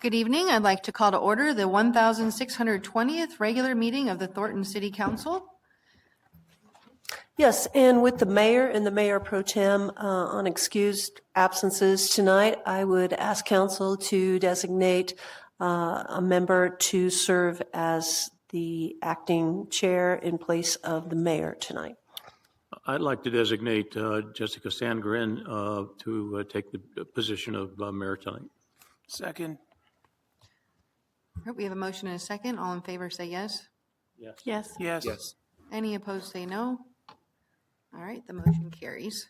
Good evening. I'd like to call to order the 1620th regular meeting of the Thornton City Council. Yes, and with the mayor and the mayor pro tem on excused absences tonight, I would ask council to designate a member to serve as the acting chair in place of the mayor tonight. I'd like to designate Jessica Sandgren to take the position of mayor tonight. Second. All right, we have a motion and a second. All in favor say yes. Yes. Yes. Yes. Any opposed say no. All right, the motion carries.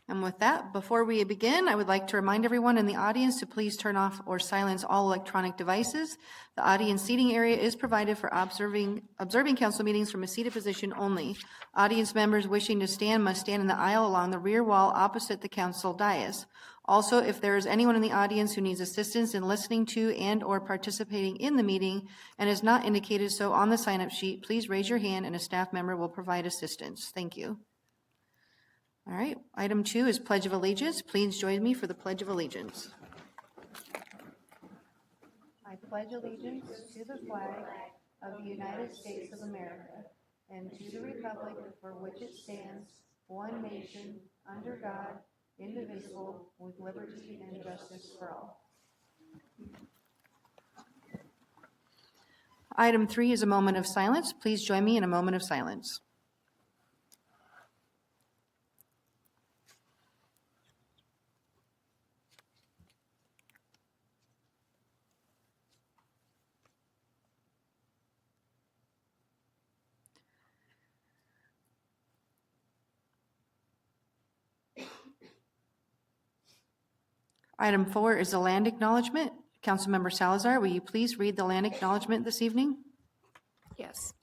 And with that, before we begin, I would like to remind everyone in the audience to please turn off or silence all electronic devices. The audience seating area is provided for observing council meetings from a seated position only. Audience members wishing to stand must stand in the aisle along the rear wall opposite the council dais. Also, if there is anyone in the audience who needs assistance in listening to and or participating in the meeting and is not indicated so on the sign-up sheet, please raise your hand and a staff member will provide assistance. Thank you. All right, item 2 is Pledge of Allegiance. Please join me for the Pledge of Allegiance. I pledge allegiance to the flag of the United States of America and to the republic for which it stands, one nation, under God, indivisible, with liberty and justice for all. Item 3 is a moment of silence. Please join me in a moment of silence. Item 4 is the land acknowledgement. Councilmember Salazar, will you please read the land acknowledgement this evening? Yes.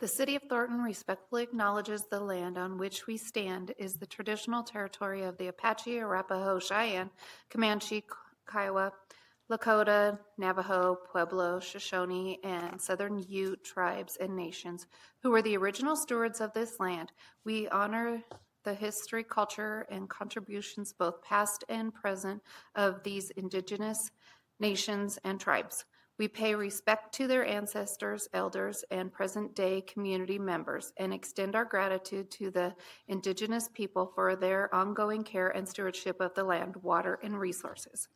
The City of Thornton respectfully acknowledges the land on which we stand is the traditional territory of the Apache, Arapaho, Cheyenne, Comanche, Kiowa, Lakota, Navajo, Pueblo, Shoshone, and Southern Ute tribes and nations who were the original stewards of this land. We honor the history, culture, and contributions, both past and present, of these indigenous nations and tribes. We pay respect to their ancestors, elders, and present-day community members, and extend our gratitude to the indigenous people for their ongoing care and stewardship of the land, water, and resources.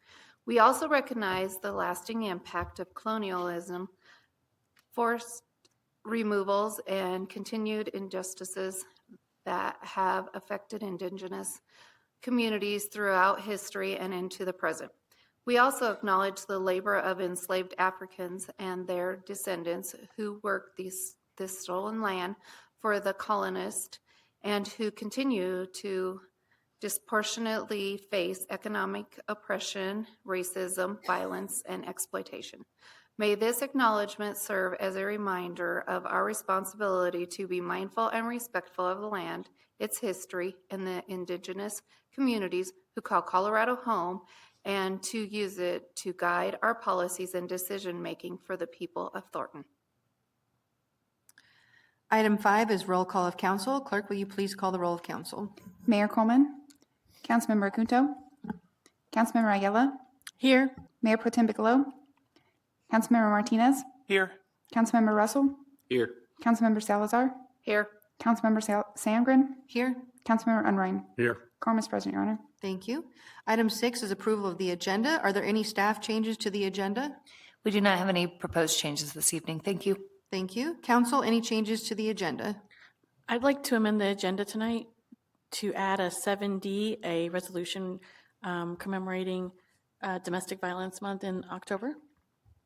We also recognize the lasting impact of colonialism, forced removals, and continued injustices that have affected indigenous communities throughout history and into the present. We also acknowledge the labor of enslaved Africans and their descendants who worked this stolen land for the colonists and who continue to disproportionately face economic oppression, racism, violence, and exploitation. May this acknowledgement serve as a reminder of our responsibility to be mindful and respectful of the land, its history, and the indigenous communities who call Colorado home, and to use it to guide our policies and decision-making for the people of Thornton. Item 5 is roll call of council. Clerk, will you please call the roll of council? Mayor Coleman, Councilmember Acunto, Councilmember Ayala, Here. Mayor Pro Tem Bigelow, Councilmember Martinez, Here. Councilmember Russell, Here. Councilmember Salazar, Here. Councilmember Sandgren, Here. Councilmember Unrein. Here. Quorum is present, Your Honor. Thank you. Item 6 is approval of the agenda. Are there any staff changes to the agenda? We do not have any proposed changes this evening. Thank you. Thank you. Council, any changes to the agenda? I'd like to amend the agenda tonight to add a 7D, a resolution commemorating Domestic Violence Month in October.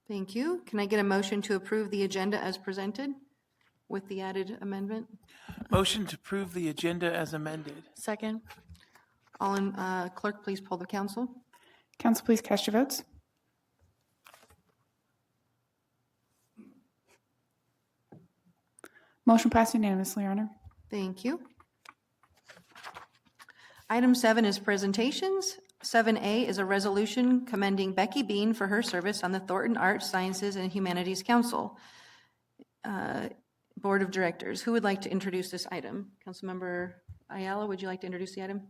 Thank you. Can I get a motion to approve the agenda as presented with the added amendment? Motion to approve the agenda as amended. Second. All in, clerk, please poll the council. Council, please cast your votes. Motion passed unanimously, Your Honor. Thank you. Item 7 is presentations. 7A is a resolution commending Becky Bean for her service on the Thornton Arts, Sciences, and Humanities Council Board of Directors. Who would like to introduce this item? Councilmember Ayala, would you like to introduce the item?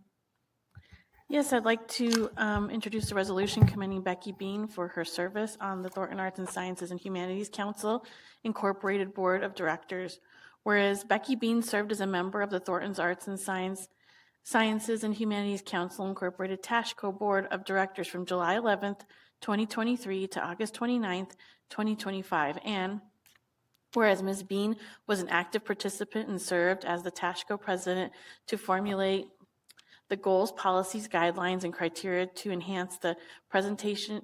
Yes, I'd like to introduce a resolution commending Becky Bean for her service on the Thornton Arts and Sciences and Humanities Council Incorporated Board of Directors. Whereas Becky Bean served as a member of the Thornton's Arts and Sciences and Humanities Council Incorporated Tashco Board of Directors from July 11th, 2023 to August 29th, 2025. And whereas Ms. Bean was an active participant and served as the Tashco president to formulate the goals, policies, guidelines, and criteria to enhance the presentation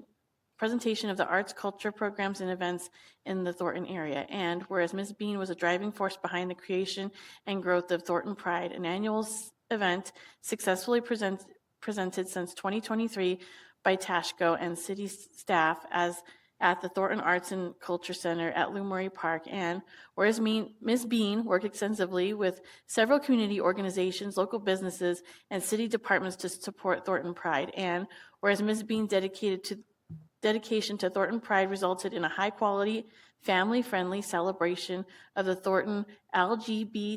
of the arts, culture, programs, and events in the Thornton area. And whereas Ms. Bean was a driving force behind the creation and growth of Thornton Pride, an annual event successfully presented since 2023 by Tashco and city staff as at the Thornton Arts and Culture Center at Lou Murray Park. And whereas Ms. Bean worked extensively with several community organizations, local businesses, and city departments to support Thornton Pride. And whereas Ms. Bean's dedication to Thornton Pride resulted in a high-quality, family-friendly celebration of the Thornton LGBTQIA+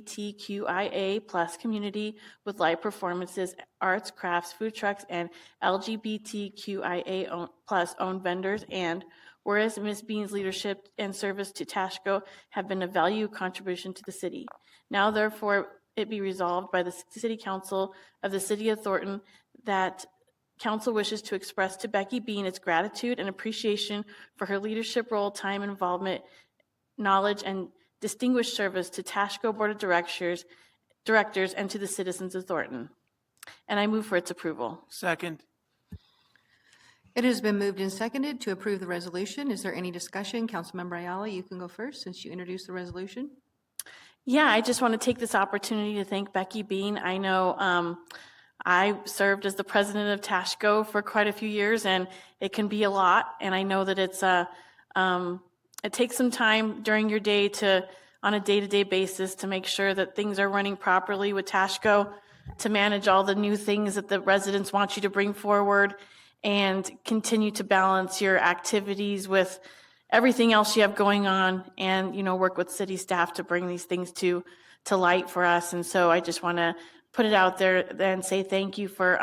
community with live performances, arts, crafts, food trucks, and LGBTQIA+ owned vendors. And whereas Ms. Bean's leadership and service to Tashco have been a value contribution to the city. Now, therefore, it be resolved by the City Council of the City of Thornton that Council wishes to express to Becky Bean its gratitude and appreciation for her leadership role, time, involvement, knowledge, and distinguished service to Tashco Board of Directors, and to the citizens of Thornton. And I move for its approval. Second. It has been moved and seconded to approve the resolution. Is there any discussion? Councilmember Ayala, you can go first since you introduced the resolution. Yeah, I just want to take this opportunity to thank Becky Bean. I know I served as the president of Tashco for quite a few years, and it can be a lot. And I know that it takes some time during your day on a day-to-day basis to make sure that things are running properly with Tashco, to manage all the new things that the residents want you to bring forward, and continue to balance your activities with everything else you have going on, and work with city staff to bring these things to light for us. And so I just want to put it out there and say thank you for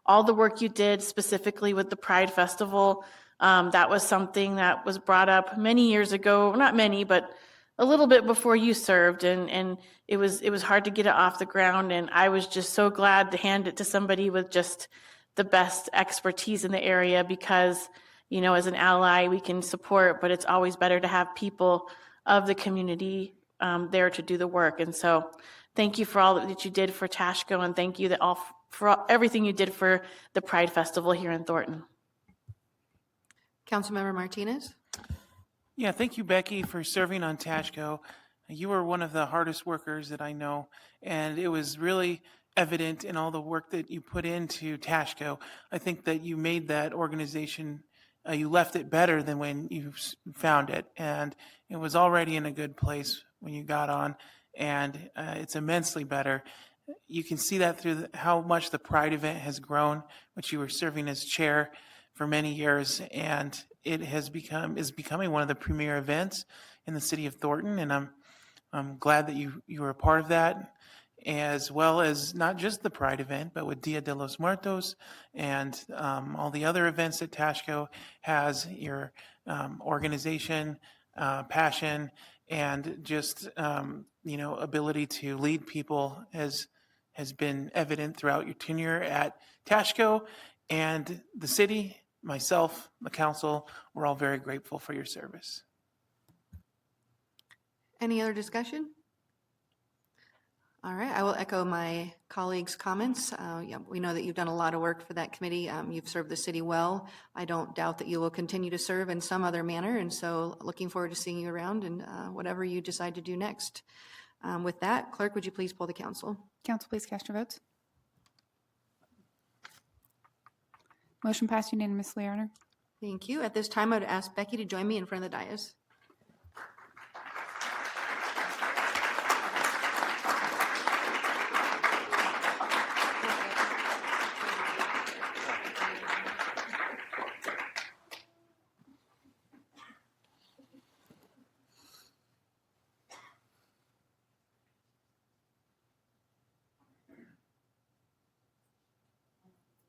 all the work you did, specifically with the Pride Festival. That was something that was brought up many years ago, not many, but a little bit before you served, and it was hard to get it off the ground. And I was just so glad to hand it to somebody with just the best expertise in the area, because as an ally we can support, but it's always better to have people of the community there to do the work. And so thank you for all that you did for Tashco, and thank you for everything you did for the Pride Festival here in Thornton. Councilmember Martinez? Yeah, thank you, Becky, for serving on Tashco. You were one of the hardest workers that I know, and it was really evident in all the work that you put into Tashco. I think that you made that organization, you left it better than when you found it, and it was already in a good place when you got on, and it's immensely better. You can see that through how much the Pride event has grown, which you were serving as chair for many years, and it is becoming one of the premier events in the city of Thornton, and I'm glad that you were a part of that, as well as not just the Pride event, but with Dia de los Muertos and all the other events that Tashco has. Your organization, passion, and just ability to lead people has been evident throughout your tenure at Tashco, and the city, myself, the council, we're all very grateful for your service. Any other discussion? All right, I will echo my colleagues' comments. We know that you've done a lot of work for that committee. You've served the city well. I don't doubt that you will continue to serve in some other manner, and so looking forward to seeing you around and whatever you decide to do next. With that, clerk, would you please poll the council? Council, please cast your votes. Motion passed unanimously, Your Honor. Thank you. At this time, I would ask Becky to join me in front of the dais.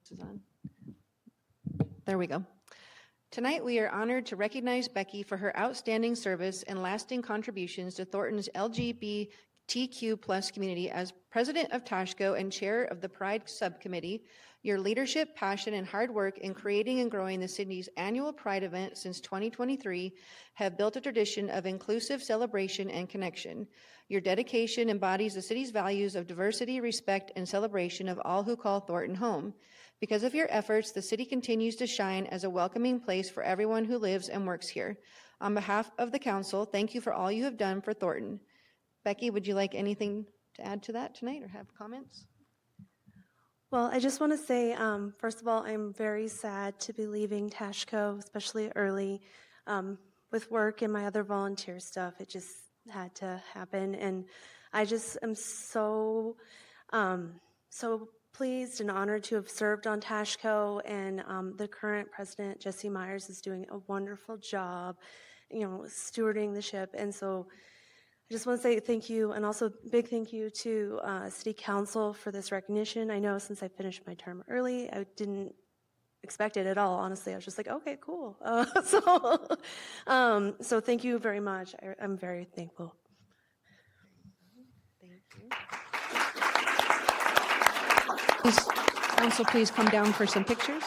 This is on. There we go. Tonight, we are honored to recognize Becky for her outstanding service and lasting contributions to Thornton's LGBTQ+ community as president of TASHCO and chair of the Pride Subcommittee. Your leadership, passion, and hard work in creating and growing the city's annual Pride event since 2023 have built a tradition of inclusive celebration and connection. Your dedication embodies the city's values of diversity, respect, and celebration of all who call Thornton home. Because of your efforts, the city continues to shine as a welcoming place for everyone who lives and works here. On behalf of the council, thank you for all you have done for Thornton. Becky, would you like anything to add to that tonight or have comments? Well, I just want to say, first of all, I'm very sad to be leaving TASHCO, especially early. With work and my other volunteer stuff, it just had to happen. And I just am so pleased and honored to have served on TASHCO, and the current president, Jesse Myers, is doing a wonderful job, stewarding the ship. And so I just want to say thank you, and also big thank you to City Council for this recognition. I know since I finished my term early, I didn't expect it at all, honestly. I was just like, okay, cool. So thank you very much. I'm very thankful. Thank you. Council, please come down for some pictures.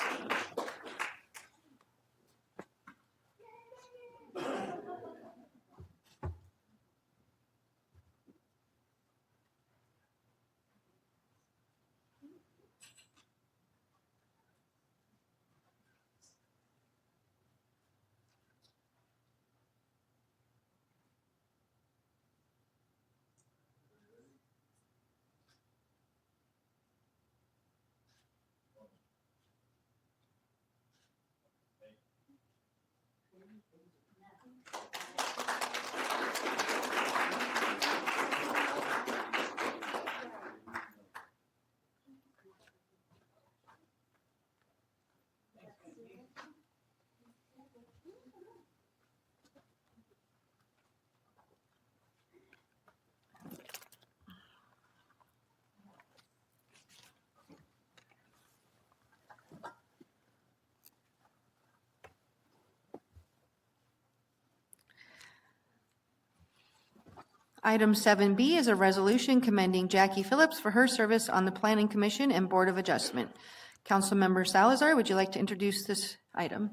Item 7B is a resolution commending Jackie Phillips for her service on the Planning Commission and Board of Adjustment. Councilmember Salazar, would you like to introduce this item?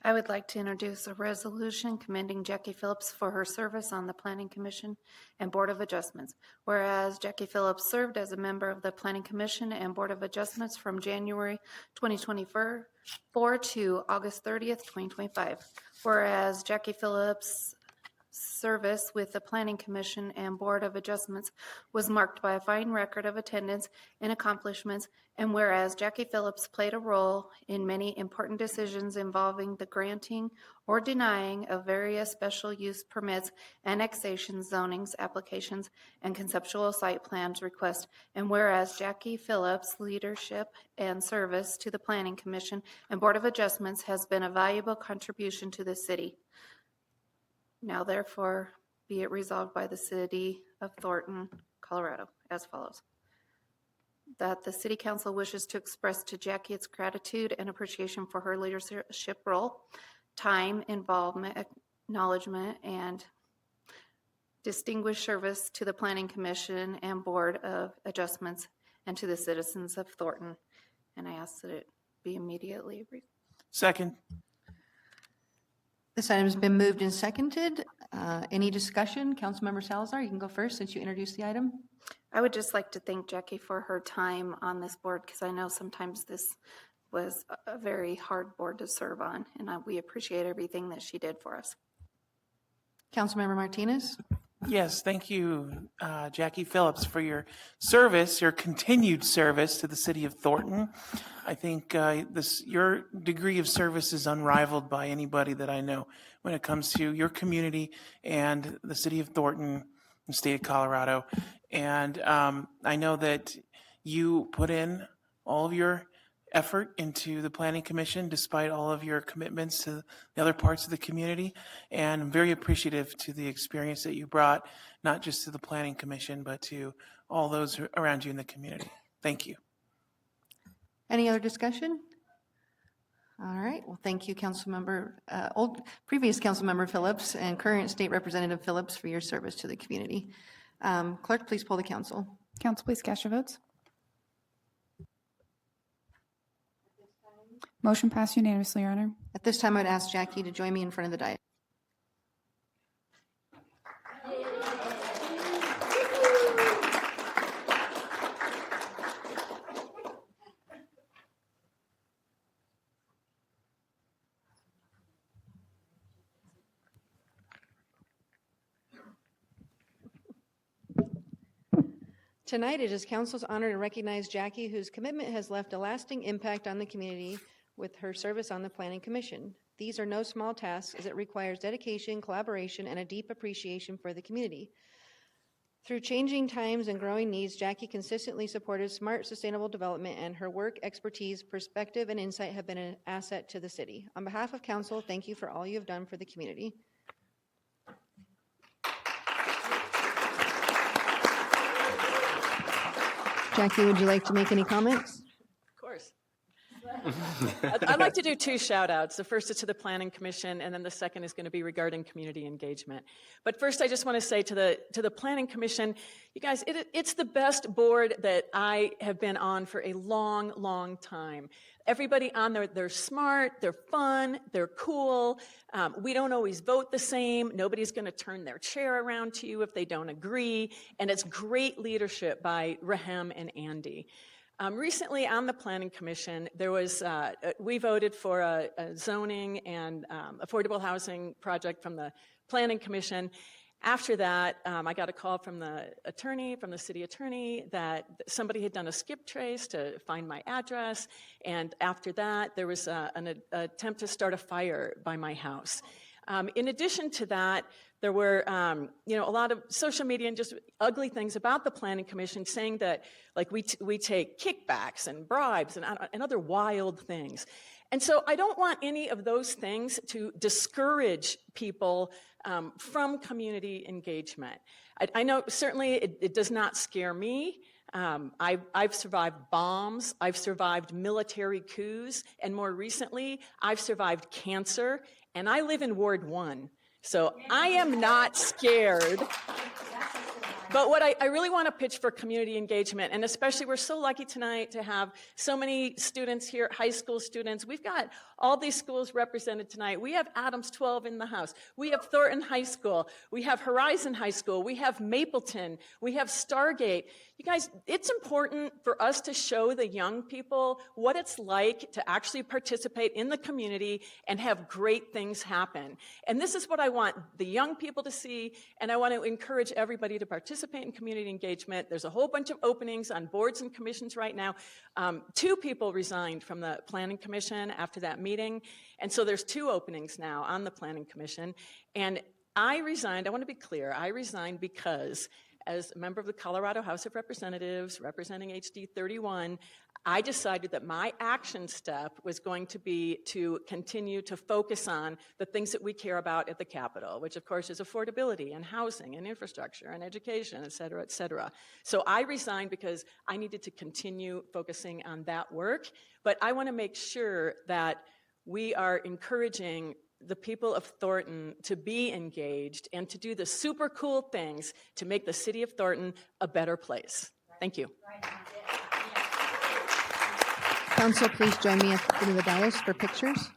I would like to introduce a resolution commending Jackie Phillips for her service on the Planning Commission and Board of Adjustments. Whereas Jackie Phillips served as a member of the Planning Commission and Board of Adjustments from January 2024 to August 30th, 2025. Whereas Jackie Phillips' service with the Planning Commission and Board of Adjustments was marked by a fine record of attendance and accomplishments, and whereas Jackie Phillips played a role in many important decisions involving the granting or denying of various special use permits, annexations, zonings, applications, and conceptual site plans requests, and whereas Jackie Phillips' leadership and service to the Planning Commission and Board of Adjustments has been a valuable contribution to the city. Now therefore be it resolved by the City of Thornton, Colorado, as follows. That the City Council wishes to express to Jackie its gratitude and appreciation for her leadership role, time, involvement, acknowledgement, and distinguished service to the Planning Commission and Board of Adjustments and to the citizens of Thornton. And I ask that it be immediately. Second. This item has been moved and seconded. Any discussion? Councilmember Salazar, you can go first since you introduced the item. I would just like to thank Jackie for her time on this board, because I know sometimes this was a very hard board to serve on, and we appreciate everything that she did for us. Councilmember Martinez? Yes, thank you, Jackie Phillips, for your service, your continued service to the city of Thornton. I think your degree of service is unrivaled by anybody that I know when it comes to your community and the city of Thornton and state of Colorado. And I know that you put in all of your effort into the Planning Commission despite all of your commitments to the other parts of the community, and I'm very appreciative to the experience that you brought, not just to the Planning Commission, but to all those around you in the community. Thank you. Any other discussion? All right, well, thank you, previous Councilmember Phillips and current State Representative Phillips for your service to the community. Clerk, please poll the council. Council, please cast your votes. Motion passed unanimously, Your Honor. At this time, I'd ask Jackie to join me in front of the dais. Tonight, it is council's honor to recognize Jackie, whose commitment has left a lasting impact on the community with her service on the Planning Commission. These are no small tasks, as it requires dedication, collaboration, and a deep appreciation for the community. Through changing times and growing needs, Jackie consistently supported smart, sustainable development, and her work, expertise, perspective, and insight have been an asset to the city. On behalf of council, thank you for all you have done for the community. Jackie, would you like to make any comments? Of course. I'd like to do two shout outs. The first is to the Planning Commission, and then the second is going to be regarding community engagement. But first, I just want to say to the Planning Commission, you guys, it's the best board that I have been on for a long, long time. Everybody on there, they're smart, they're fun, they're cool. We don't always vote the same. Nobody's going to turn their chair around to you if they don't agree. And it's great leadership by Rahem and Andy. Recently on the Planning Commission, there was, we voted for a zoning and affordable housing project from the Planning Commission. After that, I got a call from the city attorney, that somebody had done a skip trace to find my address. And after that, there was an attempt to start a fire by my house. In addition to that, there were, a lot of social media and just ugly things about the Planning Commission, saying that, like, we take kickbacks and bribes and other wild things. And so I don't want any of those things to discourage people from community engagement. I know certainly it does not scare me. I've survived bombs, I've survived military coups, and more recently, I've survived cancer, and I live in Ward 1. So I am not scared. But what I really want to pitch for community engagement, and especially we're so lucky tonight to have so many students here, high school students. We've got all these schools represented tonight. We have Adams 12 in the house. We have Thornton High School. We have Horizon High School. We have Mapleton. We have Stargate. You guys, it's important for us to show the young people what it's like to actually participate in the community and have great things happen. And this is what I want the young people to see, and I want to encourage everybody to participate in community engagement. There's a whole bunch of openings on boards and commissions right now. 2 people resigned from the Planning Commission after that meeting, and so there's 2 openings now on the Planning Commission. And I resigned, I want to be clear, I resigned because as a member of the Colorado House of Representatives, representing HD 31, I decided that my action step was going to be to continue to focus on the things that we care about at the Capitol, which of course is affordability and housing and infrastructure and education, et cetera, et cetera. So I resigned because I needed to continue focusing on that work, but I want to make sure that we are encouraging the people of Thornton to be engaged and to do the super cool things to make the city of Thornton a better place. Thank you. Council, please join me at the foot of the dais for pictures.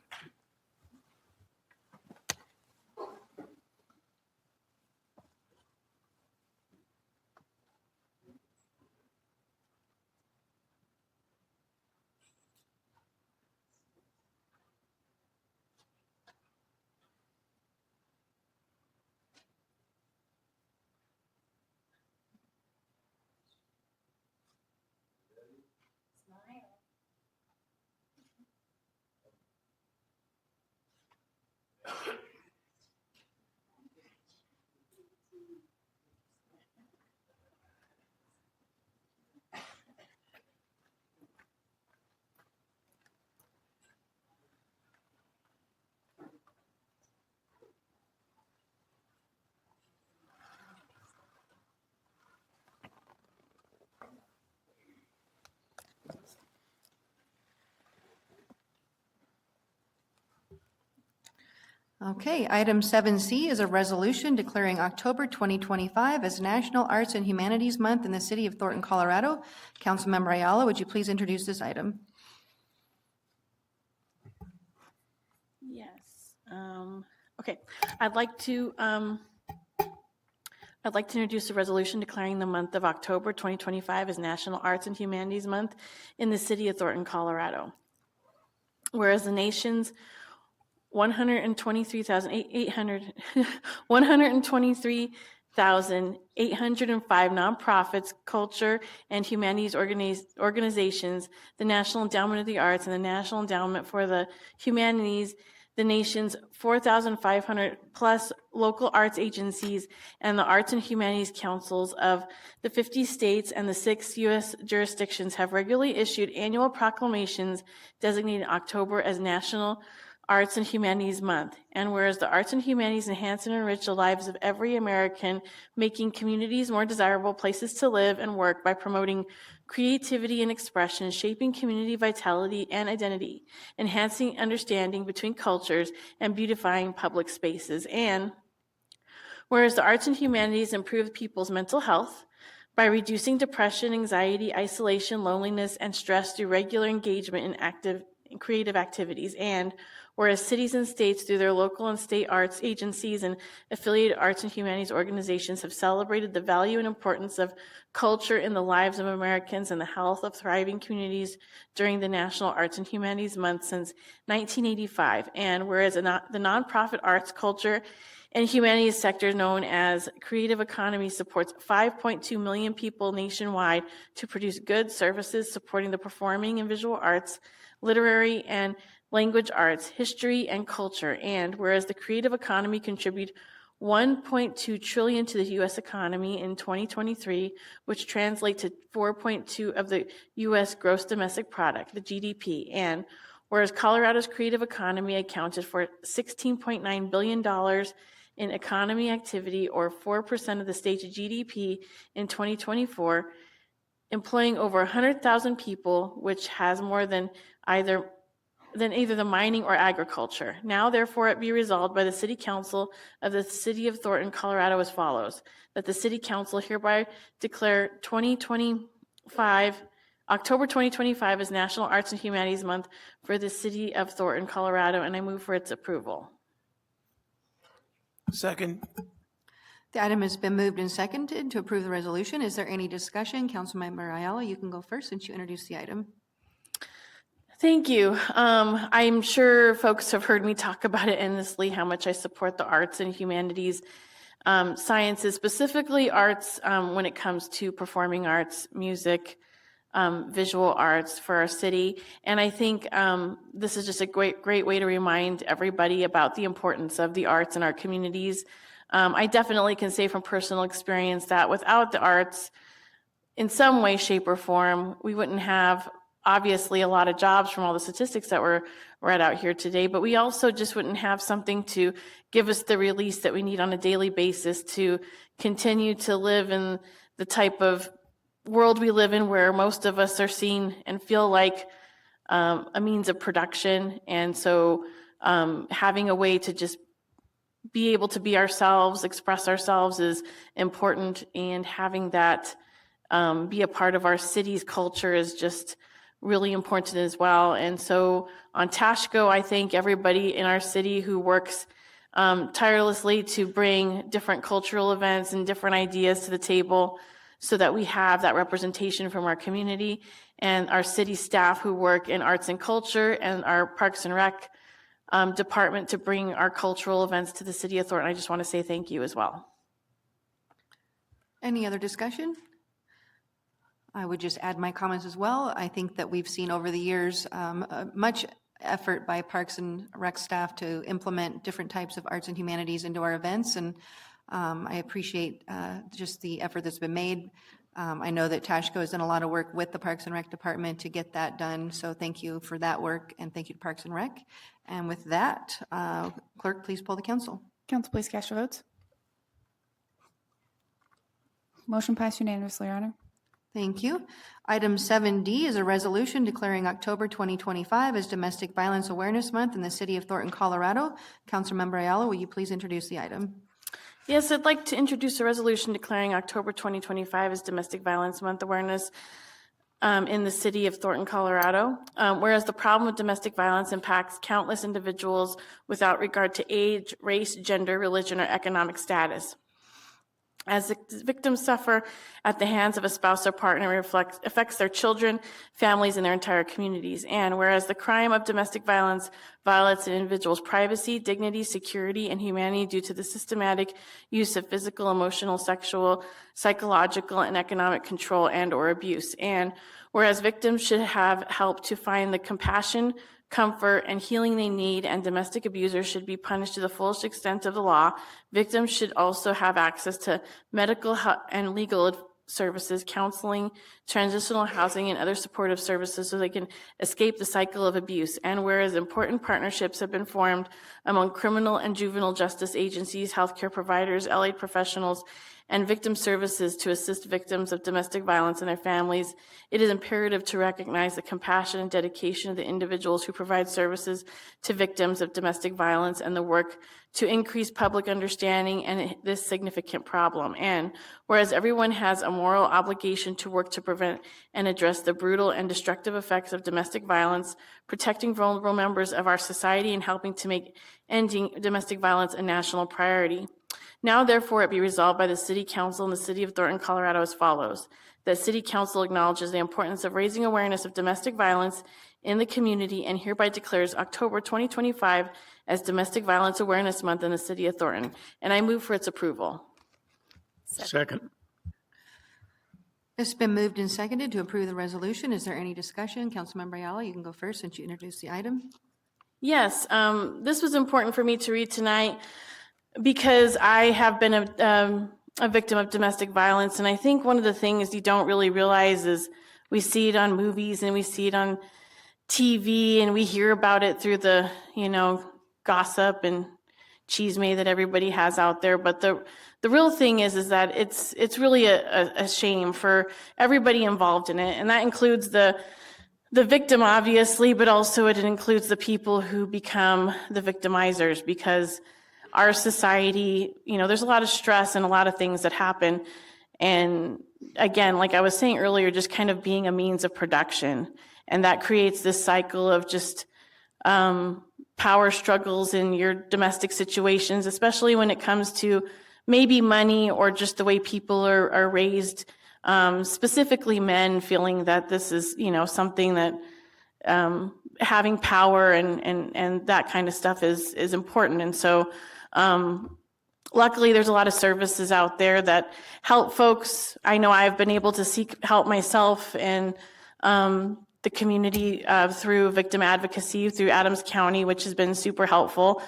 Okay, item 7C is a resolution declaring October 2025 as National Arts and Humanities Month in the city of Thornton, Colorado. Councilmember Ayala, would you please introduce this item? Yes. Okay. I'd like to introduce a resolution declaring the month of October 2025 as National Arts and Humanities Month in the city of Thornton, Colorado. Whereas the nation's 123,805 nonprofits, culture, and humanities organizations, the National Endowment of the Arts, and the National Endowment for the Humanities, the nation's 4,500 plus local arts agencies, and the Arts and Humanities Councils of the 50 states and the 6 U.S. jurisdictions have regularly issued annual proclamations designating October as National Arts and Humanities Month. And whereas the arts and humanities enhance and enrich the lives of every American, making communities more desirable places to live and work by promoting creativity and expression, shaping community vitality and identity, enhancing understanding between cultures, and beautifying public spaces. And whereas the arts and humanities improve people's mental health by reducing depression, anxiety, isolation, loneliness, and stress through regular engagement in creative activities. And whereas cities and states, through their local and state arts agencies and affiliated arts and humanities organizations, have celebrated the value and importance of culture in the lives of Americans and the health of thriving communities during the National Arts and Humanities Month since 1985. And whereas the nonprofit arts, culture, and humanities sector known as Creative Economy supports 5.2 million people nationwide to produce goods, services supporting the performing and visual arts, literary and language arts, history, and culture. And whereas the creative economy contributed $1.2 trillion to the U.S. economy in 2023, which translates to 4.2% of the U.S. gross domestic product, the GDP. And whereas Colorado's creative economy accounted for $16.9 billion in economy activity, or 4% of the state's GDP in 2024, employing over 100,000 people, which has more than either the mining or agriculture. Now, therefore, it be resolved by the City Council of the City of Thornton, Colorado as follows: that the City Council hereby declare October 2025 as National Arts and Humanities Month for the City of Thornton, Colorado, and I move for its approval. Second. The item has been moved and seconded to approve the resolution. Is there any discussion? Councilmember Ayala, you can go first since you introduced the item. Thank you. I'm sure folks have heard me talk about it endlessly, how much I support the arts and humanities, sciences, specifically arts when it comes to performing arts, music, visual arts for our city. And I think this is just a great way to remind everybody about the importance of the arts in our communities. I definitely can say from personal experience that without the arts, in some way, shape, or form, we wouldn't have obviously a lot of jobs from all the statistics that were read out here today, but we also just wouldn't have something to give us the release that we need on a daily basis to continue to live in the type of world we live in, where most of us are seen and feel like a means of production. And so having a way to just be able to be ourselves, express ourselves is important, and having that be a part of our city's culture is just really important as well. And so on Tashko, I thank everybody in our city who works tirelessly to bring different cultural events and different ideas to the table so that we have that representation from our community, and our city staff who work in arts and culture, and our Parks and Rec department to bring our cultural events to the city of Thornton. I just want to say thank you as well. Any other discussion? I would just add my comments as well. I think that we've seen over the years much effort by Parks and Rec staff to implement different types of arts and humanities into our events, and I appreciate just the effort that's been made. I know that Tashko has done a lot of work with the Parks and Rec department to get that done, so thank you for that work, and thank you to Parks and Rec. And with that, clerk, please poll the council. Council, please cast your votes. Motion passed unanimously, Your Honor. Thank you. Item 7D is a resolution declaring October 2025 as Domestic Violence Awareness Month in the city of Thornton, Colorado. Councilmember Ayala, will you please introduce the item? Yes, I'd like to introduce a resolution declaring October 2025 as Domestic Violence Month Awareness in the city of Thornton, Colorado. Whereas the problem of domestic violence impacts countless individuals without regard to age, race, gender, religion, or economic status. As the victims suffer at the hands of a spouse or partner, it affects their children, families, and their entire communities. And whereas the crime of domestic violence violates an individual's privacy, dignity, security, and humanity due to the systematic use of physical, emotional, sexual, psychological, and economic control and or abuse. And whereas victims should have help to find the compassion, comfort, and healing they need, and domestic abusers should be punished to the fullest extent of the law, victims should also have access to medical and legal services, counseling, transitional housing, and other supportive services so they can escape the cycle of abuse. And whereas important partnerships have been formed among criminal and juvenile justice agencies, healthcare providers, allied professionals, and victim services to assist victims of domestic violence and their families, it is imperative to recognize the compassion and dedication of the individuals who provide services to victims of domestic violence and the work to increase public understanding and this significant problem. And whereas everyone has a moral obligation to work to prevent and address the brutal and destructive effects of domestic violence, protecting vulnerable members of our society, and helping to make ending domestic violence a national priority. Now, therefore, it be resolved by the City Council in the City of Thornton, Colorado as follows. That City Council acknowledges the importance of raising awareness of domestic violence in the community and hereby declares October 2025 as Domestic Violence Awareness Month in the City of Thornton. And I move for its approval. Second. It's been moved and seconded to approve the resolution. Is there any discussion? Councilmember Ayala, you can go first since you introduced the item. Yes, this was important for me to read tonight because I have been a victim of domestic violence. And I think one of the things you don't really realize is we see it on movies and we see it on TV and we hear about it through the, gossip and chisme that everybody has out there. But the real thing is that it's really a shame for everybody involved in it. And that includes the victim, obviously, but also it includes the people who become the victimizers, because our society, there's a lot of stress and a lot of things that happen. And again, like I was saying earlier, just kind of being a means of production. And that creates this cycle of just power struggles in your domestic situations, especially when it comes to maybe money or just the way people are raised, specifically men feeling that this is, something that having power and that kind of stuff is important. And so luckily there's a lot of services out there that help folks. I know I've been able to seek help myself in the community through victim advocacy through Adams County, which has been super helpful.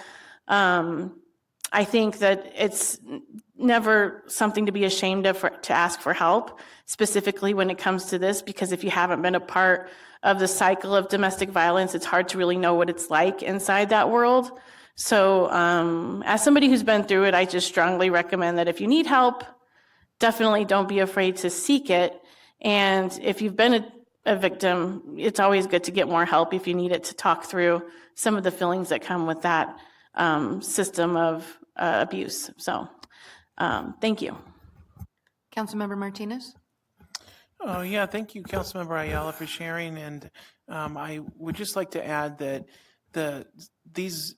I think that it's never something to be ashamed of to ask for help, specifically when it comes to this, because if you haven't been a part of the cycle of domestic violence, it's hard to really know what it's like inside that world. So as somebody who's been through it, I just strongly recommend that if you need help, definitely don't be afraid to seek it. And if you've been a victim, it's always good to get more help if you need it, to talk through some of the feelings that come with that system of abuse. So thank you. Councilmember Martinez? Oh, yeah. Thank you, Councilmember Ayala, for sharing. And I would just like to add that these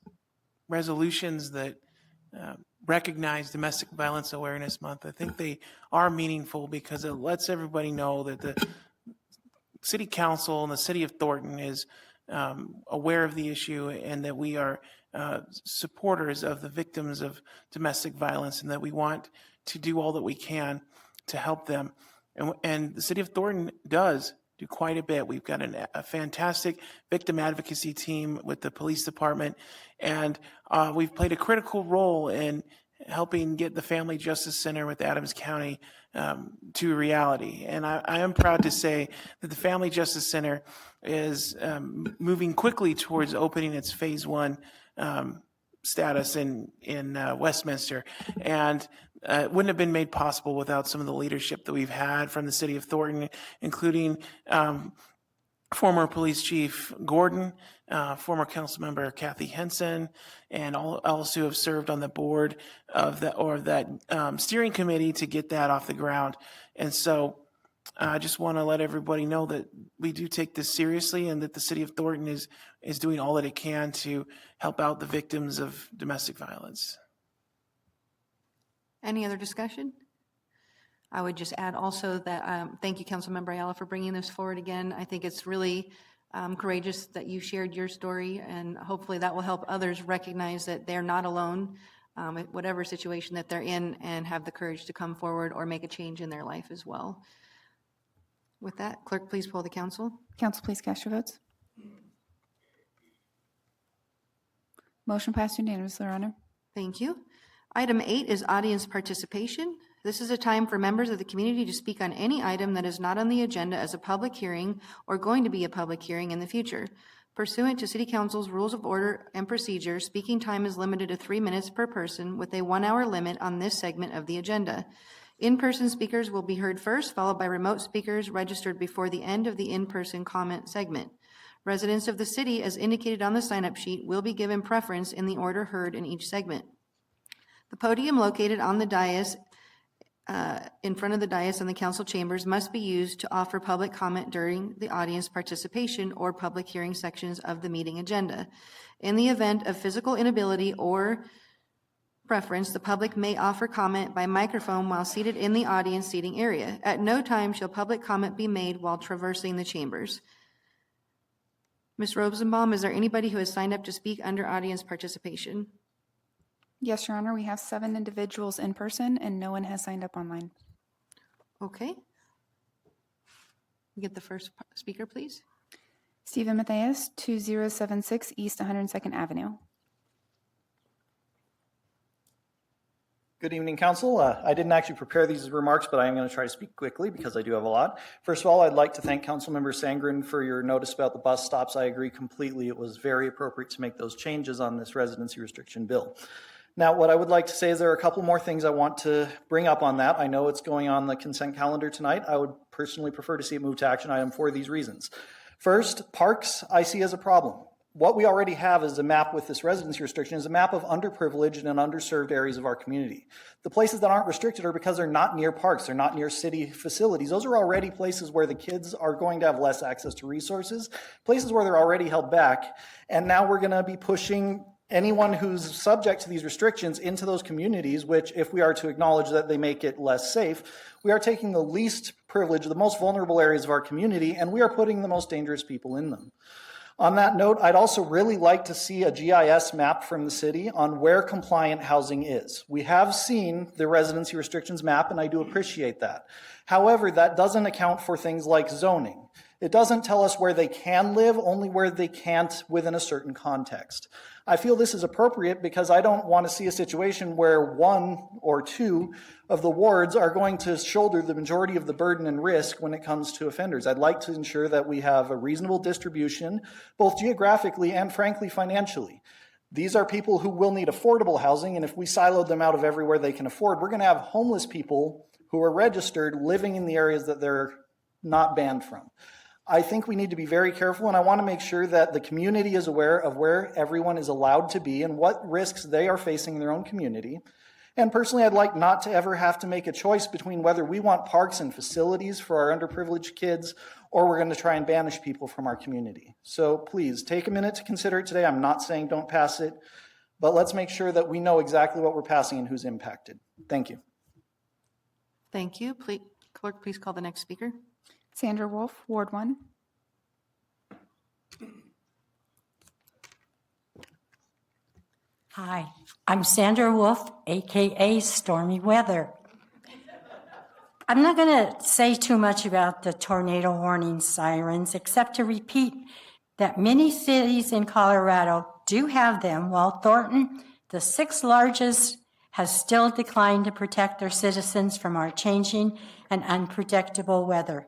resolutions that recognize Domestic Violence Awareness Month, I think they are meaningful because it lets everybody know that the City Council and the City of Thornton is aware of the issue and that we are supporters of the victims of domestic violence and that we want to do all that we can to help them. And the City of Thornton does do quite a bit. We've got a fantastic victim advocacy team with the police department, and we've played a critical role in helping get the Family Justice Center with Adams County to reality. And I am proud to say that the Family Justice Center is moving quickly towards opening its phase 1 status in Westminster. And wouldn't have been made possible without some of the leadership that we've had from the city of Thornton, including former police chief Gordon, former council member Kathy Henson, and all else who have served on the board of that steering committee to get that off the ground. And so I just want to let everybody know that we do take this seriously, and that the city of Thornton is doing all that it can to help out the victims of domestic violence. Any other discussion? I would just add also that thank you, Councilmember Ayala, for bringing this forward again. I think it's really courageous that you shared your story, and hopefully that will help others recognize that they're not alone, whatever situation that they're in, and have the courage to come forward or make a change in their life as well. With that, clerk, please poll the council. Council, please cast your votes. Motion passed unanimously, Your Honor. Thank you. Item 8 is audience participation. This is a time for members of the community to speak on any item that is not on the agenda as a public hearing or going to be a public hearing in the future. Pursuant to City Council's Rules of Order and Procedure, speaking time is limited to 3 minutes per person with a 1-hour limit on this segment of the agenda. In-person speakers will be heard first, followed by remote speakers registered before the end of the in-person comment segment. Residents of the city, as indicated on the sign-up sheet, will be given preference in the order heard in each segment. The podium located on the dais, in front of the dais in the council chambers, must be used to offer public comment during the audience participation or public hearing sections of the meeting agenda. In the event of physical inability or preference, the public may offer comment by microphone while seated in the audience seating area. At no time shall public comment be made while traversing the chambers. Ms. Rosenbaum, is there anybody who has signed up to speak under audience participation? Yes, Your Honor, we have 7 individuals in person and no one has signed up online. Okay. Get the first speaker, please. Stephen Matthias, 2076 East 102nd Avenue. Good evening, Council. I didn't actually prepare these remarks, but I am going to try to speak quickly because I do have a lot. First of all, I'd like to thank Councilmember Sandgren for your notice about the bus stops. I agree completely. It was very appropriate to make those changes on this residency restriction bill. Now, what I would like to say is there are a couple more things I want to bring up on that. I know it's going on the consent calendar tonight. I would personally prefer to see it move to action item for these reasons. First, parks I see as a problem. What we already have as a map with this residency restriction is a map of underprivileged and underserved areas of our community. The places that aren't restricted are because they're not near parks, they're not near city facilities. Those are already places where the kids are going to have less access to resources, places where they're already held back. And now we're going to be pushing anyone who's subject to these restrictions into those communities, which, if we are to acknowledge that they make it less safe, we are taking the least privileged, the most vulnerable areas of our community, and we are putting the most dangerous people in them. On that note, I'd also really like to see a GIS map from the city on where compliant housing is. We have seen the residency restrictions map, and I do appreciate that. However, that doesn't account for things like zoning. It doesn't tell us where they can live, only where they can't within a certain context. I feel this is appropriate because I don't want to see a situation where 1 or 2 of the wards are going to shoulder the majority of the burden and risk when it comes to offenders. I'd like to ensure that we have a reasonable distribution, both geographically and frankly financially. These are people who will need affordable housing, and if we siloed them out of everywhere they can afford, we're going to have homeless people who are registered living in the areas that they're not banned from. I think we need to be very careful, and I want to make sure that the community is aware of where everyone is allowed to be and what risks they are facing in their own community. And personally, I'd like not to ever have to make a choice between whether we want parks and facilities for our underprivileged kids or we're going to try and banish people from our community. So please, take a minute to consider it today. I'm not saying don't pass it, but let's make sure that we know exactly what we're passing and who's impacted. Thank you. Thank you. Clerk, please call the next speaker. Sandra Wolf, Ward 1. Hi, I'm Sandra Wolf, AKA Stormy Weather. I'm not going to say too much about the tornado warning sirens, except to repeat that many cities in Colorado do have them, while Thornton, the 6th largest, has still declined to protect their citizens from our changing and unpredictable weather.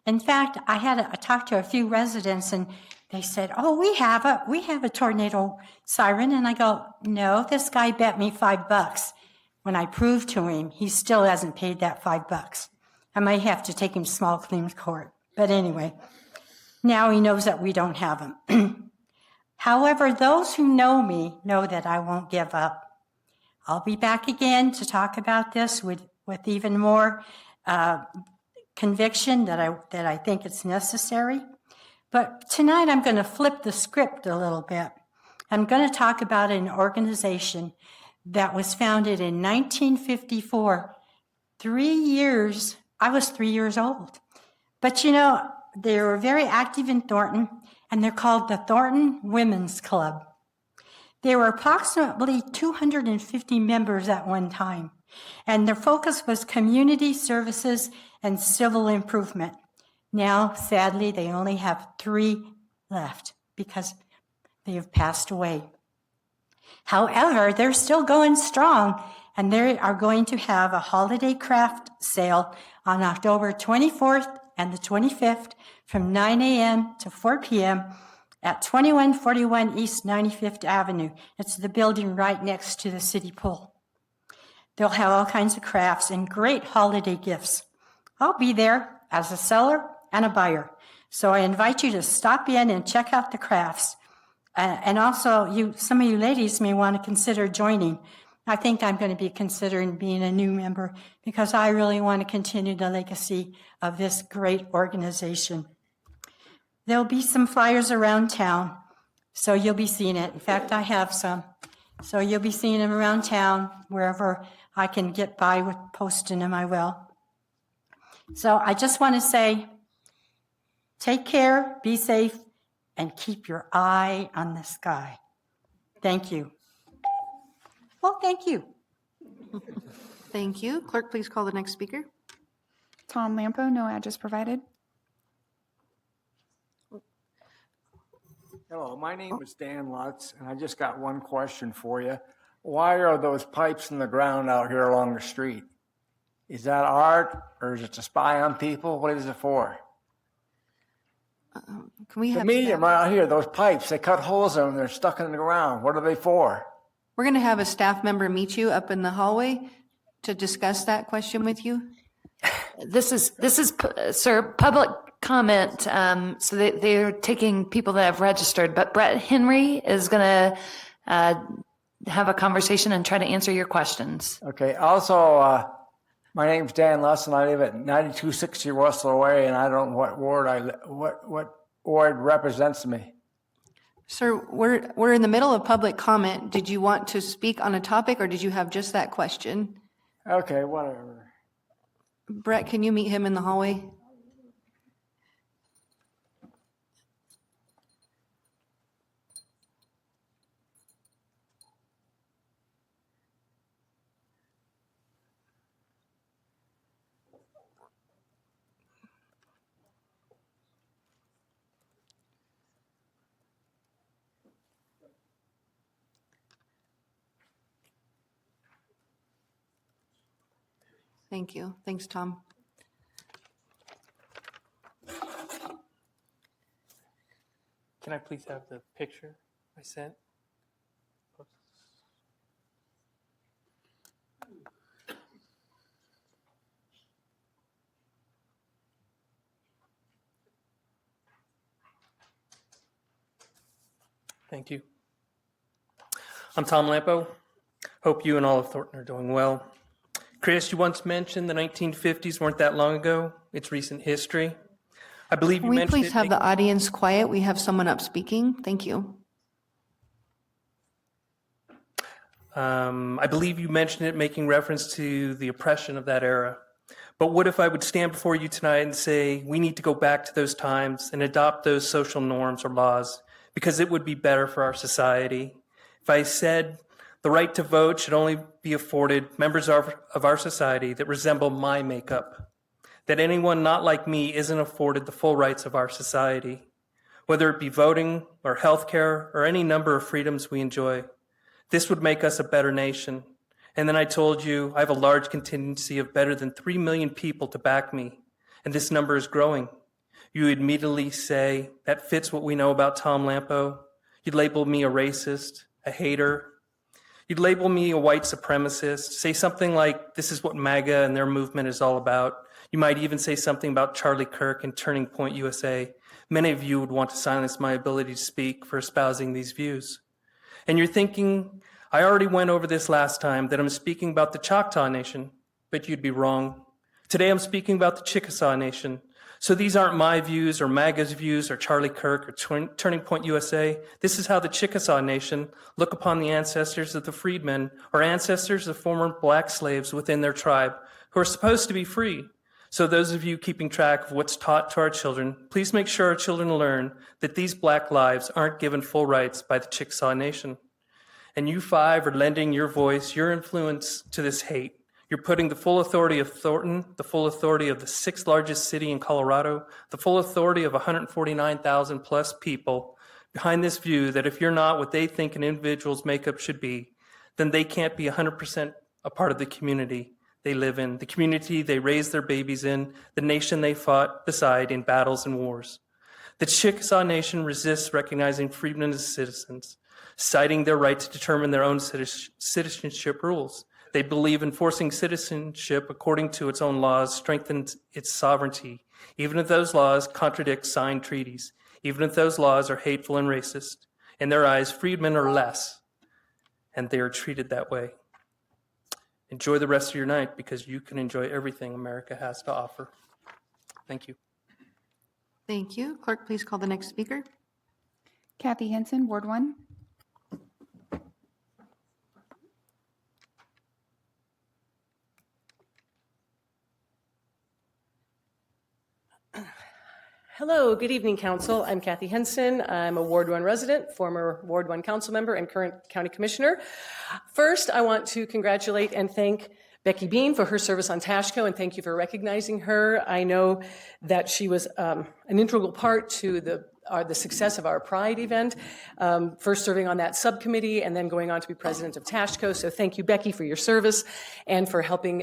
In fact, I talked to a few residents and they said, "Oh, we have a tornado siren." And I go, "No, this guy bet me $5 when I proved to him he still hasn't paid that $5. I might have to take him to small claims court. But anyway, now he knows that we don't have him. However, those who know me know that I won't give up. I'll be back again to talk about this with even more conviction that I think it's necessary. But tonight I'm going to flip the script a little bit. I'm going to talk about an organization that was founded in 1954. I was 3 years old. But you know, they were very active in Thornton, and they're called the Thornton Women's Club. There were approximately 250 members at one time, and their focus was community services and civil improvement. Now, sadly, they only have 3 left because they have passed away. However, they're still going strong, and they are going to have a holiday craft sale on October 24th and the 25th from 9 a.m. to 4 p.m. at 2141 East 95th Avenue. It's the building right next to the city pool. They'll have all kinds of crafts and great holiday gifts. I'll be there as a seller and a buyer. So I invite you to stop in and check out the crafts. And also, some of you ladies may want to consider joining. I think I'm going to be considering being a new member because I really want to continue the legacy of this great organization. There'll be some flyers around town, so you'll be seeing it. In fact, I have some. So you'll be seeing them around town. Wherever I can get by with posting them, I will. So I just want to say, take care, be safe, and keep your eye on the sky. Thank you. Well, thank you. Thank you. Clerk, please call the next speaker. Tom Lampo, no address provided. Hello, my name is Dan Lutz, and I just got one question for you. Why are those pipes in the ground out here along the street? Is that art, or is it to spy on people? What is it for? Can we The have medium staff? right out here, those pipes, they cut holes in them, they're stuck in the ground. What are they for? We're going to have a staff member meet you up in the hallway to discuss that question with you. This is, sir, public comment. So they're taking people that have registered, but Brett Henry is going to have a conversation and try to answer your questions. Okay, also, my name's Dan Lutz, and I live at 9260 Russell Way, and I don't know what ward represents me. Sir, we're in the middle of public comment. Did you want to speak on a topic, or did you have just that question? Okay, whatever. Brett, can you meet him in the hallway? Thank you. Thanks, Tom. Can I please have the picture I sent? Thank you. I'm Tom Lampo. Hope you and all of Thornton are doing well. Chris, you once mentioned the 1950s weren't that long ago. It's recent history. I believe you Can we mentioned please have the audience quiet? We have someone up speaking. Thank you. I believe you mentioned it making reference to the oppression of that era. But what if I would stand before you tonight and say we need to go back to those times and adopt those social norms or laws because it would be better for our society? If I said the right to vote should only be afforded members of our society that resemble my makeup, that anyone not like me isn't afforded the full rights of our society, whether it be voting or healthcare or any number of freedoms we enjoy. This would make us a better nation. And then I told you I have a large contingency of better than 3 million people to back me, and this number is growing. You would immediately say, that fits what we know about Tom Lampo. You'd label me a racist, a hater. You'd label me a white supremacist, say something like, this is what MAGA and their movement is all about. You might even say something about Charlie Kirk and Turning Point USA. Many of you would want to silence my ability to speak for espousing these views. And you're thinking, I already went over this last time, that I'm speaking about the Choctaw Nation, but you'd be wrong. Today I'm speaking about the Chickasaw Nation. So these aren't my views or MAGA's views or Charlie Kirk or Turning Point USA. This is how the Chickasaw Nation look upon the ancestors of the freedmen or ancestors of former black slaves within their tribe who are supposed to be free. So those of you keeping track of what's taught to our children, please make sure our children learn that these black lives aren't given full rights by the Chickasaw Nation. And you five are lending your voice, your influence to this hate. You're putting the full authority of Thornton, the full authority of the 6th largest city in Colorado, the full authority of 149,000 plus people behind this view that if you're not what they think an individual's makeup should be, then they can't be 100% a part of the community they live in, the community they raise their babies in, the nation they fought beside in battles and wars. The Chickasaw Nation resists recognizing freedmen as citizens, citing their right to determine their own citizenship rules. They believe enforcing citizenship according to its own laws strengthens its sovereignty, even if those laws contradict signed treaties, even if those laws are hateful and racist. In their eyes, freedmen are less, and they are treated that way. Enjoy the rest of your night because you can enjoy everything America has to offer. Thank you. Thank you. Clerk, please call the next speaker. Kathy Henson, Ward 1. Hello, good evening, Council. I'm Kathy Henson. I'm a Ward 1 resident, former Ward 1 council member, and current county commissioner. First, I want to congratulate and thank Becky Bean for her service on Tashco, and thank you for recognizing her. I know that she was an integral part to the success of our Pride event, first serving on that subcommittee and then going on to be president of Tashco. So thank you, Becky, for your service and for helping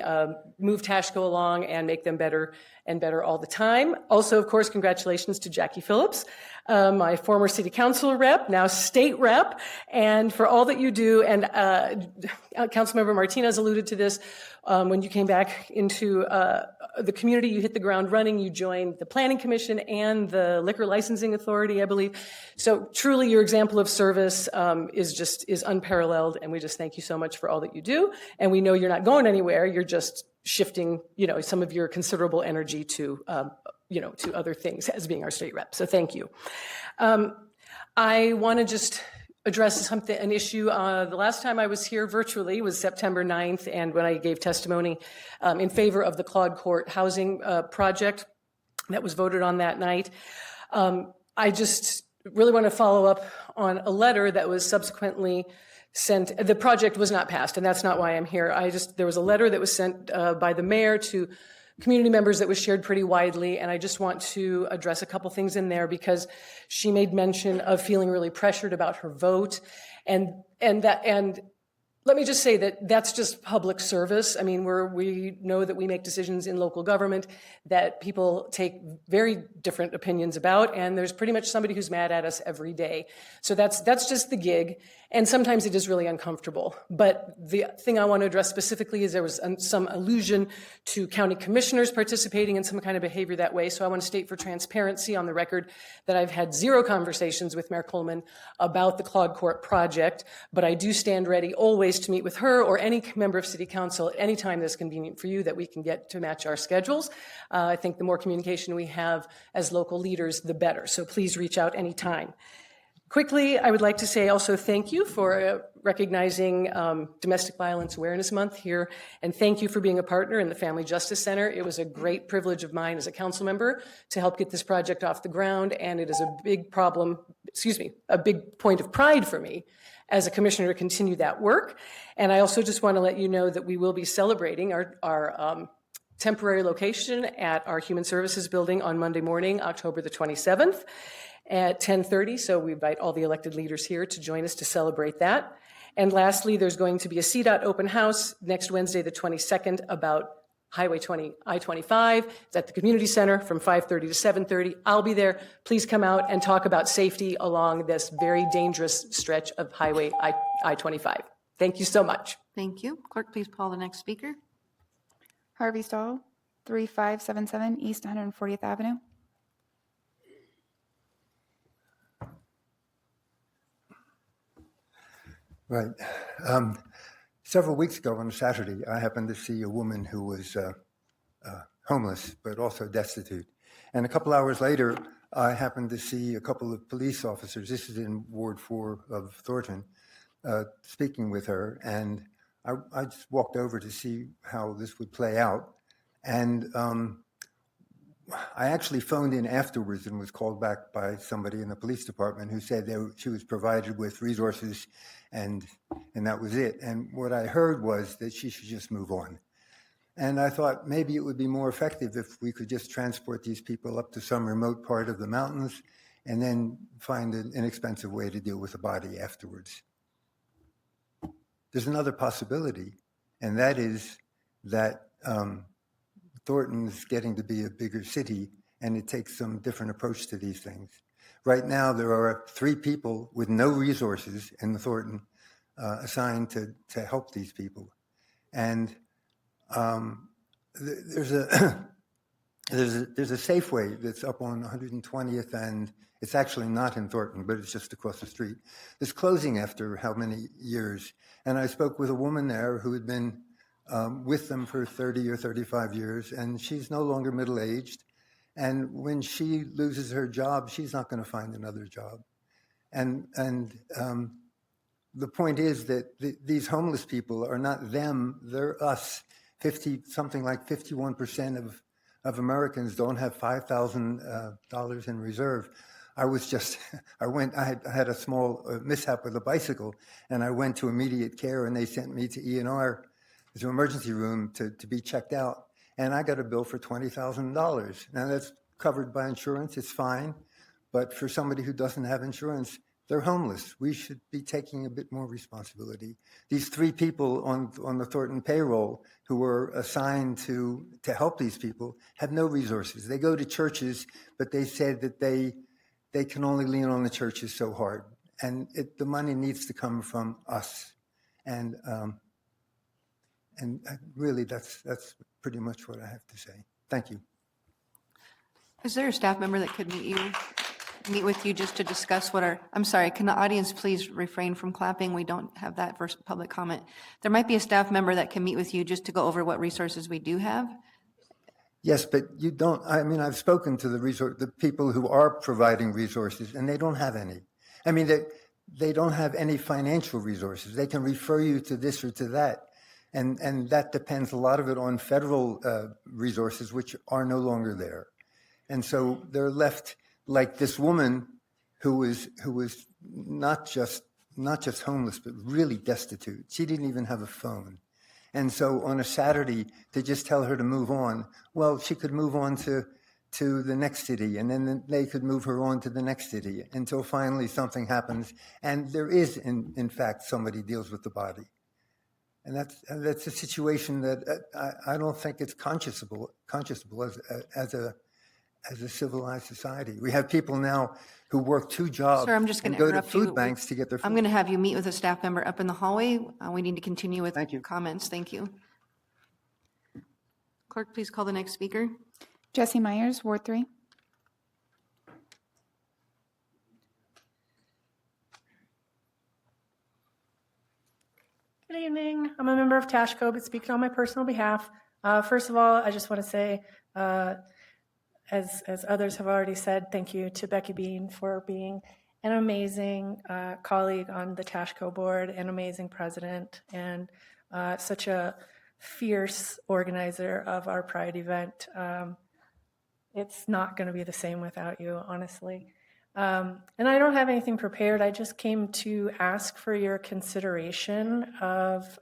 move Tashco along and make them better and better all the time. Also, of course, congratulations to Jackie Phillips, my former city council rep, now state rep, and for all that you do. And Councilmember Martinez alluded to this. When you came back into the community, you hit the ground running. You joined the Planning Commission and the Liquor Licensing Authority, I believe. So truly, your example of service is unparalleled, and we just thank you so much for all that you do. And we know you're not going anywhere. You're just shifting, some of your considerable energy to, to other things as being our state rep. So thank you. I want to just address an issue. The last time I was here virtually was September 9th, and when I gave testimony in favor of the Claude Court housing project that was voted on that night. I just really want to follow up on a letter that was subsequently sent. The project was not passed, and that's not why I'm here. There was a letter that was sent by the mayor to community members that was shared pretty widely, and I just want to address a couple things in there because she made mention of feeling really pressured about her vote, and let me just say that that's just public service. I mean, we know that we make decisions in local government that people take very different opinions about, and there's pretty much somebody who's mad at us every day. So that's just the gig, and sometimes it is really uncomfortable. But the thing I want to address specifically is there was some allusion to county commissioners participating in some kind of behavior that way. So I want to state for transparency on the record that I've had 0 conversations with Mayor Coleman about the Claude Court project, but I do stand ready always to meet with her or any member of City Council anytime that's convenient for you that we can get to match our schedules. I think the more communication we have as local leaders, the better. So please reach out anytime. Quickly, I would like to say also thank you for recognizing Domestic Violence Awareness Month here, and thank you for being a partner in the Family Justice Center. It was a great privilege of mine as a council member to help get this project off the ground, and it is a big a big point of pride for me as a commissioner to continue that work. And I also just want to let you know that we will be celebrating our temporary location at our Human Services building on Monday morning, October the 27th. At 10:30, so we invite all the elected leaders here to join us to celebrate that. And lastly, there's going to be a CDOT open house next Wednesday, the 22nd, about Highway 20, I-25. It's at the community center from 5:30 to 7:30. I'll be there. Please come out and talk about safety along this very dangerous stretch of Highway I-25. Thank you so much. Thank you. Clerk, please call the next speaker. Harvey Stahl, 3577 East 140th Avenue. Right. Several weeks ago on a Saturday, I happened to see a woman who was homeless, but also destitute. And a couple hours later, I happened to see a couple of police officers, this is in Ward 4 of Thornton, speaking with her. And I just walked over to see how this would play out. And I actually phoned in afterwards and was called back by somebody in the police department who said she was provided with resources and that was it. And what I heard was that she should just move on. And I thought maybe it would be more effective if we could just transport these people up to some remote part of the mountains and then find an inexpensive way to deal with the body afterwards. There's another possibility, and that is that Thornton's getting to be a bigger city, and it takes some different approach to these things. Right now, there are 3 people with no resources in the Thornton assigned to help these people. And there's a Safeway that's up on 120th, and it's actually not in Thornton, but it's just across the street. It's closing after how many years? And I spoke with a woman there who had been with them for 30 or 35 years, and she's no longer middle-aged. And when she loses her job, she's not going to find another job. And the point is that these homeless people are not them, they're us. Something like 51% of Americans don't have $5,000 in reserve. I had a small mishap with a bicycle, and I went to immediate care, and they sent me to E&R, to emergency room to be checked out. And I got a bill for $20,000. Now that's covered by insurance, it's fine. But for somebody who doesn't have insurance, they're homeless. We should be taking a bit more responsibility. These 3 people on the Thornton payroll who were assigned to help these people have no resources. They go to churches, but they said that they can only lean on the churches so hard. And the money needs to come from us. And really, that's pretty much what I have to say. Thank you. Is there a staff member that could meet with you just to discuss I'm sorry, can the audience please refrain from clapping? We don't have that for public comment. There might be a staff member that can meet with you just to go over what resources we do have. Yes, but you don't, I've spoken to the people who are providing resources, and they don't have any. They don't have any financial resources. They can refer you to this or to that. And that depends a lot of it on federal resources, which are no longer there. And so they're left like this woman who was not just homeless, but really destitute. She didn't even have a phone. And so on a Saturday, to just tell her to move on, well, she could move on to the next city, and then they could move her on to the next city until finally something happens. And there is, in fact, somebody deals with the body. And that's a situation that I don't think it's conscionable as a civilized society. We have people now who work 2 jobs. Sir, I'm just going to go to interrupt food you. banks to get their food. I'm going to have you meet with a staff member up in the hallway. We need to continue with comments. Thank you. Clerk, please call the next speaker. Jesse Myers, Ward 3. Good evening. I'm a member of TASHCO, but speaking on my personal behalf. First of all, I just want to say, as others have already said, thank you to Becky Bean for being an amazing colleague on the TASHCO board, an amazing president, and such a fierce organizer of our Pride event. It's not going to be the same without you, honestly. And I don't have anything prepared. I just came to ask for your consideration of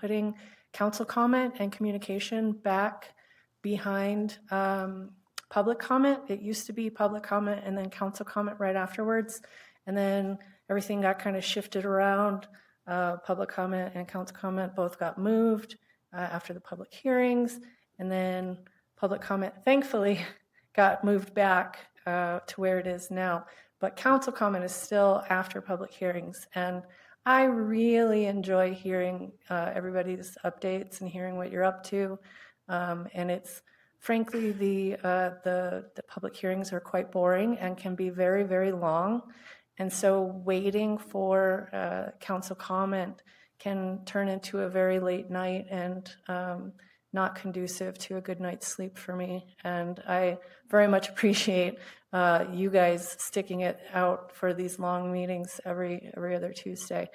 putting council comment and communication back behind public comment. It used to be public comment and then council comment right afterwards. And then everything got kind of shifted around. Public comment and council comment both got moved after the public hearings. And then public comment, thankfully, got moved back to where it is now. But council comment is still after public hearings. And I really enjoy hearing everybody's updates and hearing what you're up to. And it's frankly, the public hearings are quite boring and can be very, very long. And so waiting for council comment can turn into a very late night and not conducive to a good night's sleep for me. And I very much appreciate you guys sticking it out for these long meetings every other Tuesday.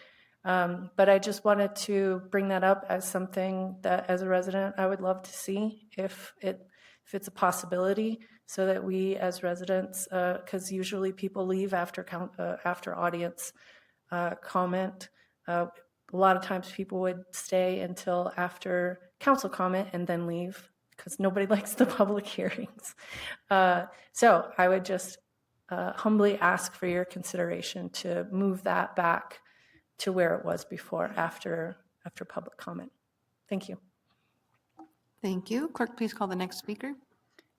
But I just wanted to bring that up as something that, as a resident, I would love to see if it's a possibility, so that we as residents, because usually people leave after audience comment. A lot of times people would stay until after council comment and then leave because nobody likes the public hearings. So I would just humbly ask for your consideration to move that back to where it was before, after public comment. Thank you. Thank you. Clerk, please call the next speaker.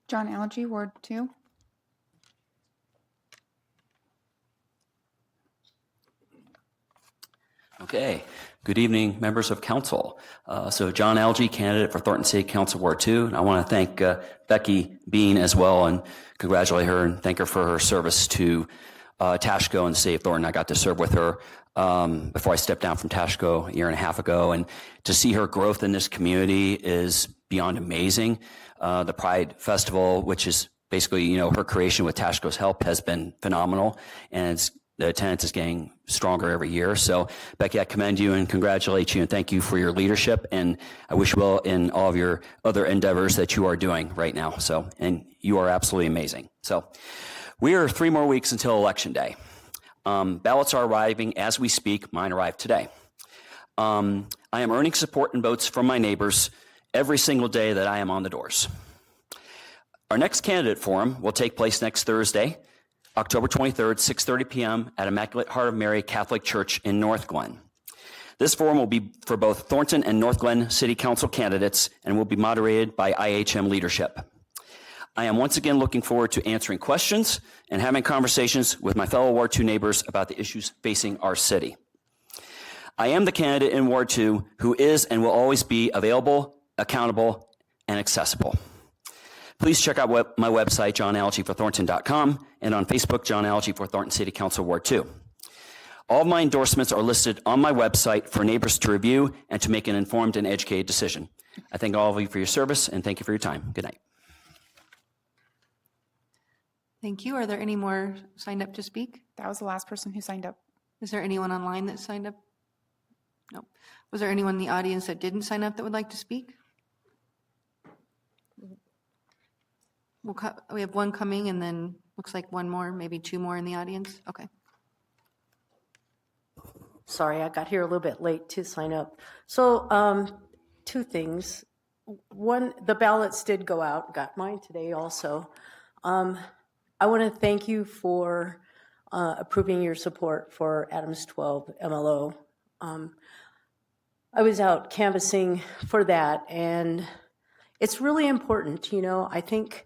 John Algie, Ward 2. Okay. Good evening, members of council. So John Algie, candidate for Thornton City Council Ward 2. And I want to thank Becky Bean as well and congratulate her and thank her for her service to Tashco and the city of Thornton. I got to serve with her before I stepped down from Tashco a year and a half ago. And to see her growth in this community is beyond amazing. The Pride Festival, which is basically, her creation with Tashco's help, has been phenomenal. And the attendance is getting stronger every year. So, Becky, I commend you and congratulate you and thank you for your leadership. And I wish you well in all of your other endeavors that you are doing right now. So, and you are absolutely amazing. So, we are 3 more weeks until Election Day. Ballots are arriving as we speak. Mine arrived today. I am earning support and votes from my neighbors every single day that I am on the doors. Our next candidate forum will take place next Thursday, October 23rd, 6:30 p.m. at Immaculate Heart of Mary Catholic Church in North Glen. This forum will be for both Thornton and North Glen City Council candidates and will be moderated by IHM leadership. I am once again looking forward to answering questions and having conversations with my fellow Ward 2 neighbors about the issues facing our city. I am the candidate in Ward 2 who is and will always be available, accountable, and accessible. Please check out my website, johnalgieforthornton.com, and on Facebook, John Algie for Thornton City Council Ward 2. All of my endorsements are listed on my website for neighbors to review and to make an informed and educated decision. I thank all of you for your service and thank you for your time. Good night. Thank you. Are there any more signed up to speak? That was the last person who signed up. Is there anyone online that signed up? No. Was there anyone in the audience that didn't sign up that would like to speak? We have one coming and then looks like one more, maybe 2 more in the audience. Okay. Sorry, I got here a little bit late to sign up. So 2 things. One, the ballots did go out, got mine today also. I want to thank you for approving your support for Adams 12 MLO. I was out canvassing for that, and it's really important. I think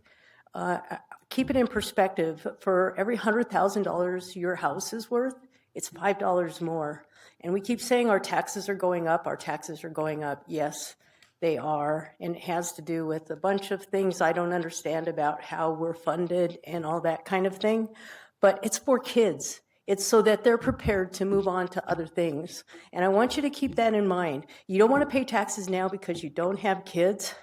keep it in perspective. For every $100,000 your house is worth, it's $5 more. And we keep saying our taxes are going up. Our taxes are going up. Yes, they are. And it has to do with a bunch of things I don't understand about how we're funded and all that kind of thing. But it's for kids. It's so that they're prepared to move on to other things. And I want you to keep that in mind. You don't want to pay taxes now because you don't have kids,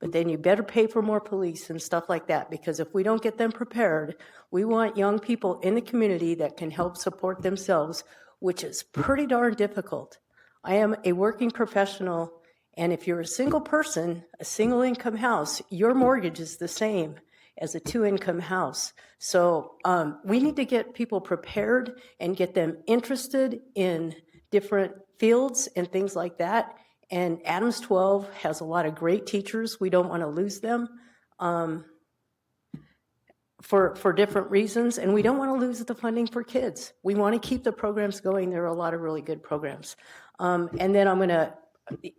but then you better pay for more police and stuff like that, because if we don't get them prepared, we want young people in the community that can help support themselves, which is pretty darn difficult. I am a working professional, and if you're a single person, a single income house, your mortgage is the same as a 2-income house. So we need to get people prepared and get them interested in different fields and things like that. And Adams 12 has a lot of great teachers. We don't want to lose them for different reasons. And we don't want to lose the funding for kids. We want to keep the programs going. There are a lot of really good programs. And then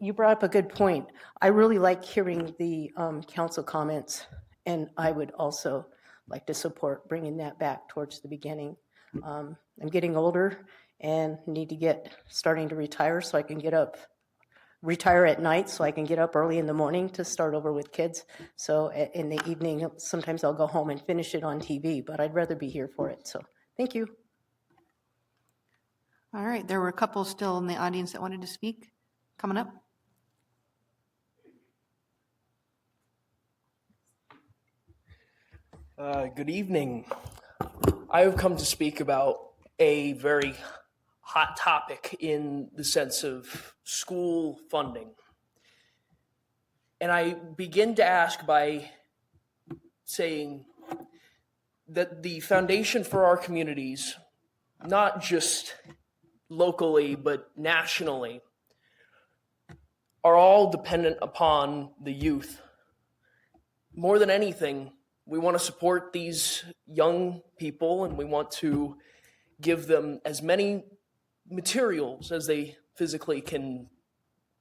you brought up a good point. I really like hearing the council comments. And I would also like to support bringing that back towards the beginning. I'm getting older, and need to get starting to retire so I can retire at night so I can get up early in the morning to start over with kids. So in the evening, sometimes I'll go home and finish it on TV, but I'd rather be here for it. So thank you. All right, there were a couple still in the audience that wanted to speak. Coming up. Good evening. I have come to speak about a very hot topic in the sense of school funding. And I begin to ask by saying that the foundation for our communities, not just locally, but nationally, are all dependent upon the youth. More than anything, we want to support these young people, and we want to give them as many materials as they physically can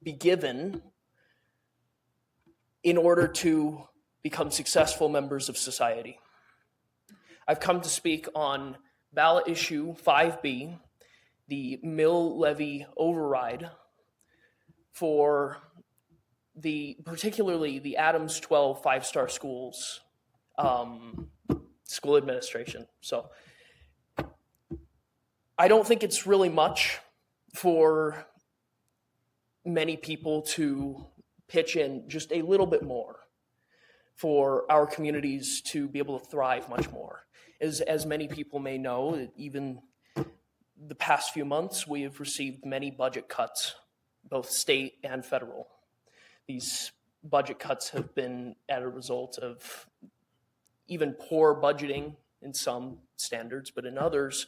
be given in order to become successful members of society. I've come to speak on ballot issue 5B, the mill levy override for particularly the Adams 12 5-star schools school administration. So I don't think it's really much for many people to pitch in just a little bit more for our communities to be able to thrive much more. As many people may know, even the past few months, we have received many budget cuts, both state and federal. These budget cuts have been as a result of even poor budgeting in some standards, but in others,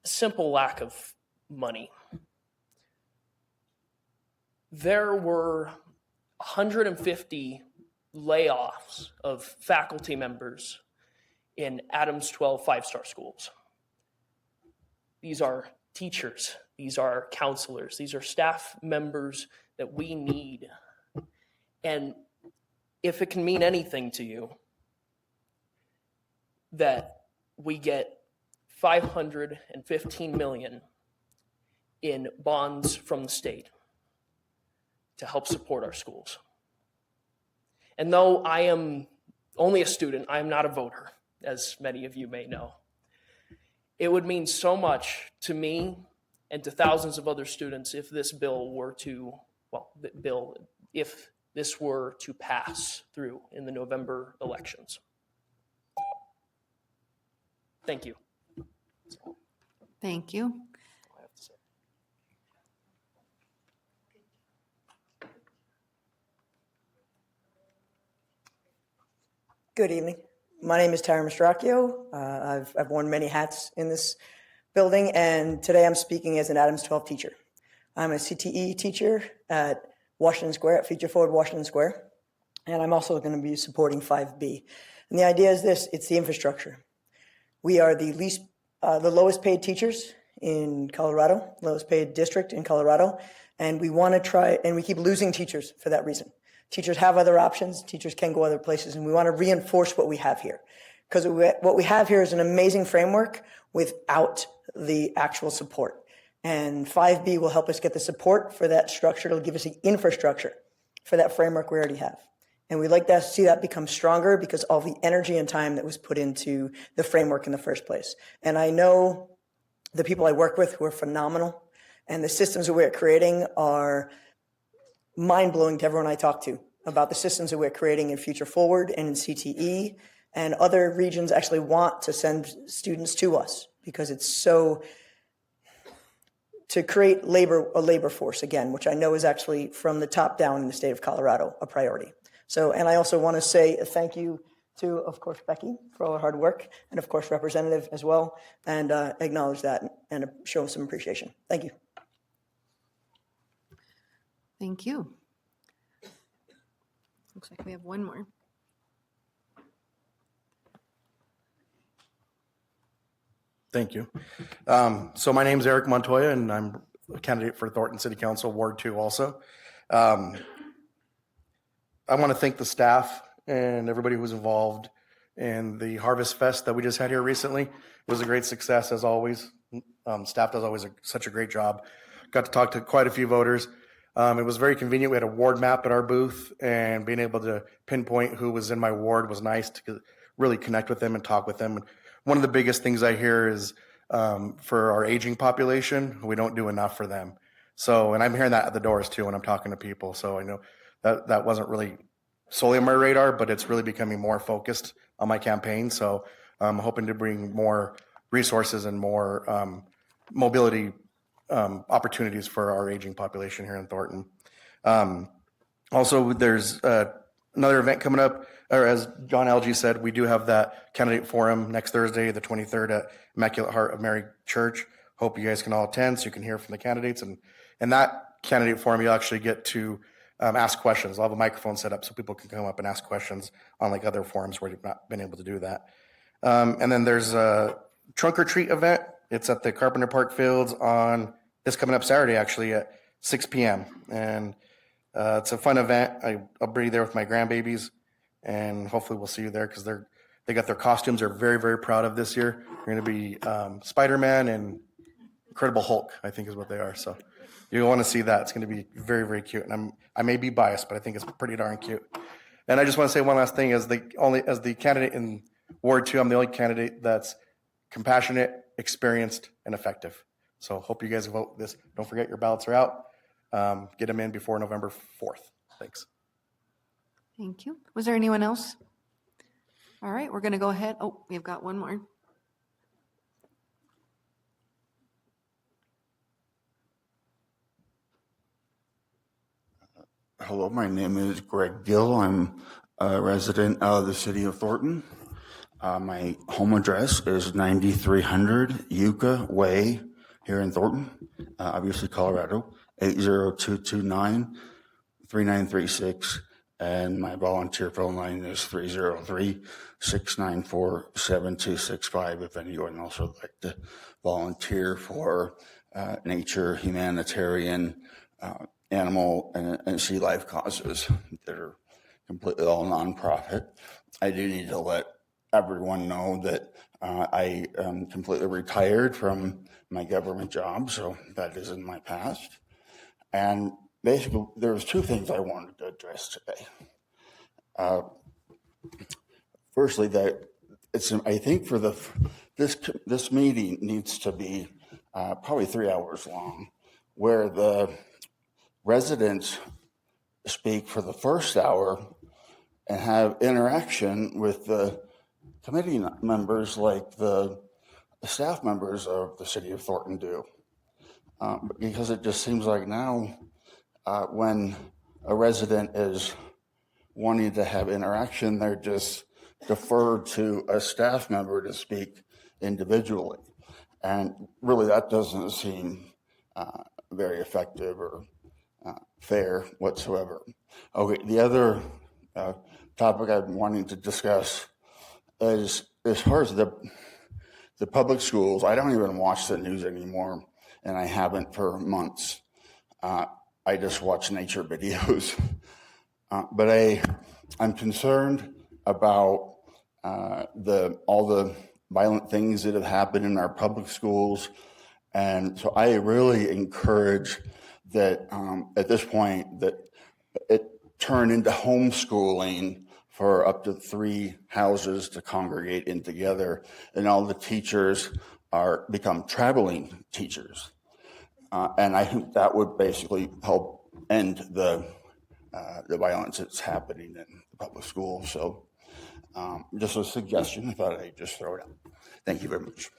simple lack of money. There were 150 layoffs of faculty members in Adams 12 5-star schools. These are teachers, these are counselors, these are staff members that we need. And if it can mean anything to you, that we get $515 million in bonds from the state to help support our schools. And though I am only a student, I am not a voter, as many of you may know. It would mean so much to me and to thousands of other students if this bill were to, if this were to pass through in the November elections. Thank you. Thank you. Good evening. My name is Tyra Mastracchio. I've worn many hats in this building, and today I'm speaking as an Adams 12 teacher. I'm a CTE teacher at Washington Square, at Future Forward Washington Square, and I'm also going to be supporting 5B. And the idea is this: it's the infrastructure. We are the lowest paid teachers in Colorado, lowest paid district in Colorado, and we want to try, and we keep losing teachers for that reason. Teachers have other options, teachers can go other places, and we want to reinforce what we have here. Because what we have here is an amazing framework without the actual support. And 5B will help us get the support for that structure. It'll give us the infrastructure for that framework we already have. And we'd like to see that become stronger because all the energy and time that was put into the framework in the first place. And I know the people I work with who are phenomenal, and the systems that we're creating are mind-blowing to everyone I talk to about the systems that we're creating in Future Forward and in CTE, and other regions actually want to send students to us because it's so, to create a labor force again, which I know is actually from the top down in the state of Colorado, a priority. So, and I also want to say thank you to, of course, Becky for all her hard work, and of course, Representative as well, and acknowledge that and show some appreciation. Thank you. Thank you. Looks like we have one more. Thank you. So my name is Eric Montoya, and I'm a candidate for Thornton City Council, Ward 2 also. I want to thank the staff and everybody who was involved and the Harvest Fest that we just had here recently. It was a great success as always. Staff does always such a great job. Got to talk to quite a few voters. It was very convenient. We had a ward map at our booth, and being able to pinpoint who was in my ward was nice to really connect with them and talk with them. One of the biggest things I hear is for our aging population, we don't do enough for them. So, and I'm hearing that at the doors too when I'm talking to people. So I know that wasn't really solely on my radar, but it's really becoming more focused on my campaign. So I'm hoping to bring more resources and more mobility opportunities for our aging population here in Thornton. Also, there's another event coming up, or as John Algie said, we do have that candidate forum next Thursday, the 23rd at Immaculate Heart of Mary Church. Hope you guys can all attend so you can hear from the candidates. And that candidate forum, you'll actually get to ask questions. I'll have a microphone set up so people can come up and ask questions, unlike other forums where you've not been able to do that. And then there's a trunk or treat event. It's at the Carpenter Park Fields on this coming up Saturday, actually, at 6 p.m. And it's a fun event. I'll be there with my grandbabies, and hopefully we'll see you there because they got their costumes. They're very, very proud of this year. They're going to be Spider-Man and Incredible Hulk, I think is what they are. So you'll want to see that. It's going to be very, very cute. And I may be biased, but I think it's pretty darn cute. And I just want to say one last thing: as the candidate in Ward 2, I'm the only candidate that's compassionate, experienced, and effective. So hope you guys vote this. Don't forget your ballots are out. Get them in before November 4th. Thanks. Thank you. Was there anyone else? All right, we're going to go ahead. Oh, we've got one more. Hello, my name is Greg Gill. I'm a resident of the city of Thornton. My home address is 9300 Yucca Way here in Thornton, obviously Colorado, 80229-3936. And my volunteer phone line is 303-694-7265 if anyone else would like to volunteer for nature, humanitarian, animal, and sea life causes that are completely all nonprofit. I do need to let everyone know that I am completely retired from my government job, so that is in my past. And basically, there's two things I wanted to address today. Firstly, that I think for this meeting needs to be probably 3 hours long, where the residents speak for the first hour and have interaction with the committee members like the staff members of the city of Thornton do. Because it just seems like now when a resident is wanting to have interaction, they're just deferred to a staff member to speak individually. And really that doesn't seem very effective or fair whatsoever. Okay, the other topic I'm wanting to discuss is as far as the public schools. I don't even watch the news anymore, and I haven't for months. I just watch nature videos. But I'm concerned about all the violent things that have happened in our public schools. And so I really encourage that at this point that it turn into homeschooling for up to 3 houses to congregate in together, and all the teachers become traveling teachers. And I think that would basically help end the violence that's happening in the public schools. So just a suggestion, I thought I'd just throw it out. Thank you very much.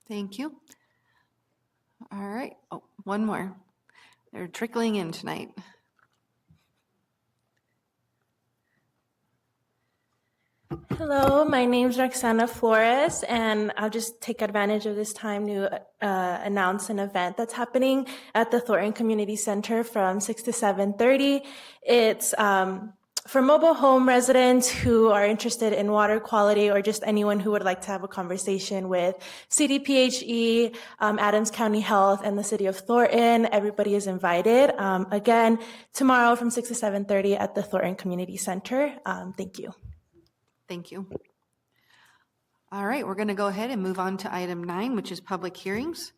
Thank you. All right. Oh, one more. They're trickling in tonight. Hello, my name is Roxana Flores, and I'll just take advantage of this time to announce an event that's happening at the Thornton Community Center from 6 to 7:30. It's for mobile home residents who are interested in water quality, or just anyone who would like to have a conversation with CDPHE, Adams County Health, and the City of Thornton. Everybody is invited. Again, tomorrow from 6 to 7:30 at the Thornton Community Center. Thank you. Thank you. All right, we're going to go ahead and move on to item 9, which is public hearings.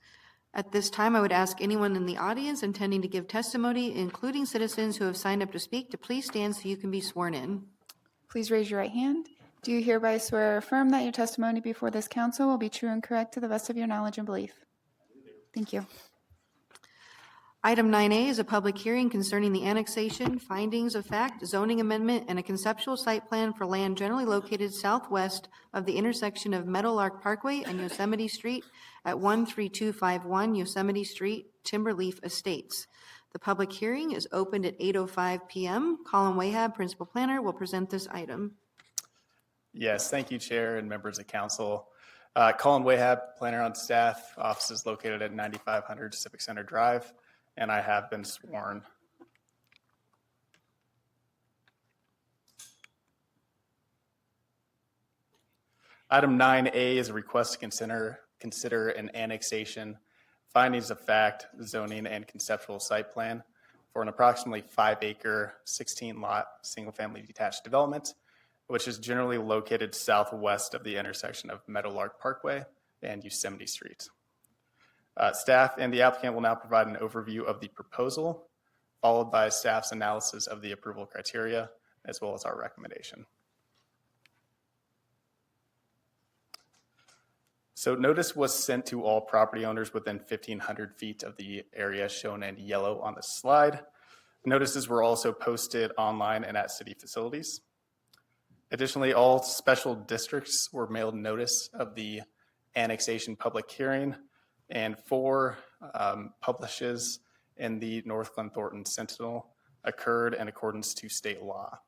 At this time, I would ask anyone in the audience intending to give testimony, including citizens who have signed up to speak, to please stand so you can be sworn in. Please raise your right hand. Do you hereby swear or affirm that your testimony before this council will be true and correct to the best of your knowledge and belief? Thank you. Item 9A is a public hearing concerning the annexation, findings of fact, zoning amendment, and a conceptual site plan for land generally located southwest of the intersection of Meadowlark Parkway and Yosemite Street at 13251 Yosemite Street, Timberleaf Estates. The public hearing is opened at 8:05 p.m. Colin Wahab, Principal Planner, will present this item. Yes, thank you, Chair and members of council. Colin Wahab, planner on staff, office is located at 9500 Civic Center Drive, and I have been sworn. Item 9A is a request to consider an annexation, findings of fact, zoning, and conceptual site plan for an approximately 5-acre, 16-lot, single-family detached development, which is generally located southwest of the intersection of Meadowlark Parkway and Yosemite Street. Staff and the applicant will now provide an overview of the proposal, followed by staff's analysis of the approval criteria, as well as our recommendation. So notice was sent to all property owners within 1,500 feet of the area shown in yellow on the slide. Notices were also posted online and at city facilities. Additionally, all special districts were mailed notice of the annexation public hearing, and 4 publishes in the North Glen Thornton Sentinel occurred in accordance to state law.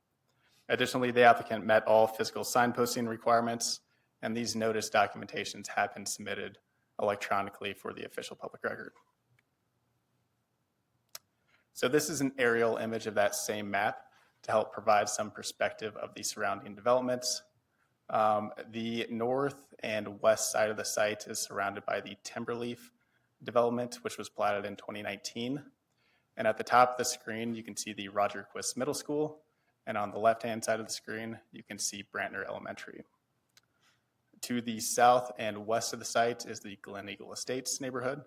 Additionally, the applicant met all physical signposting requirements, and these notice documentations have been submitted electronically for the official public record. So this is an aerial image of that same map to help provide some perspective of the surrounding developments. The north and west side of the site is surrounded by the Timberleaf development, which was platted in 2019. And at the top of the screen, you can see the Roger Quist Middle School. And on the left-hand side of the screen, you can see Brantner Elementary. To the south and west of the site is the Glen Eagle Estates neighborhood,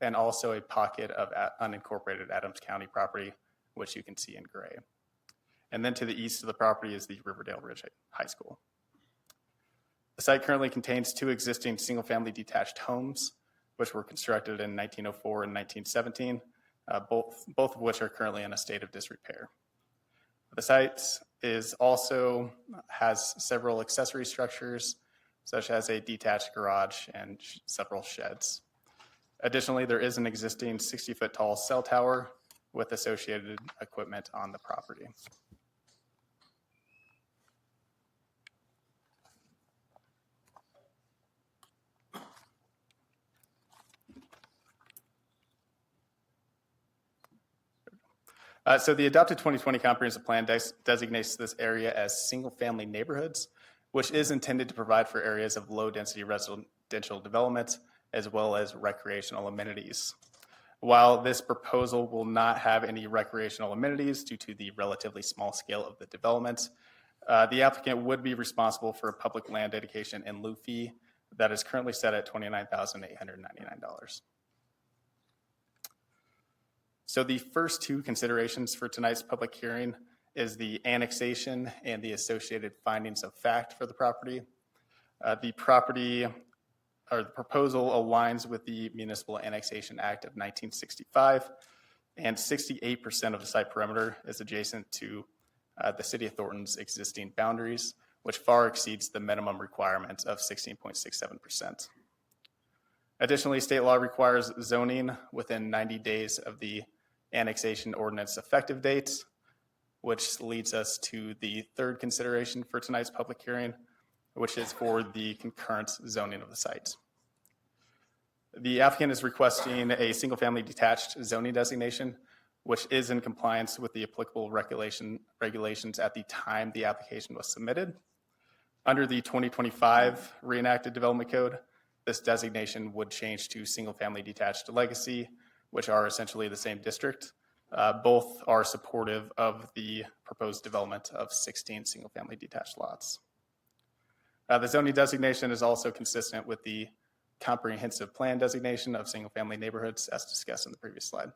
and also a pocket of unincorporated Adams County property, which you can see in gray. And then to the east of the property is the Riverdale Ridge High School. The site currently contains 2 existing single-family detached homes, which were constructed in 1904 and 1917, both of which are currently in a state of disrepair. The site also has several accessory structures, such as a detached garage and several sheds. Additionally, there is an existing 60-foot tall cell tower with associated equipment on the property. So the adopted 2020 comprehensive plan designates this area as single-family neighborhoods, which is intended to provide for areas of low-density residential development, as well as recreational amenities. While this proposal will not have any recreational amenities due to the relatively small scale of the development, the applicant would be responsible for a public land dedication in lieu fee that is currently set at $29,899. So the first 2 considerations for tonight's public hearing is the annexation and the associated findings of fact for the property. The proposal aligns with the Municipal Annexation Act of 1965, and 68% of the site perimeter is adjacent to the City of Thornton's existing boundaries, which far exceeds the minimum requirement of 16.67%. Additionally, state law requires zoning within 90 days of the annexation ordinance effective date, which leads us to the 3rd consideration for tonight's public hearing, which is for the concurrent zoning of the site. The applicant is requesting a single-family detached zoning designation, which is in compliance with the applicable regulations at the time the application was submitted. Under the 2025 reenacted development code, this designation would change to single-family detached legacy, which are essentially the same district. Both are supportive of the proposed development of 16 single-family detached lots. The zoning designation is also consistent with the comprehensive plan designation of single-family neighborhoods as discussed in the previous slide.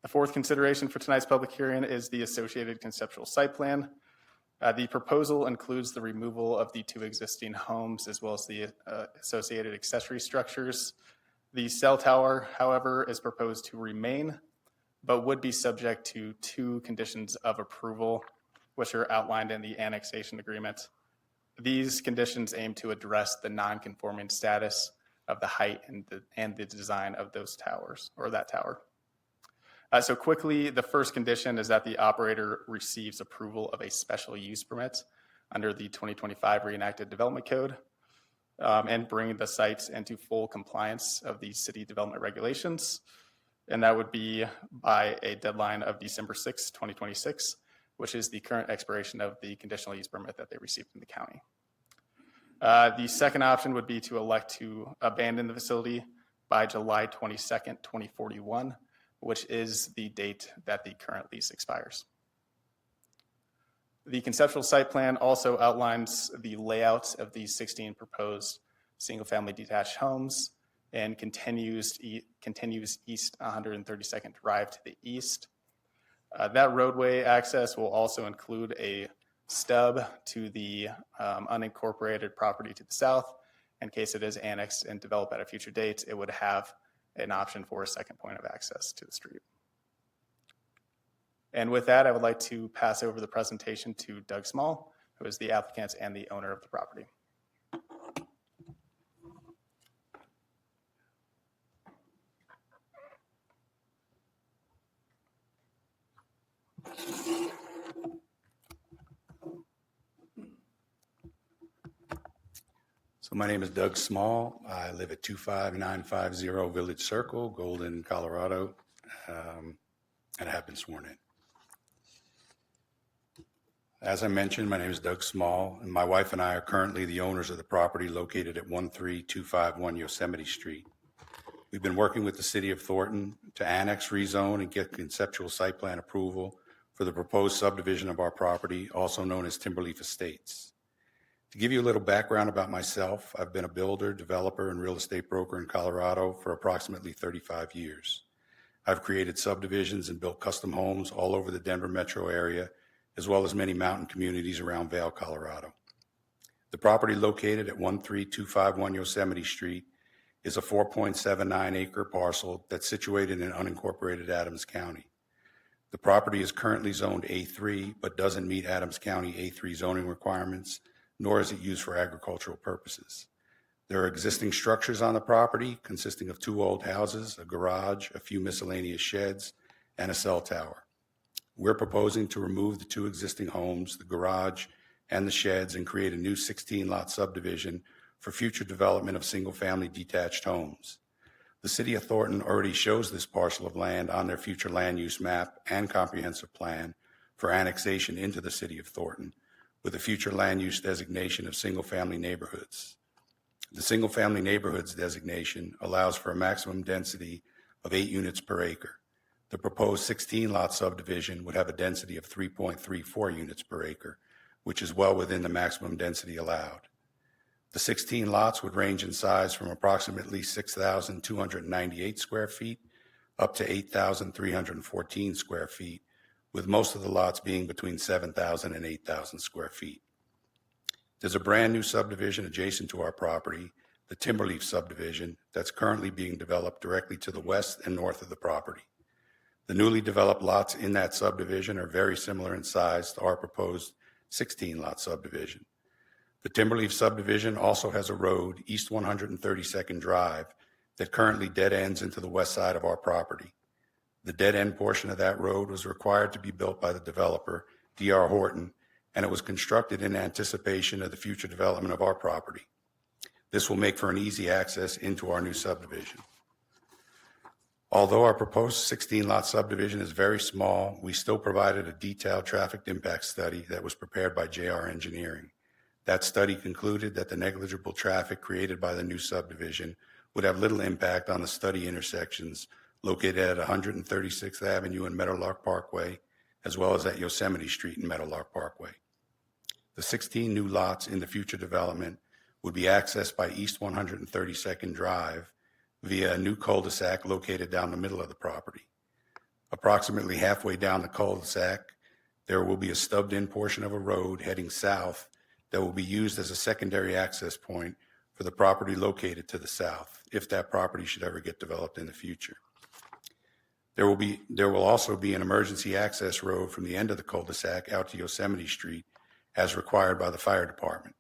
The fourth consideration for tonight's public hearing is the associated conceptual site plan. The proposal includes the removal of the 2 existing homes as well as the associated accessory structures. The cell tower, however, is proposed to remain, but would be subject to 2 conditions of approval, which are outlined in the annexation agreement. These conditions aim to address the non-conforming status of the height and the design of those towers, or that tower. So quickly, the first condition is that the operator receives approval of a special use permit under the 2025 Reenacted Development Code and bring the sites into full compliance of the city development regulations. And that would be by a deadline of December 6, 2026, which is the current expiration of the conditional use permit that they received from the county. The second option would be to elect to abandon the facility by July 22nd, 2041, which is the date that the current lease expires. The conceptual site plan also outlines the layout of these 16 proposed single-family detached homes and continues east 132nd Drive to the east. That roadway access will also include a stub to the unincorporated property to the south. In case it is annexed and developed at a future date, it would have an option for a second point of access to the street. And with that, I would like to pass over the presentation to Doug Small, who is the applicant and the owner of the property. So my name is Doug Small. I live at 25950 Village Circle, Golden, Colorado, and I have been sworn in. As I mentioned, my name is Doug Small, and my wife and I are currently the owners of the property located at 13251 Yosemite Street. We've been working with the City of Thornton to annex, rezone, and get conceptual site plan approval for the proposed subdivision of our property, also known as Timberleaf Estates. To give you a little background about myself, I've been a builder, developer, and real estate broker in Colorado for approximately 35 years. I've created subdivisions and built custom homes all over the Denver metro area, as well as many mountain communities around Vail, Colorado. The property located at 13251 Yosemite Street is a 4.79 acre parcel that's situated in unincorporated Adams County. The property is currently zoned A3, but doesn't meet Adams County A3 zoning requirements, nor is it used for agricultural purposes. There are existing structures on the property consisting of 2 old houses, a garage, a few miscellaneous sheds, and a cell tower. We're proposing to remove the 2 existing homes, the garage, and the sheds, and create a new 16-lot subdivision for future development of single-family detached homes. The City of Thornton already shows this parcel of land on their future land use map and comprehensive plan for annexation into the City of Thornton, with a future land use designation of single-family neighborhoods. The single-family neighborhoods designation allows for a maximum density of 8 units per acre. The proposed 16-lot subdivision would have a density of 3.34 units per acre, which is well within the maximum density allowed. The 16 lots would range in size from approximately 6,298 square feet up to 8,314 square feet, with most of the lots being between 7,000 and 8,000 square feet. There's a brand new subdivision adjacent to our property, the Timberleaf subdivision, that's currently being developed directly to the west and north of the property. The newly developed lots in that subdivision are very similar in size to our proposed 16-lot subdivision. The Timberleaf subdivision also has a road, East 132nd Drive, that currently dead ends into the west side of our property. The dead-end portion of that road was required to be built by the developer, D.R. Horton, and it was constructed in anticipation of the future development of our property. This will make for an easy access into our new subdivision. Although our proposed 16-lot subdivision is very small, we still provided a detailed traffic impact study that was prepared by JR Engineering. That study concluded that the negligible traffic created by the new subdivision would have little impact on the study intersections located at 136th Avenue and Meadowlark Parkway, as well as at Yosemite Street and Meadowlark Parkway. The 16 new lots in the future development would be accessed by East 132nd Drive via a new cul-de-sac located down the middle of the property. Approximately halfway down the cul-de-sac, there will be a stubbed-in portion of a road heading south that will be used as a secondary access point for the property located to the south, if that property should ever get developed in the future. There will also be an emergency access road from the end of the cul-de-sac out to Yosemite Street as required by the fire department.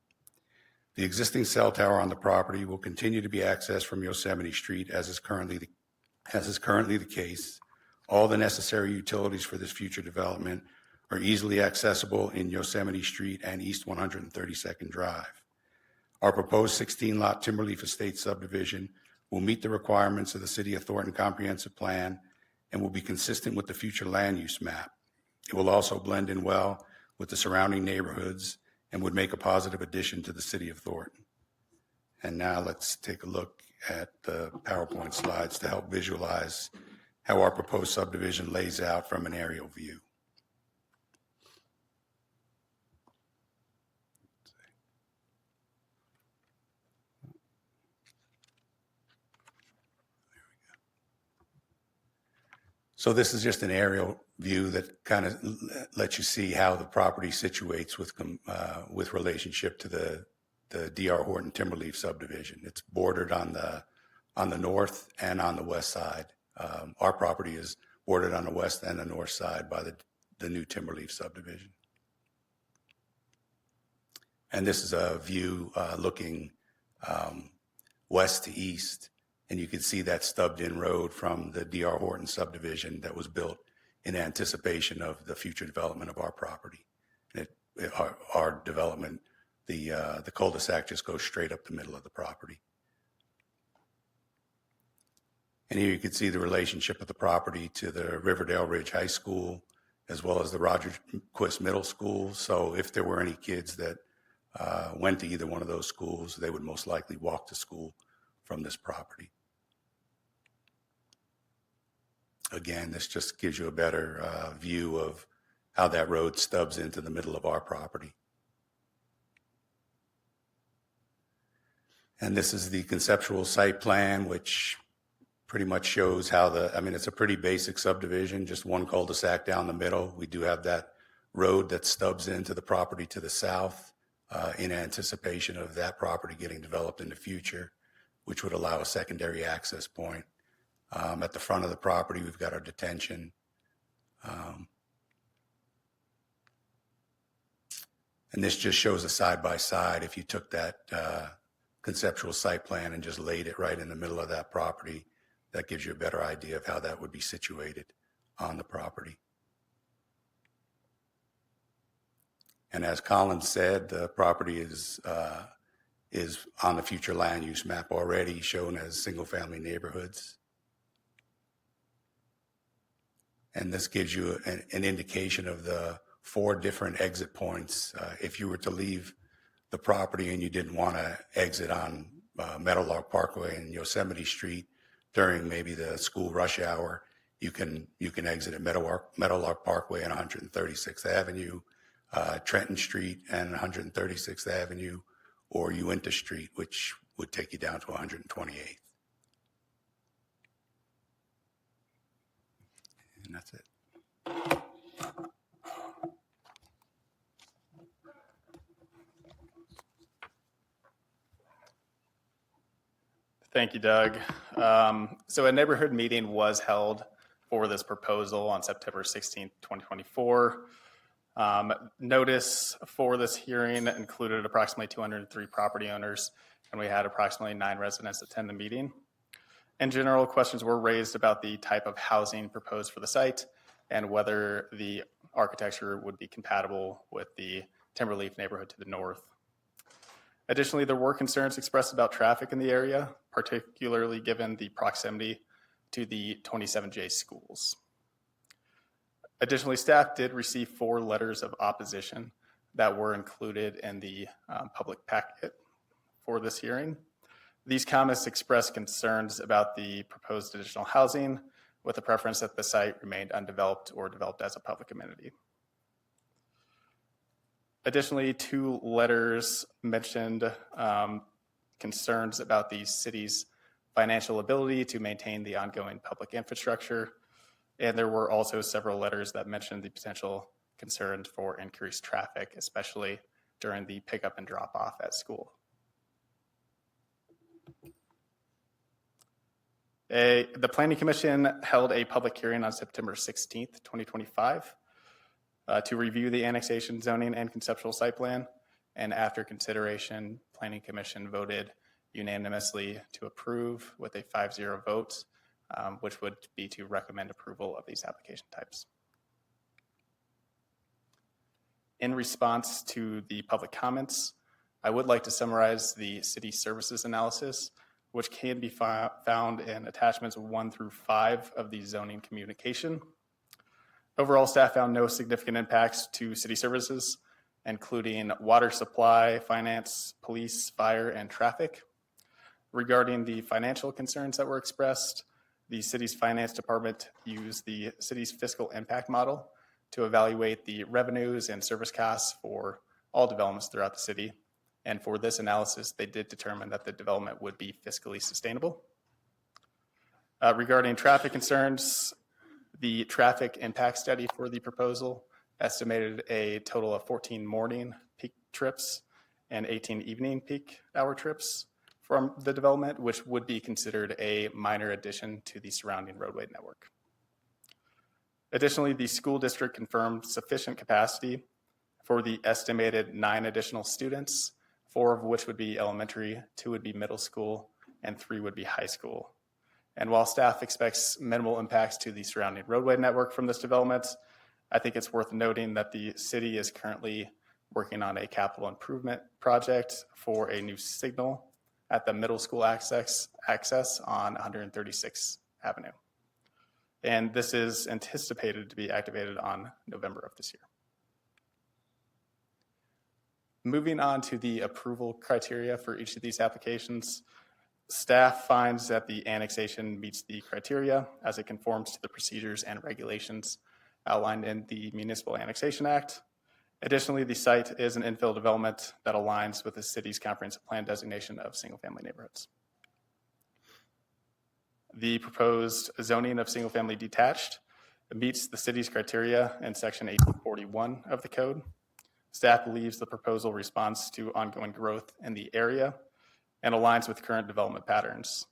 The existing cell tower on the property will continue to be accessed from Yosemite Street as is currently the case. All the necessary utilities for this future development are easily accessible in Yosemite Street and East 132nd Drive. Our proposed 16-lot Timberleaf Estates subdivision will meet the requirements of the City of Thornton Comprehensive Plan and will be consistent with the future land use map. It will also blend in well with the surrounding neighborhoods and would make a positive addition to the City of Thornton. And now let's take a look at the PowerPoint slides to help visualize how our proposed subdivision lays out from an aerial view. So this is just an aerial view that kind of lets you see how the property situates with relationship to the D.R. Horton Timberleaf subdivision. It's bordered on the north and on the west side. Our property is bordered on the west and the north side by the new Timberleaf subdivision. And this is a view looking west to east. And you can see that stubbed-in road from the D.R. Horton subdivision that was built in anticipation of the future development of our property. And our development, the cul-de-sac just goes straight up the middle of the property. And here you can see the relationship of the property to the Riverdale Ridge High School, as well as the Roger Quist Middle School. So if there were any kids that went to either one of those schools, they would most likely walk to school from this property. Again, this just gives you a better view of how that road stubs into the middle of our property. And this is the conceptual site plan, which pretty much shows how it's a pretty basic subdivision, just one cul-de-sac down the middle. We do have that road that stubs into the property to the south in anticipation of that property getting developed in the future, which would allow a secondary access point. At the front of the property, we've got our detention. And this just shows a side-by-side. If you took that conceptual site plan and just laid it right in the middle of that property, that gives you a better idea of how that would be situated on the property. And as Colin said, the property is on the future land use map already, shown as single-family neighborhoods. And this gives you an indication of the 4 different exit points. If you were to leave the property and you didn't want to exit on Meadowlark Parkway and Yosemite Street during maybe the school rush hour, you can exit at Meadowlark Parkway and 136th Avenue, Trenton Street and 136th Avenue, or Uinta Street, which would take you down to 128th. And that's it. Thank you, Doug. So a neighborhood meeting was held for this proposal on September 16th, 2024. Notice for this hearing included approximately 203 property owners, and we had approximately 9 residents attend the meeting. In general, questions were raised about the type of housing proposed for the site and whether the architecture would be compatible with the Timberleaf neighborhood to the north. Additionally, there were concerns expressed about traffic in the area, particularly given the proximity to the 27J schools. Additionally, staff did receive 4 letters of opposition that were included in the public packet for this hearing. These comments expressed concerns about the proposed additional housing with a preference that the site remained undeveloped or developed as a public amenity. Additionally, 2 letters mentioned concerns about the city's financial ability to maintain the ongoing public infrastructure. And there were also several letters that mentioned the potential concerns for increased traffic, especially during the pickup and drop off at school. The Planning Commission held a public hearing on September 16th, 2025 to review the annexation, zoning, and conceptual site plan. And after consideration, Planning Commission voted unanimously to approve with a 5-0 vote, which would be to recommend approval of these application types. In response to the public comments, I would like to summarize the city services analysis, which can be found in attachments 1 through 5 of the zoning communication. Overall, staff found no significant impacts to city services, including water supply, finance, police, fire, and traffic. Regarding the financial concerns that were expressed, the city's finance department used the city's fiscal impact model to evaluate the revenues and service costs for all developments throughout the city. And for this analysis, they did determine that the development would be fiscally sustainable. Regarding traffic concerns, the traffic impact study for the proposal estimated a total of 14 morning peak trips and 18 evening peak hour trips from the development, which would be considered a minor addition to the surrounding roadway network. Additionally, the school district confirmed sufficient capacity for the estimated 9 additional students, 4 of which would be elementary, 2 would be middle school, and 3 would be high school. And while staff expects minimal impacts to the surrounding roadway network from this development, I think it's worth noting that the city is currently working on a capital improvement project for a new signal at the middle school access on 136th Avenue. And this is anticipated to be activated on November of this year. Moving on to the approval criteria for each of these applications, staff finds that the annexation meets the criteria as it conforms to the procedures and regulations outlined in the Municipal Annexation Act. Additionally, the site is an infill development that aligns with the city's comprehensive plan designation of single-family neighborhoods. The proposed zoning of single-family detached meets the city's criteria in section 1841 of the code. Staff believes the proposal responds to ongoing growth in the area and aligns with current development patterns.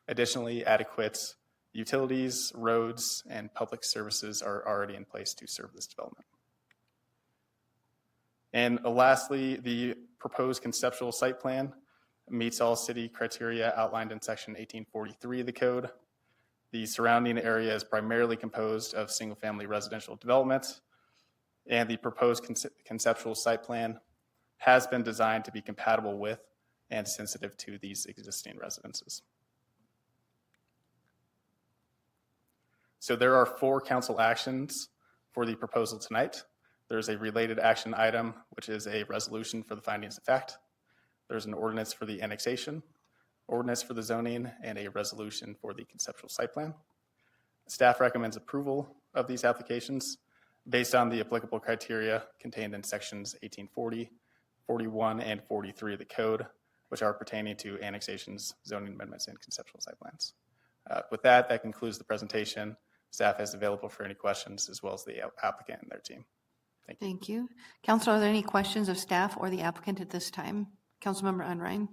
Additionally, adequate utilities, roads, and public services are already in place to serve this development. And lastly, the proposed conceptual site plan meets all city criteria outlined in section 1843 of the code. The surrounding area is primarily composed of single-family residential development, and the proposed conceptual site plan has been designed to be compatible with and sensitive to these existing residences. So there are 4 council actions for the proposal tonight. There's a related action item, which is a resolution for the findings of fact. There's an ordinance for the annexation, ordinance for the zoning, and a resolution for the conceptual site plan. Staff recommends approval of these applications based on the applicable criteria contained in sections 1840, 41, and 43 of the code, which are pertaining to annexations, zoning amendments, and conceptual site plans. With that, that concludes the presentation. Staff is available for any questions, as well as the applicant and their team. Thank you. Council, are there any questions of staff or the applicant at this time? Councilmember Unrein.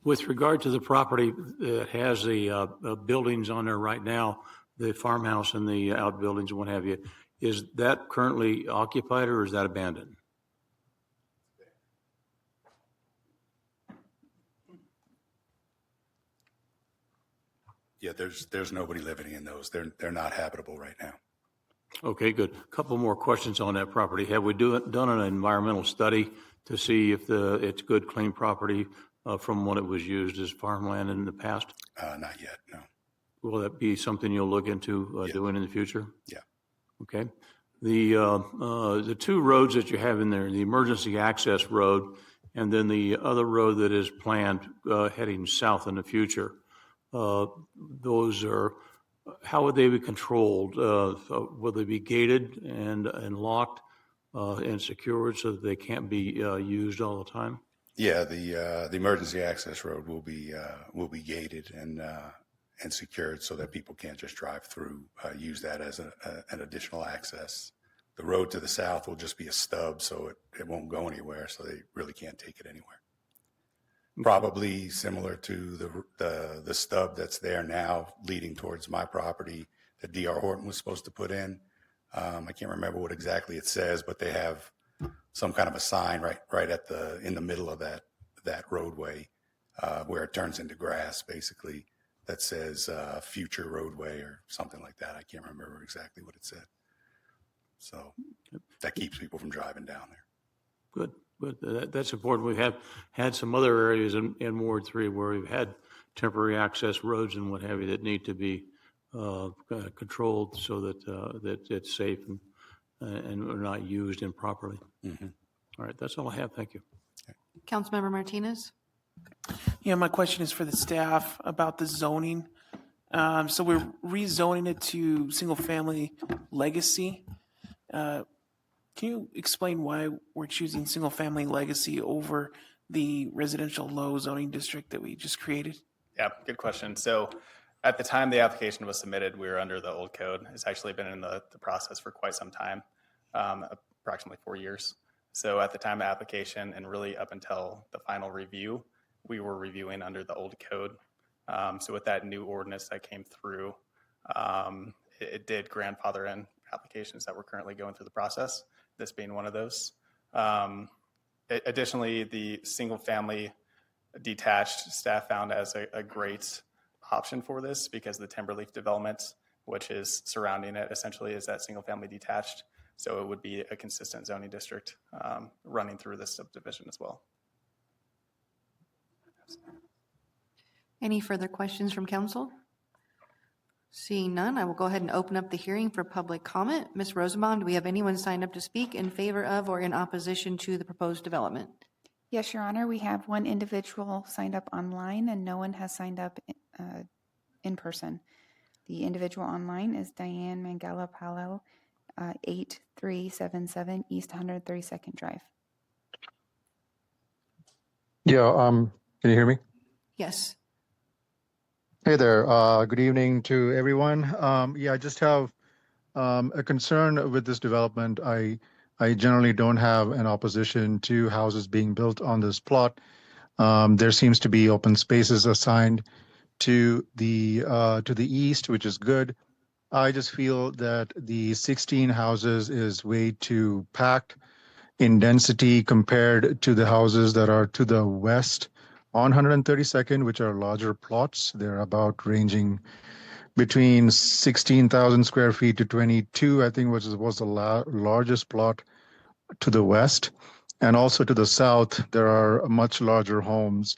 With regard to the property that has the buildings on there right now, the farmhouse and the outbuildings and what have you, is that currently occupied or is that abandoned? Yeah, there's nobody living in those. They're not habitable right now. Okay, good. A couple more questions on that property. Have we done an environmental study to see if it's good, clean property from when it was used as farmland in the past? Not yet, no. Will that be something you'll look into doing in the future? Yeah. Okay. The 2 roads that you have in there, the emergency access road and then the other road that is planned heading south in the future, those are how would they be controlled? Will they be gated and locked and secured so that they can't be used all the time? Yeah, the emergency access road will be gated and secured so that people can't just drive through, use that as an additional access. The road to the south will just be a stub, so it won't go anywhere, so they really can't take it anywhere. Probably similar to the stub that's there now leading towards my property that D.R. Horton was supposed to put in. I can't remember what exactly it says, but they have some kind of a sign right in the middle of that roadway where it turns into grass, basically, that says future roadway or something like that. I can't remember exactly what it said. So that keeps people from driving down there. Good. But that's important. We have had some other areas in Ward 3 where we've had temporary access roads and what have you that need to be controlled so that it's safe and are not used improperly. Mm-hmm. All right, that's all I have. Thank you. Councilmember Martinez? Yeah, my question is for the staff about the zoning. So we're rezoning it to single-family legacy. Can you explain why we're choosing single-family legacy over the residential low zoning district that we just created? Yeah, good question. So at the time the application was submitted, we were under the old code. It's actually been in the process for quite some time, approximately 4 years. So at the time of application and really up until the final review, we were reviewing under the old code. So with that new ordinance that came through, it did grandfather in applications that we're currently going through the process, this being one of those. Additionally, the single family detached staff found as a great option for this because the Timberleaf development, which is surrounding it, essentially is that single family detached. So it would be a consistent zoning district running through this subdivision as well. Any further questions from council? Seeing none, I will go ahead and open up the hearing for public comment. Ms. Rosenbaum, do we have anyone signed up to speak in favor of or in opposition to the proposed development? Yes, Your Honor, we have one individual signed up online and no one has signed up in person. The individual online is Diane Mangala Palo, 8377 East 132nd Drive. Yeah, can you hear me? Yes. Hey there. Good evening to everyone. Yeah, I just have a concern with this development. I generally don't have an opposition to houses being built on this plot. There seems to be open spaces assigned to the east, which is good. I just feel that the 16 houses is way too packed in density compared to the houses that are to the west on 132nd, which are larger plots. They're about ranging between 16,000 square feet to 22, I think, was the largest plot to the west. And also to the south, there are much larger homes.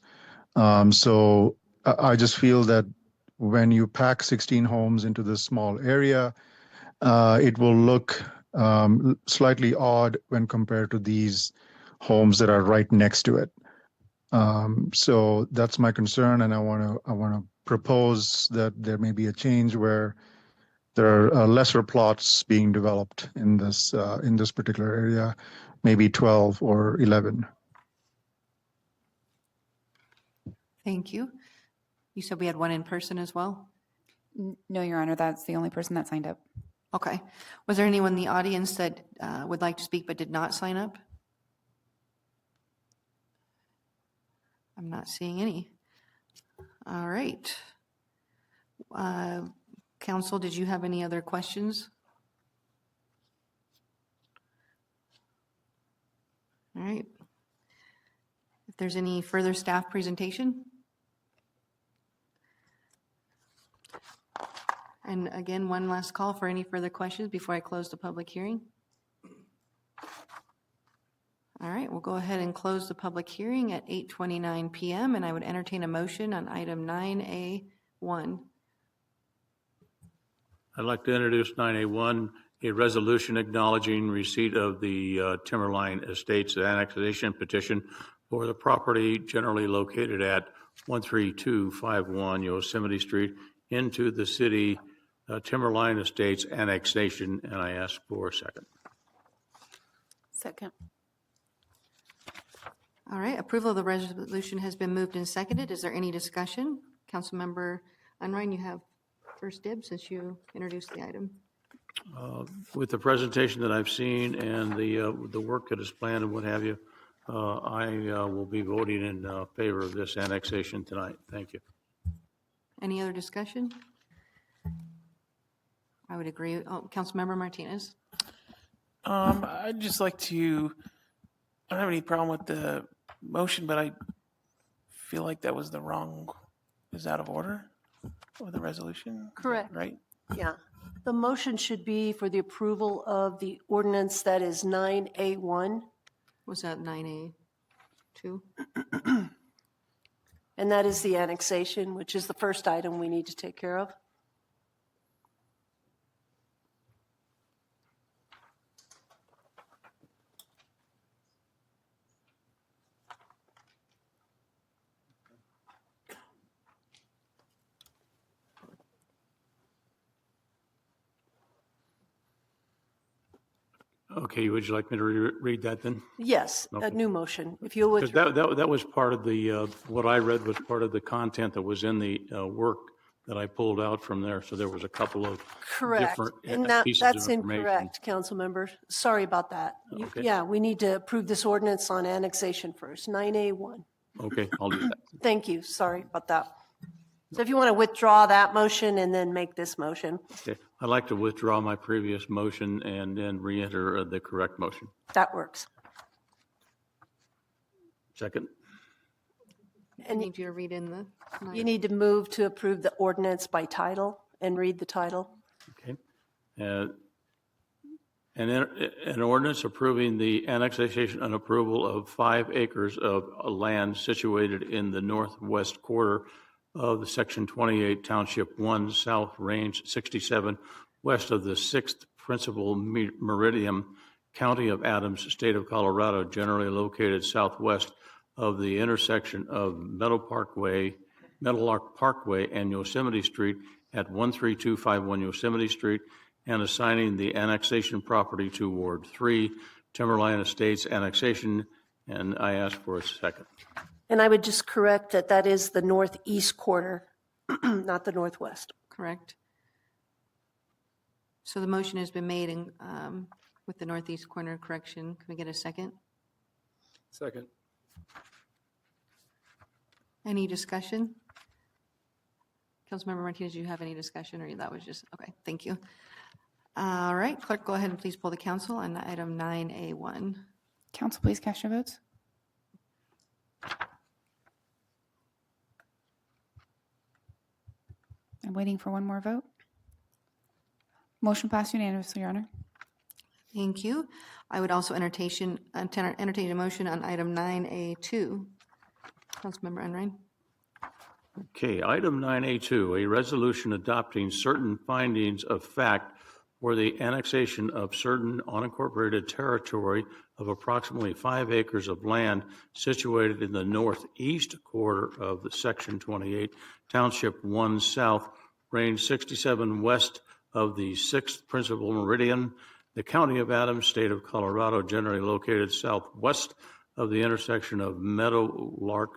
So I just feel that when you pack 16 homes into this small area, it will look slightly odd when compared to these homes that are right next to it. So that's my concern, and I want to propose that there may be a change where there are lesser plots being developed in this particular area, maybe 12 or 11. Thank you. You said we had one in person as well? No, Your Honor, that's the only person that signed up. Okay. Was there anyone in the audience that would like to speak but did not sign up? I'm not seeing any. All right. Council, did you have any other questions? All right. If there's any further staff presentation? And again, one last call for any further questions before I close the public hearing. All right, we'll go ahead and close the public hearing at 8:29 p.m. and I would entertain a motion on item 9A1. I'd like to introduce 9A1, a resolution acknowledging receipt of the Timberline Estates annexation petition for the property generally located at 13251 Yosemite Street into the city Timberline Estates annexation, and I ask for a second. Second. All right, approval of the resolution has been moved and seconded. Is there any discussion? Councilmember Unrein, you have first dibs since you introduced the item. With the presentation that I've seen and the work that is planned and what have you, I will be voting in favor of this annexation tonight. Thank you. Any other discussion? I would agree. Oh, Councilmember Martinez. I'd just like to, I don't have any problem with the motion, but I feel like that was the wrong, is out of order with the resolution? Correct. Right? Yeah. The motion should be for the approval of the ordinance that is 9A1. Was that 9A2? And that is the annexation, which is the first item we need to take care of. Okay, would you like me to read that then? Yes, Okay. a new motion. If you'll Because withdraw. that was part of the, what I read was part of the content that was in the work that I pulled out from there. So there was a couple of Correct. different And pieces that's of information. incorrect, council member. Sorry about that. Okay. Yeah, we need to approve this ordinance on annexation first, 9A1. Okay, I'll do that. Thank you. Sorry about that. So if you want to withdraw that motion and then make this motion, Okay, I'd like to withdraw my previous motion and then re-enter the correct motion. that works. Second. I need you to read in the. You need to move to approve the ordinance by title and read the title. Okay. An ordinance approving the annexation and approval of 5 acres of land situated in the northwest quarter of the Section 28, Township 1, South Range 67, west of the 6th Principal Meridian, County of Adams, State of Colorado, generally located southwest of the intersection of Meadowlark Parkway and Yosemite Street at 13251 Yosemite Street, and assigning the annexation property to Ward 3, Timberline Estates annexation, and I ask for a second. And I would just correct that that is the northeast quarter, not the northwest. Correct. So the motion has been made in, with the northeast corner correction. Can we get a second? Second. Any discussion? Councilmember Martinez, do you have any discussion, or that was just, okay, thank you. All right, clerk, go ahead and please poll the council on item 9A1. Council, please cast your votes. I'm waiting for one more vote. Motion passed unanimously, Your Honor. Thank you. I would also entertain a motion on item 9A2. Councilmember Unrein. Okay, item 9A2, a resolution adopting certain findings of fact for the annexation of certain unincorporated territory of approximately 5 acres of land situated in the northeast quarter of the Section 28, Township 1 South, Range 67 west of the 6th Principal Meridian, the County of Adams, State of Colorado, generally located southwest of the intersection of Meadowlark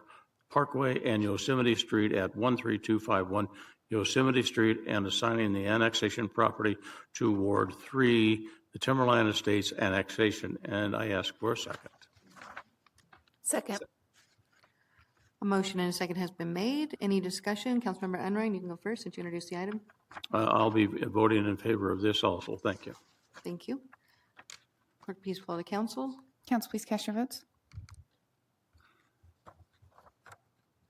Parkway and Yosemite Street at 13251 Yosemite Street, and assigning the annexation property to Ward 3, the Timberline Estates annexation. And I ask for a second. Second. A motion and a second has been made. Any discussion? Councilmember Unrein, you can go first since you introduced the item. I'll be voting in favor of this also. Thank you. Thank you. Clerk, please poll the council. Council, please cast your votes.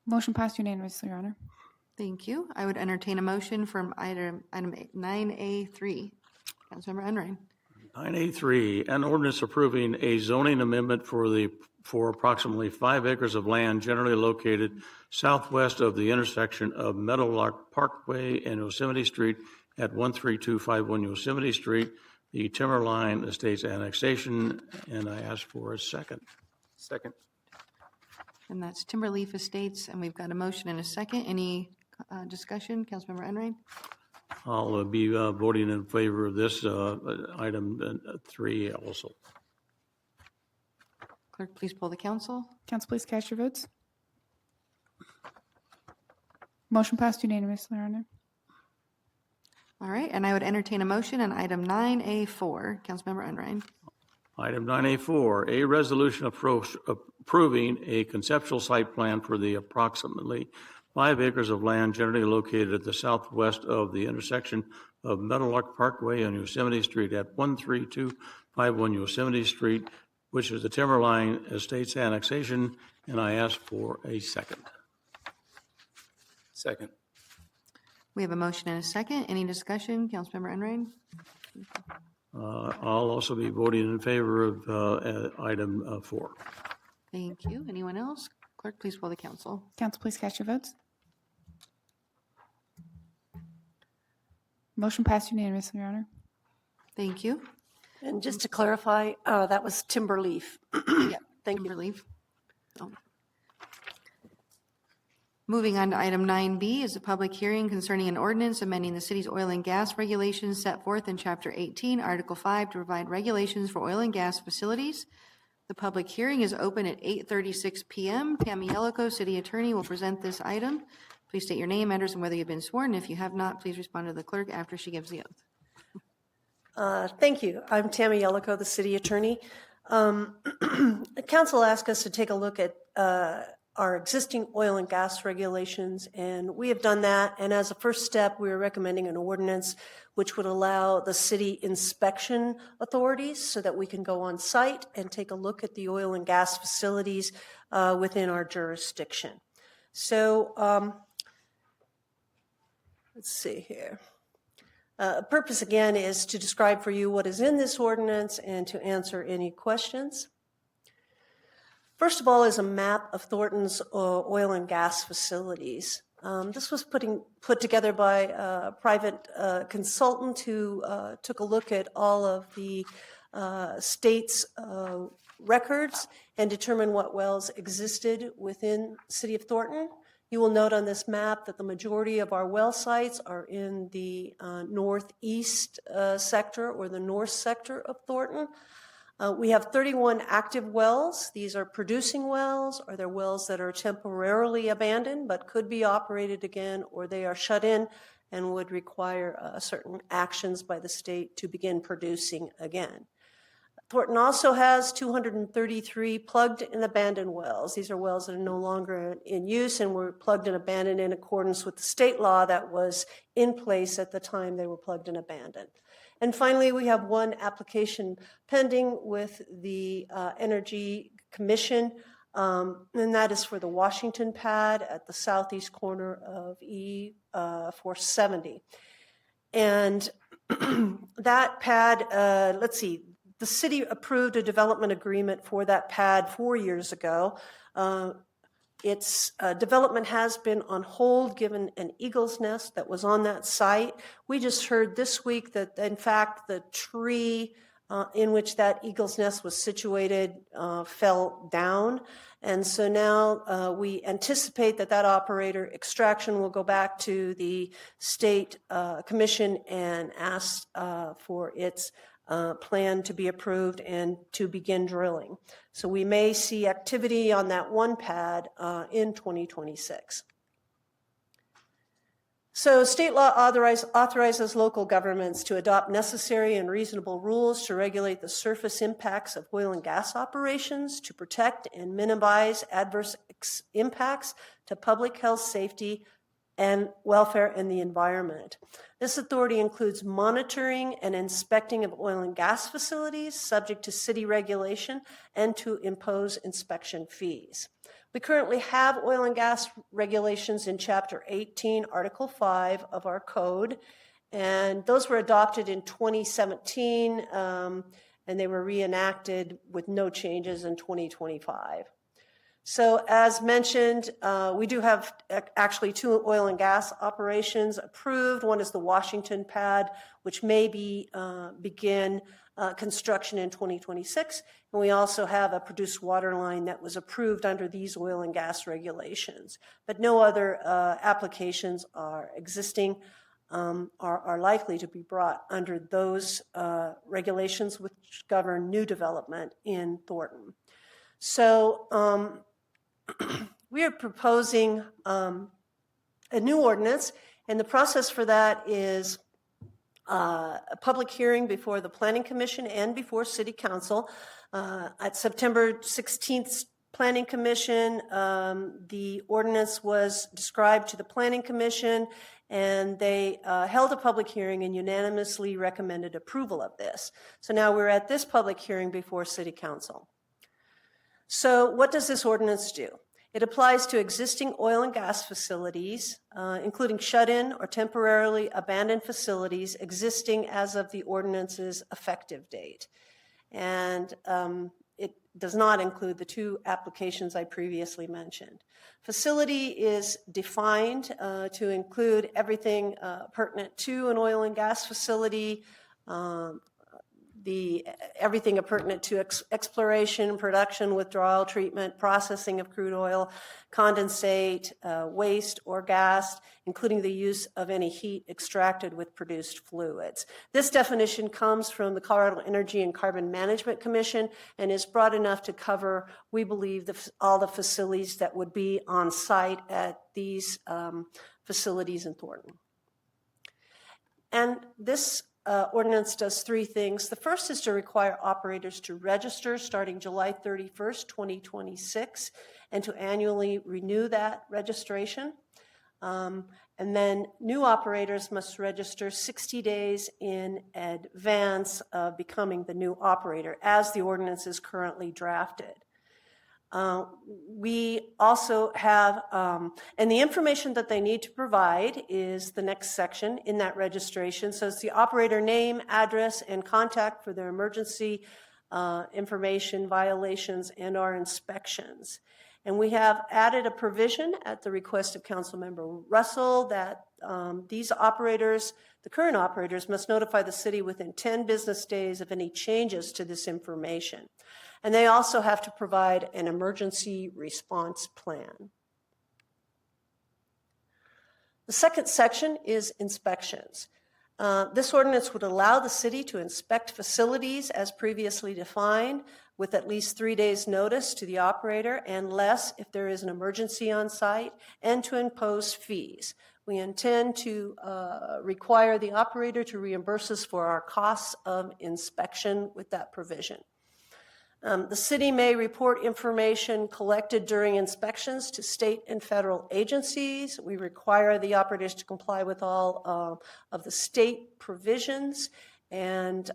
Motion passed unanimously, Your Honor. Thank you. I would entertain a motion from item 9A3. Councilmember Unrein. 9A3, an ordinance approving a zoning amendment for approximately 5 acres of land generally located southwest of the intersection of Meadowlark Parkway and Yosemite Street at 13251 Yosemite Street, the Timberline Estates annexation, and I ask for a second. Second. And that's Timberleaf Estates, and we've got a motion and a second. Any discussion? Councilmember Unrein. I'll be voting in favor of this item 3 also. Clerk, please poll the council. Council, please cast your votes. Motion passed unanimously, Your Honor. All right, and I would entertain a motion on item 9A4. Councilmember Unrein. Item 9A4, a resolution approving a conceptual site plan for the approximately 5 acres of land generally located at the southwest of the intersection of Meadowlark Parkway and Yosemite Street at 13251 Yosemite Street, which is the Timberline Estates annexation, and I ask for a second. Second. We have a motion and a second. Any discussion? Councilmember Unrein. I'll also be voting in favor of item 4. Thank you. Anyone else? Clerk, please poll the council. Council, please cast your votes. Motion passed unanimously, Your Honor. Thank you. And just to clarify, that was Timberleaf. Yeah, thank you. Timberleaf. Oh. Moving on to item 9B is a public hearing concerning an ordinance amending the city's oil and gas regulations set forth in Chapter 18, Article 5, to provide regulations for oil and gas facilities. The public hearing is open at 8:36 p.m. Tammy Yellowco, City Attorney, will present this item. Please state your name, address, and whether you've been sworn. If you have not, please respond to the clerk after she gives the oath. Thank you. I'm Tammy Yellowco, the City Attorney. The council asked us to take a look at our existing oil and gas regulations, and we have done that. And as a first step, we are recommending an ordinance which would allow the city inspection authorities so that we can go on site and take a look at the oil and gas facilities within our jurisdiction. So let's see here. Purpose, again, is to describe for you what is in this ordinance and to answer any questions. First of all is a map of Thornton's oil and gas facilities. This was put together by a private consultant who took a look at all of the state's records and determined what wells existed within the city of Thornton. You will note on this map that the majority of our well sites are in the northeast sector or the north sector of Thornton. We have 31 active wells. These are producing wells, or they're wells that are temporarily abandoned but could be operated again, or they are shut in and would require certain actions by the state to begin producing again. Thornton also has 233 plugged and abandoned wells. These are wells that are no longer in use and were plugged and abandoned in accordance with the state law that was in place at the time they were plugged and abandoned. And finally, we have one application pending with the Energy Commission, and that is for the Washington pad at the southeast corner of E470. And that pad, let's see, the city approved a development agreement for that pad 4 years ago. Its development has been on hold given an eagle's nest that was on that site. We just heard this week that, in fact, the tree in which that eagle's nest was situated fell down. And so now we anticipate that that operator extraction will go back to the state commission and ask for its plan to be approved and to begin drilling. So we may see activity on that one pad in 2026. So state law authorizes local governments to adopt necessary and reasonable rules to regulate the surface impacts of oil and gas operations, to protect and minimize adverse impacts to public health, safety, and welfare and the environment. This authority includes monitoring and inspecting of oil and gas facilities subject to city regulation and to impose inspection fees. We currently have oil and gas regulations in Chapter 18, Article 5 of our code, and those were adopted in 2017, and they were reenacted with no changes in 2025. So as mentioned, we do have actually 2 oil and gas operations approved. One is the Washington pad, which may begin construction in 2026. And we also have a produced water line that was approved under these oil and gas regulations. But no other applications are existing. are likely to be brought under those regulations which govern new development in Thornton. So we are proposing a new ordinance, and the process for that is a public hearing before the Planning Commission and before City Council. At September 16th Planning Commission, the ordinance was described to the Planning Commission, and they held a public hearing and unanimously recommended approval of this. So now we're at this public hearing before City Council. So what does this ordinance do? It applies to existing oil and gas facilities, including shut-in or temporarily abandoned facilities existing as of the ordinance's effective date. And it does not include the two applications I previously mentioned. Facility is defined to include everything pertinent to an oil and gas facility, everything pertinent to exploration, production, withdrawal, treatment, processing of crude oil, condensate, waste, or gas, including the use of any heat extracted with produced fluids. This definition comes from the Colorado Energy and Carbon Management Commission and is broad enough to cover, we believe, all the facilities that would be on site at these facilities in Thornton. And this ordinance does three things. The first is to require operators to register starting July 31st, 2026, and to annually renew that registration. And then new operators must register 60 days in advance of becoming the new operator, as the ordinance is currently drafted. We also have, and the information that they need to provide is the next section in that registration. So it's the operator name, address, and contact for their emergency information, violations, and our inspections. And we have added a provision at the request of Councilmember Russell that these operators, the current operators, must notify the city within 10 business days of any changes to this information. And they also have to provide an emergency response plan. The second section is inspections. This ordinance would allow the city to inspect facilities as previously defined with at least 3 days' notice to the operator and less if there is an emergency on site, and to impose fees. We intend to require the operator to reimburse us for our costs of inspection with that provision. The city may report information collected during inspections to state and federal agencies. We require the operators to comply with all of the state provisions and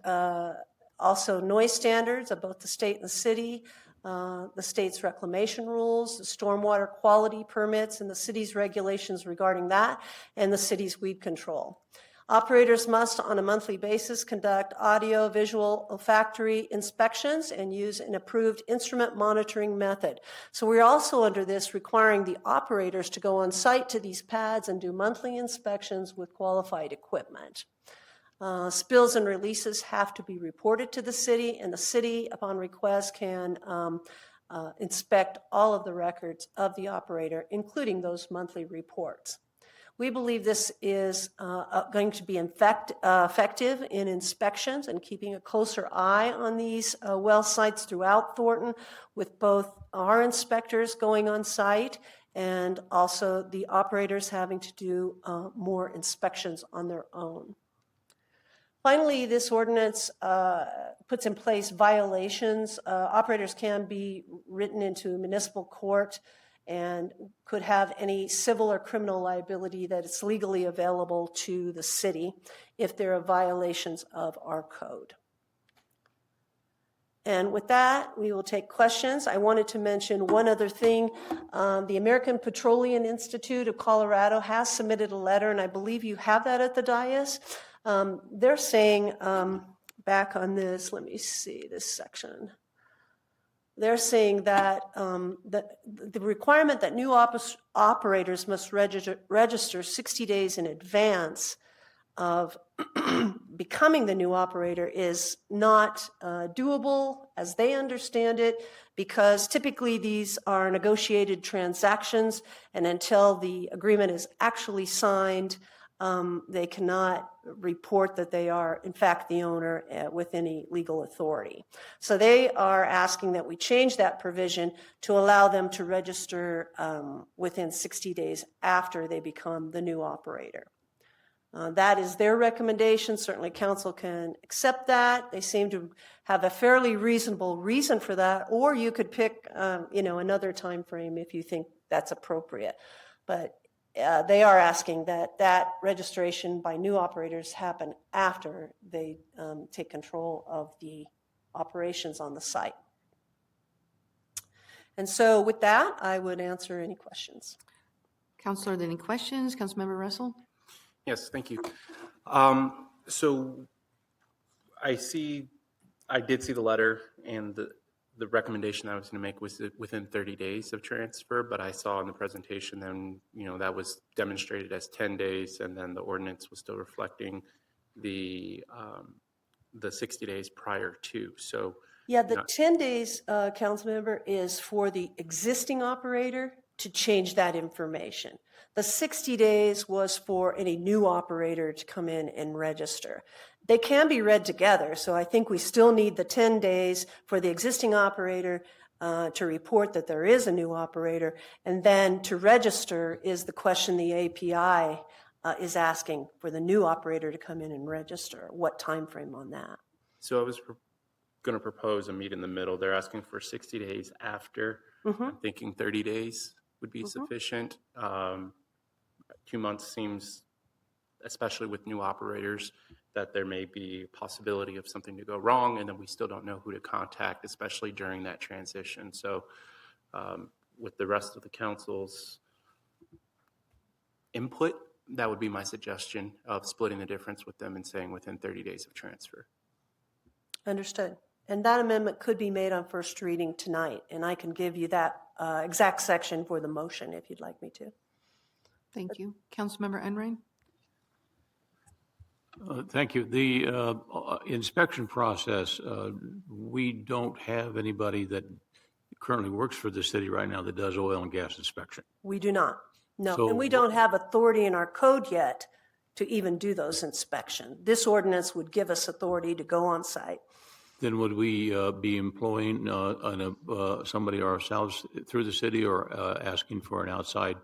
also noise standards of both the state and the city, the state's reclamation rules, the stormwater quality permits, and the city's regulations regarding that, and the city's weed control. Operators must, on a monthly basis, conduct audio, visual, olfactory inspections and use an approved instrument monitoring method. So we're also under this requiring the operators to go on site to these pads and do monthly inspections with qualified equipment. Spills and releases have to be reported to the city, and the city, upon request, can inspect all of the records of the operator, including those monthly reports. We believe this is going to be effective in inspections and keeping a closer eye on these well sites throughout Thornton, with both our inspectors going on site and also the operators having to do more inspections on their own. Finally, this ordinance puts in place violations. Operators can be written into municipal court and could have any civil or criminal liability that is legally available to the city if there are violations of our code. And with that, we will take questions. I wanted to mention one other thing. The American Petroleum Institute of Colorado has submitted a letter, and I believe you have that at the dais. They're saying, back on this, let me see this section. They're saying that, the requirement that new operators must register 60 days in advance of becoming the new operator is not doable as they understand it, because typically these are negotiated transactions, and until the agreement is actually signed, They cannot report that they are, in fact, the owner with any legal authority. So they are asking that we change that provision to allow them to register within 60 days after they become the new operator. That is their recommendation. Certainly council can accept that. They seem to have a fairly reasonable reason for that, or you could pick another time frame if you think that's appropriate. But they are asking that registration by new operators happen after they take control of the operations on the site. And so with that, I would answer any questions. Counselor, any questions? Councilmember Russell? Yes, thank you. So I did see the letter, and the recommendation I was going to make was that within 30 days of transfer, but I saw in the presentation then, that was demonstrated as 10 days, and then the ordinance was still reflecting the 60 days prior to. So yeah, the 10 days, council member, is for the existing operator to change that information. The 60 days was for any new operator to come in and register. They can be read together, so I think we still need the 10 days for the existing operator to report that there is a new operator, and then to register is the question the API is asking for the new operator to come in and register. What time frame on that? So I was going to propose a meet in the middle. They're asking for 60 days after. I'm thinking 30 days would be sufficient. 2 months seems, especially with new operators, that there may be a possibility of something to go wrong, and then we still don't know who to contact, especially during that transition. So with the rest of the council's input, that would be my suggestion of splitting the difference with them and saying within 30 days of transfer. Understood. And that amendment could be made on first reading tonight, and I can give you that exact section for the motion if you'd like me to. Thank you. Councilmember Enright? Thank you. The inspection process, we don't have anybody that currently works for the city right now that does oil and gas inspection. We do not. No, So and we don't have authority in our code yet to even do those inspections. This ordinance would give us authority to go on site. Then would we be employing somebody ourselves through the city, or asking for an outside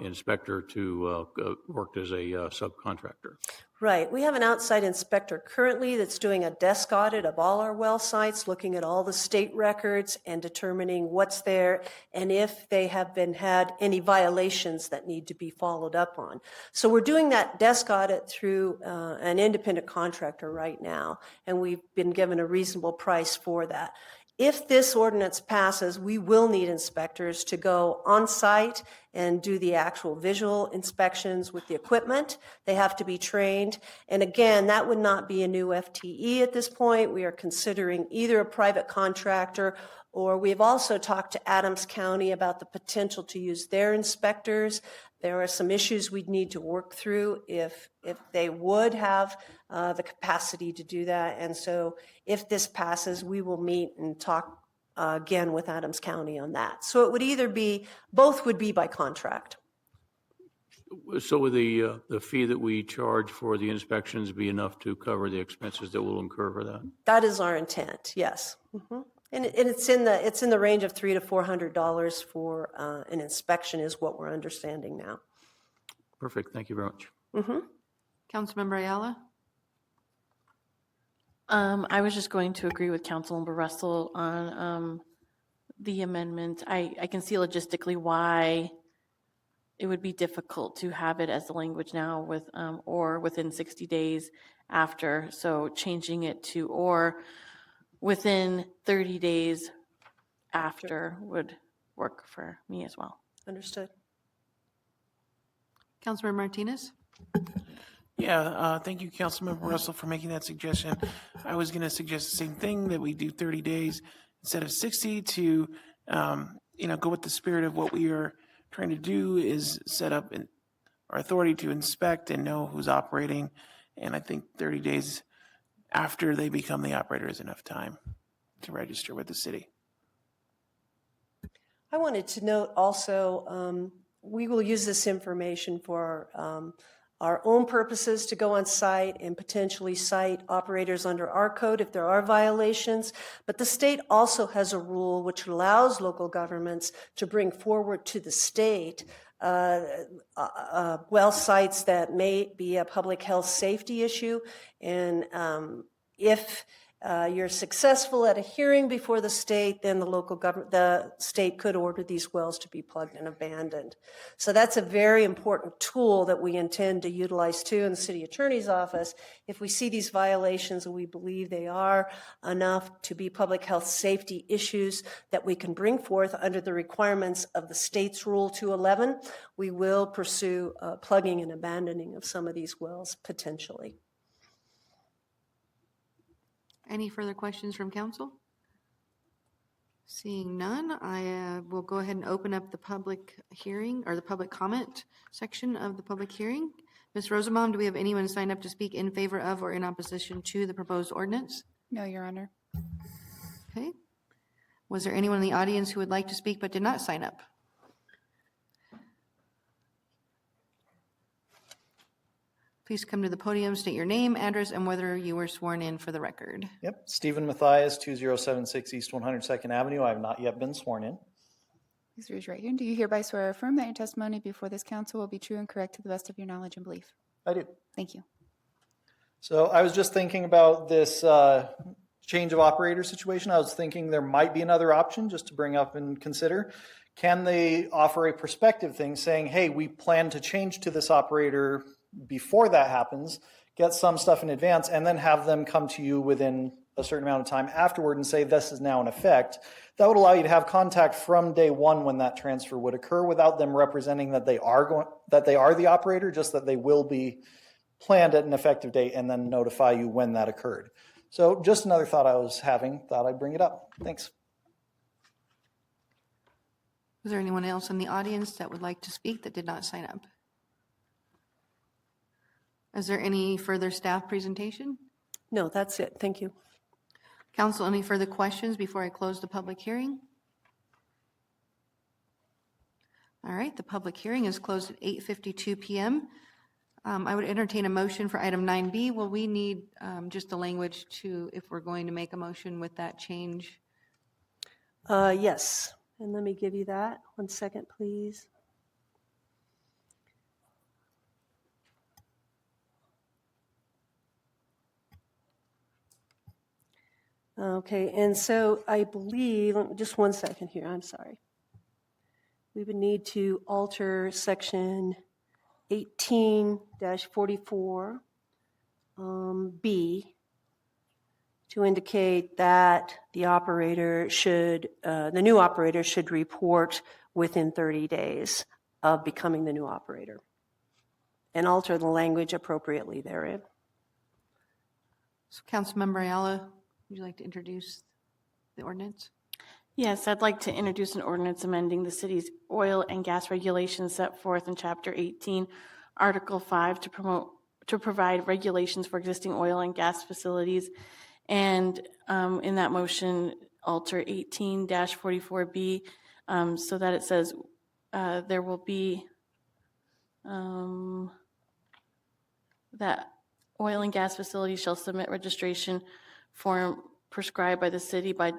inspector to work as a subcontractor? Right. We have an outside inspector currently that's doing a desk audit of all our well sites, looking at all the state records and determining what's there and if they have had any violations that need to be followed up on. So we're doing that desk audit through an independent contractor right now, and we've been given a reasonable price for that. If this ordinance passes, we will need inspectors to go on site and do the actual visual inspections with the equipment. They have to be trained. And again, that would not be a new FTE at this point. We are considering either a private contractor, or we've also talked to Adams County about the potential to use their inspectors. There are some issues we'd need to work through if they would have the capacity to do that. And so if this passes, we will meet and talk again with Adams County on that. So it would either be, both would be by contract. So would the fee that we charge for the inspections be enough to cover the expenses that we'll incur for that? That is our intent, yes. And it's in the range of $300 to $400 for an inspection is what we're understanding now. Perfect. Thank you very much. Councilmember Ayala? I was just going to agree with Councilmember Russell on the amendment. I can see logistically why it would be difficult to have it as the language now with or within 60 days after. So changing it to or within 30 days after would work for me as well. Understood. Councilmember Martinez? Yeah, thank you, Councilmember Russell, for making that suggestion. I was going to suggest the same thing, that we do 30 days instead of 60 to, go with the spirit of what we are trying to do is set up our authority to inspect and know who's operating. And I think 30 days after they become the operator is enough time to register with the city. I wanted to note also, we will use this information for our own purposes to go on site and potentially cite operators under our code if there are violations. But the state also has a rule which allows local governments to bring forward to the state well sites that may be a public health safety issue. And if you're successful at a hearing before the state, then the state could order these wells to be plugged and abandoned. So that's a very important tool that we intend to utilize too in the city attorney's office. If we see these violations and we believe they are enough to be public health safety issues that we can bring forth under the requirements of the state's Rule 211, we will pursue plugging and abandoning of some of these wells potentially. Any further questions from council? Seeing none, I will go ahead and open up the public hearing or the public comment section of the public hearing. Ms. Rosenbaum, do we have anyone signed up to speak in favor of or in opposition to the proposed ordinance? No, Your Honor. Okay. Was there anyone in the audience who would like to speak but did not sign up? Please come to the podium, state your name, address, and whether you were sworn in for the record. Yep, Stephen Mathias, 2076 East 102nd Avenue. I have not yet been sworn in. Please raise your right hand. Do you hereby swear or affirm that your testimony before this council will be true and correct to the best of your knowledge and belief? I do. Thank you. So I was just thinking about this change of operator situation. I was thinking there might be another option just to bring up and consider. Can they offer a prospective thing saying, hey, we plan to change to this operator before that happens, get some stuff in advance, and then have them come to you within a certain amount of time afterward and say this is now in effect. That would allow you to have contact from day one when that transfer would occur without them representing that they are the operator, just that they will be planned at an effective date and then notify you when that occurred. So just another thought I was having, thought I'd bring it up. Thanks. Was there anyone else in the audience that would like to speak that did not sign up? Is there any further staff presentation? No, that's it. Thank you. Council, any further questions before I close the public hearing? All right, the public hearing is closed at 8:52 p.m. I would entertain a motion for item 9B. Will we need just the language to, if we're going to make a motion with that change? Yes, and let me give you that. 1 second, please. Okay, and so I believe, just 1 second here, I'm sorry. We would need to alter section 18-44 B to indicate that the operator should, the new operator should report within 30 days of becoming the new operator and alter the language appropriately therein. So Councilmember Ayala, would you like to introduce the ordinance? Yes, I'd like to introduce an ordinance amending the city's oil and gas regulations set forth in Chapter 18, Article 5, to provide regulations for existing oil and gas facilities. And in that motion, alter 18-44B so that it says there will be that oil and gas facilities shall submit registration form prescribed by the city by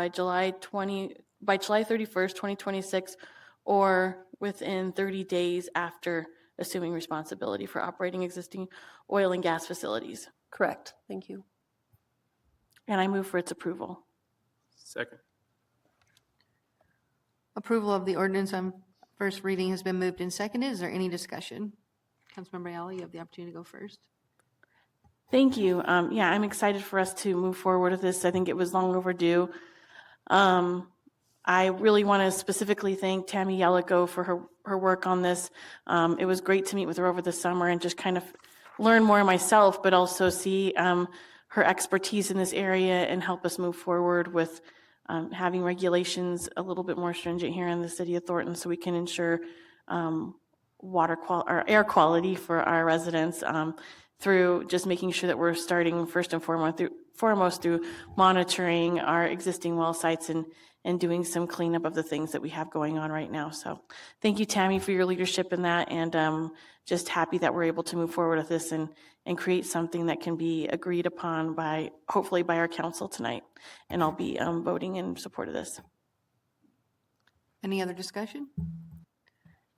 July 31st, 2026, or within 30 days after assuming responsibility for operating existing oil and gas facilities. Correct. Thank you. And I move for its approval. Second. Approval of the ordinance on first reading has been moved and seconded. Is there any discussion? Councilmember Ayala, you have the opportunity to go first. Thank you. Yeah, I'm excited for us to move forward with this. I think it was long overdue. I really want to specifically thank Tammy Yellico for her work on this. It was great to meet with her over the summer and just kind of learn more myself, but also see her expertise in this area and help us move forward with having regulations a little bit more stringent here in the city of Thornton so we can ensure water quality or air quality for our residents. through just making sure that we're starting first and foremost through monitoring our existing well sites and doing some cleanup of the things that we have going on right now. So thank you, Tammy, for your leadership in that, and just happy that we're able to move forward with this and create something that can be agreed upon hopefully by our council tonight. And I'll be voting in support of this. Any other discussion?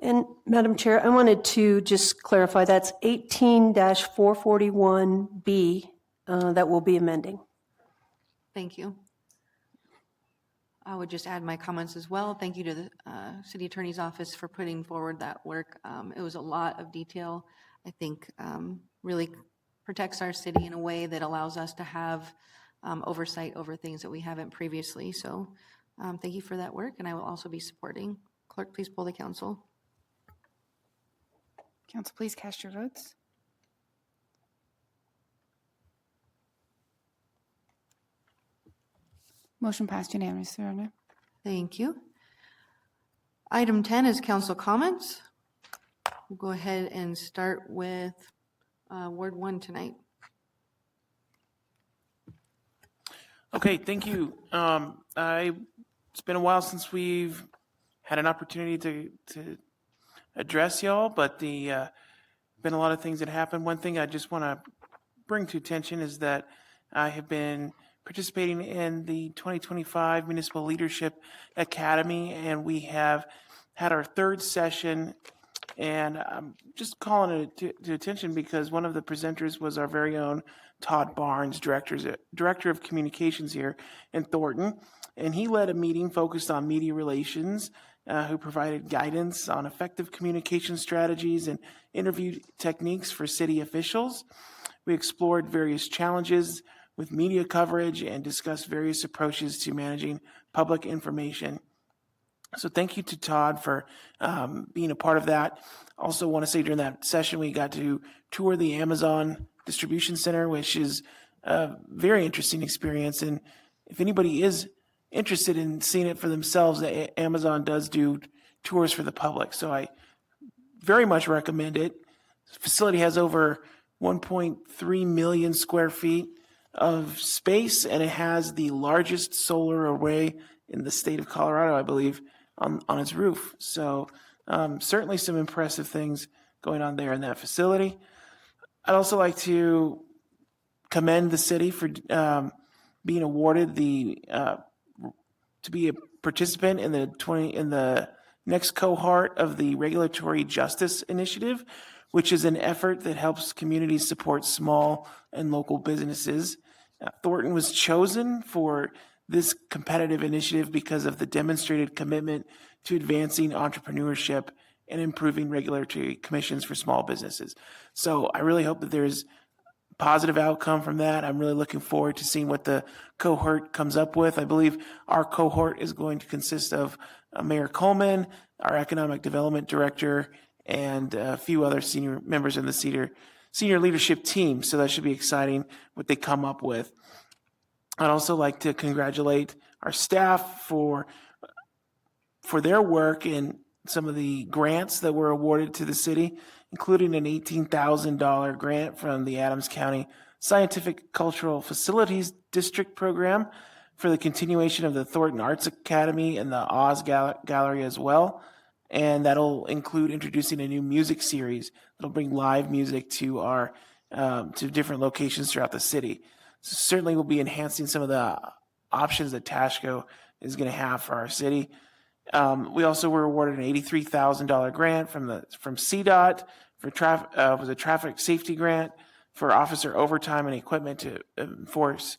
And Madam Chair, I wanted to just clarify, that's 18-441B that we'll be amending. Thank you. I would just add my comments as well. Thank you to the City Attorney's Office for putting forward that work. It was a lot of detail. I think really protects our city in a way that allows us to have oversight over things that we haven't previously. So thank you for that work, and I will also be supporting. Clerk, please poll the council. Council, please cast your votes. Motion passed unanimously, Your Honor. Thank you. Item 10 is council comments. We'll go ahead and start with Ward 1 tonight. Okay, thank you. It's been a while since we've had an opportunity to address y'all, but been a lot of things that happened. One thing I just want to bring to attention is that I have been participating in the 2025 Municipal Leadership Academy, and we have had our third session. And I'm just calling it to attention because one of the presenters was our very own Todd Barnes, Director of Communications here in Thornton. And he led a meeting focused on media relations, who provided guidance on effective communication strategies and interview techniques for city officials. We explored various challenges with media coverage and discussed various approaches to managing public information. So thank you to Todd for being a part of that. Also want to say during that session, we got to tour the Amazon Distribution Center, which is a very interesting experience. And if anybody is interested in seeing it for themselves, Amazon does do tours for the public. So I very much recommend it. The facility has over 1.3 million square feet of space, and it has the largest solar array in the state of Colorado, I believe, on its roof. So certainly some impressive things going on there in that facility. I'd also like to commend the city for being awarded to be a participant in the next cohort of the Regulatory Justice Initiative, which is an effort that helps communities support small and local businesses. Thornton was chosen for this competitive initiative because of the demonstrated commitment to advancing entrepreneurship and improving regulatory commissions for small businesses. So I really hope that there's positive outcome from that. I'm really looking forward to seeing what the cohort comes up with. I believe our cohort is going to consist of Mayor Coleman, our Economic Development Director, and a few other senior members of the senior leadership team. So that should be exciting what they come up with. I'd also like to congratulate our staff for their work in some of the grants that were awarded to the city, including an $18,000 grant from the Adams County Scientific Cultural Facilities District program for the continuation of the Thornton Arts Academy and the Oz Gallery as well. And that'll include introducing a new music series that'll bring live music to our to different locations throughout the city. So certainly we'll be enhancing some of the options that Tashco is going to have for our city. We also were awarded an $83,000 grant from CDOT was a traffic safety grant for officer overtime and equipment to enforce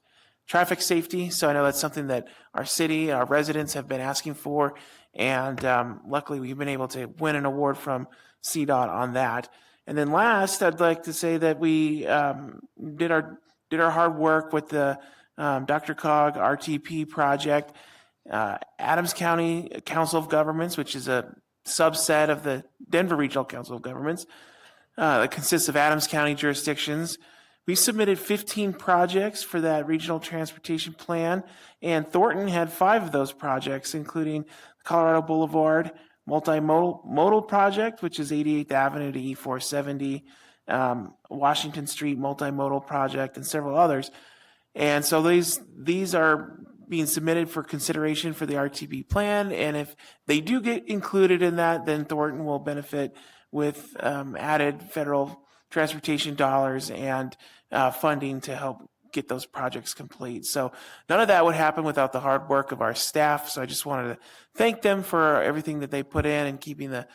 traffic safety. So I know that's something that our city, our residents have been asking for. And luckily we've been able to win an award from CDOT on that. And then last, I'd like to say that we did our hard work with the Dr. Cog RTP project. Adams County Council of Governments, which is a subset of the Denver Regional Council of Governments, that consists of Adams County jurisdictions. We submitted 15 projects for that regional transportation plan, and Thornton had 5 of those projects, including the Colorado Boulevard multimodal project, which is 88th Avenue to E470, Washington Street multimodal project, and several others. And so these are being submitted for consideration for the RTP plan. And if they do get included in that, then Thornton will benefit with added federal transportation dollars and funding to help get those projects complete. So none of that would happen without the hard work of our staff. So I just wanted to thank them for everything that they put in and keeping the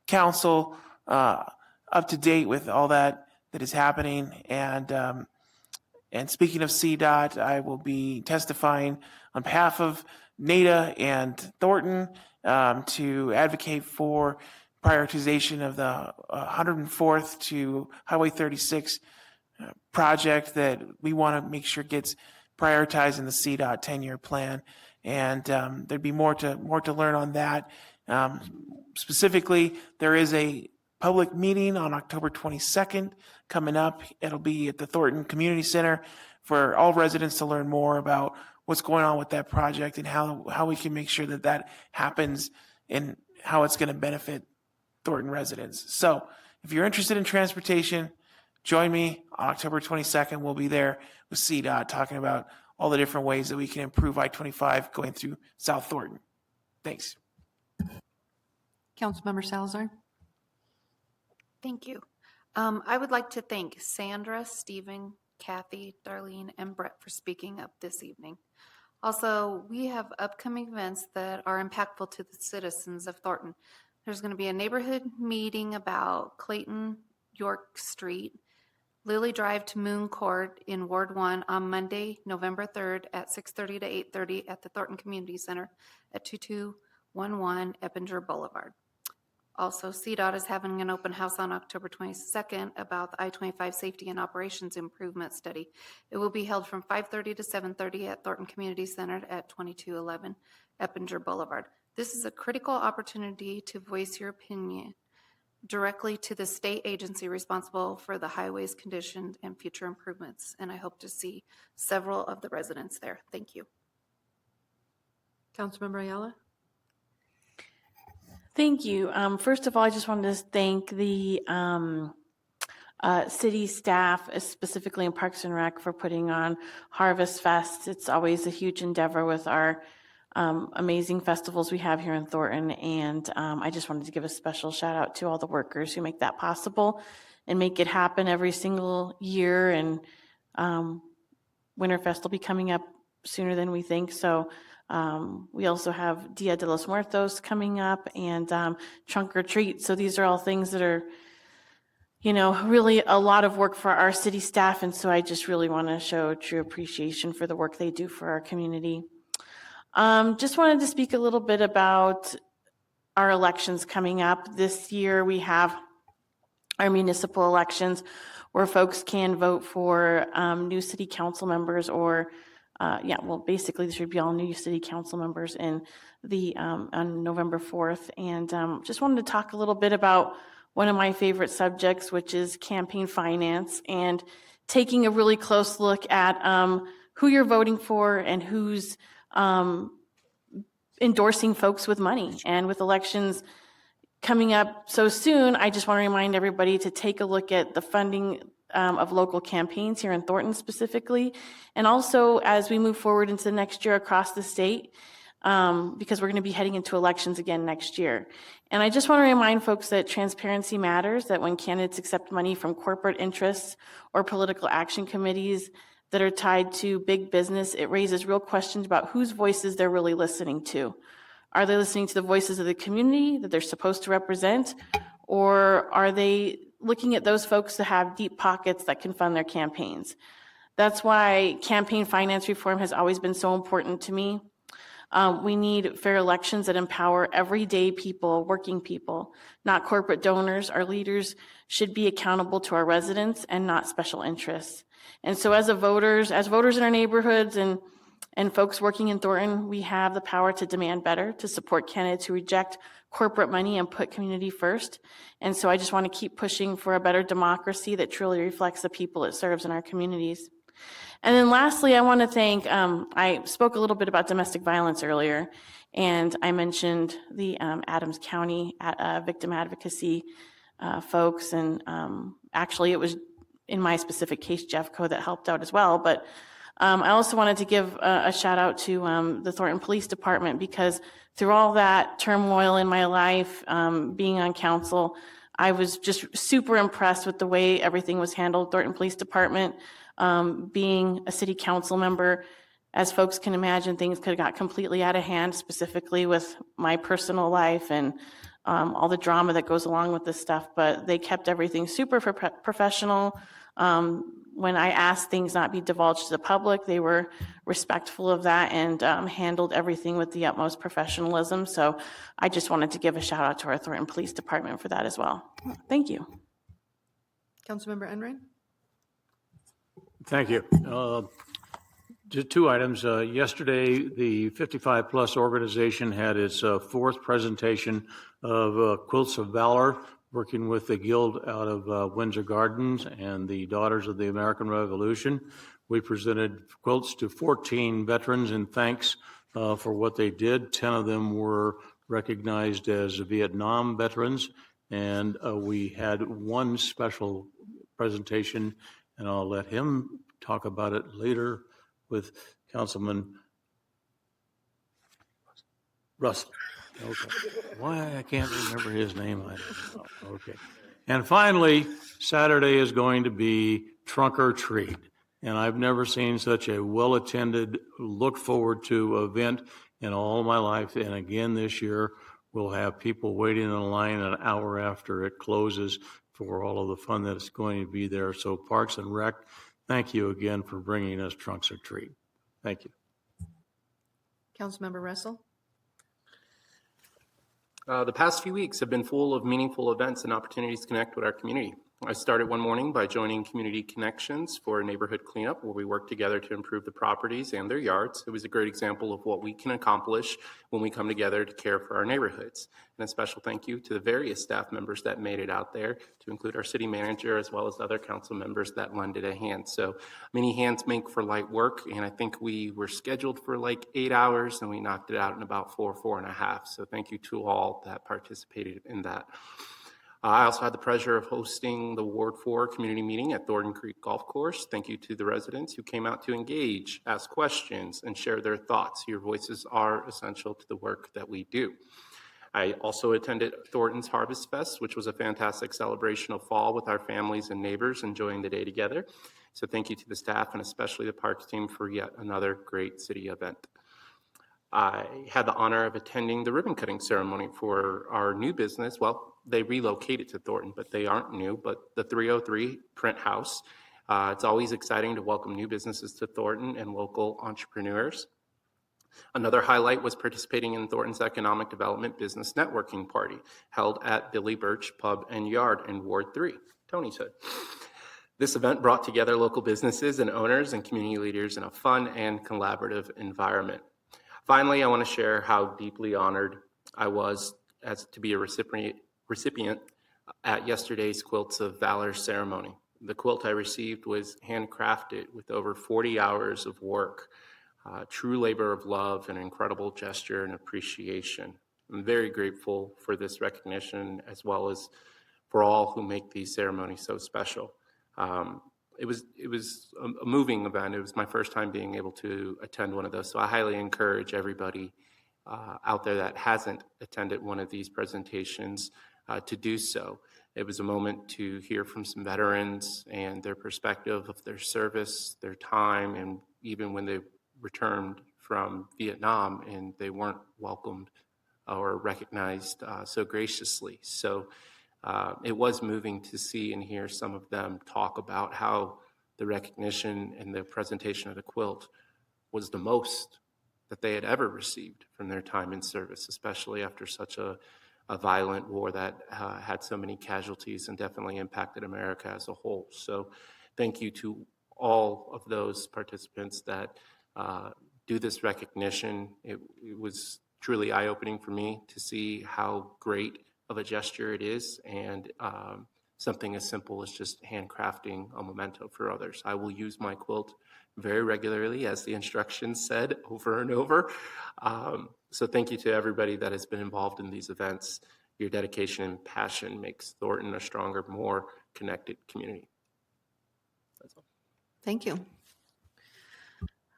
council up to date with all that is happening. And speaking of CDOT, I will be testifying on behalf of NADA and Thornton to advocate for prioritization of the 104th to Highway 36 project that we want to make sure gets prioritized in the CDOT 10-year plan. And there'd be more to learn on that. Specifically, there is a public meeting on October 22nd coming up. It'll be at the Thornton Community Center for all residents to learn more about what's going on with that project and how we can make sure that happens and how it's going to benefit Thornton residents. So if you're interested in transportation, join me on October 22nd. We'll be there with CDOT talking about all the different ways that we can improve I-25 going through South Thornton. Thanks. Councilmember Salazar. Thank you. I would like to thank Sandra, Stephen, Kathy, Darlene, and Brett for speaking up this evening. Also, we have upcoming events that are impactful to the citizens of Thornton. There's going to be a neighborhood meeting about Clayton York Street, Lily Drive to Moon Court in Ward 1 on Monday, November 3rd at 6:30 to 8:30 at the Thornton Community Center at 2211 Eppinger Boulevard. Also, CDOT is having an open house on October 22nd about the I-25 Safety and Operations Improvement Study. It will be held from 5:30 to 7:30 at Thornton Community Center at 2211 Eppinger Boulevard. This is a critical opportunity to voice your opinion directly to the state agency responsible for the highway's condition and future improvements, and I hope to see several of the residents there. Thank you. Councilmember Ayala. Thank you. First of all, I just wanted to thank the city staff, specifically in Parks and Rec, for putting on Harvest Fest. It's always a huge endeavor with our amazing festivals we have here in Thornton. And I just wanted to give a special shout out to all the workers who make that possible and make it happen every single year. And Winterfest will be coming up sooner than we think. So we also have Dia de los Muertos coming up and Trunk or Treat. So these are all things that are, really a lot of work for our city staff. And so I just really want to show true appreciation for the work they do for our community. Just wanted to speak a little bit about our elections coming up. This year we have our municipal elections where folks can vote for new city council members or basically this would be all new city council members in the on November 4th. And just wanted to talk a little bit about one of my favorite subjects, which is campaign finance, and taking a really close look at who you're voting for and who's endorsing folks with money. And with elections coming up so soon, I just want to remind everybody to take a look at the funding of local campaigns here in Thornton specifically, and also as we move forward into the next year across the state, because we're going to be heading into elections again next year. And I just want to remind folks that transparency matters, that when candidates accept money from corporate interests or political action committees that are tied to big business, it raises real questions about whose voices they're really listening to. Are they listening to the voices of the community that they're supposed to represent, or are they looking at those folks that have deep pockets that can fund their campaigns? That's why campaign finance reform has always been so important to me. We need fair elections that empower everyday people, working people, not corporate donors. Our leaders should be accountable to our residents and not special interests. And so as voters in our neighborhoods and folks working in Thornton, we have the power to demand better, to support candidates who reject corporate money and put community first. And so I just want to keep pushing for a better democracy that truly reflects the people it serves in our communities. And then lastly, I want to thank, I spoke a little bit about domestic violence earlier, and I mentioned the Adams County Victim Advocacy folks. And actually, it was in my specific case, Jeffco, that helped out as well. But I also wanted to give a shout out to the Thornton Police Department, because through all that turmoil in my life, being on council, I was just super impressed with the way everything was handled. Thornton Police Department, being a city council member, as folks can imagine, things could have got completely out of hand, specifically with my personal life and all the drama that goes along with this stuff. But they kept everything super professional. When I asked things not be divulged to the public, they were respectful of that and handled everything with the utmost professionalism. So I just wanted to give a shout out to our Thornton Police Department for that as well. Thank you. Councilmember Enright? Thank you. Just two items. Yesterday, the 55 Plus organization had its fourth presentation of Quilts of Valor, working with the Guild out of Windsor Gardens and the Daughters of the American Revolution. We presented quilts to 14 veterans in thanks for what they did. 10 of them were recognized as Vietnam veterans, and we had one special presentation, and I'll let him talk about it later with Councilman Russell. Okay. Why I can't remember his name, I don't know. Okay. And finally, Saturday is going to be Trunk or Treat. And I've never seen such a well-attended, look forward to event in all of my life. And again, this year, we'll have people waiting in line an hour after it closes for all of the fun that's going to be there. So Parks and Rec, thank you again for bringing us Trunks or Treat. Thank you. Councilmember Russell? The past few weeks have been full of meaningful events and opportunities to connect with our community. I started one morning by joining Community Connections for a neighborhood cleanup where we work together to improve the properties and their yards. It was a great example of what we can accomplish when we come together to care for our neighborhoods. And a special thank you to the various staff members that made it out there, to include our city manager as well as other council members that lended a hand. So many hands make for light work, and I think we were scheduled for like 8 hours and we knocked it out in about 4.5. So thank you to all that participated in that. I also had the pleasure of hosting the Ward 4 community meeting at Thornton Creek Golf Course. Thank you to the residents who came out to engage, ask questions, and share their thoughts. Your voices are essential to the work that we do. I also attended Thornton's Harvest Fest, which was a fantastic celebration of fall with our families and neighbors enjoying the day together. So thank you to the staff and especially the Parks team for yet another great city event. I had the honor of attending the ribbon cutting ceremony for our new business. Well, they relocated to Thornton, but they aren't new, but the 303 Print House. It's always exciting to welcome new businesses to Thornton and local entrepreneurs. Another highlight was participating in Thornton's Economic Development Business Networking Party, held at Billy Birch Pub and Yard in Ward 3, Tony's Hood. This event brought together local businesses and owners and community leaders in a fun and collaborative environment. Finally, I want to share how deeply honored I was to be a recipient at yesterday's Quilts of Valor ceremony. The quilt I received was handcrafted with over 40 hours of work, true labor of love, and incredible gesture and appreciation. I'm very grateful for this recognition, as well as for all who make these ceremonies so special. It was a moving event. It was my first time being able to attend one of those. So I highly encourage everybody out there that hasn't attended one of these presentations to do so. It was a moment to hear from some veterans and their perspective of their service, their time, and even when they returned from Vietnam and they weren't welcomed or recognized so graciously. So it was moving to see and hear some of them talk about how the recognition and the presentation of the quilt was the most that they had ever received from their time in service, especially after such a violent war that had so many casualties and definitely impacted America as a whole. So thank you to all of those participants that do this recognition. It was truly eye-opening for me to see how great of a gesture it is, and something as simple as just handcrafting a memento for others. I will use my quilt very regularly, as the instructions said, over and over. So thank you to everybody that has been involved in these events. your dedication and passion makes Thornton a stronger, more connected community. That's all. Thank you.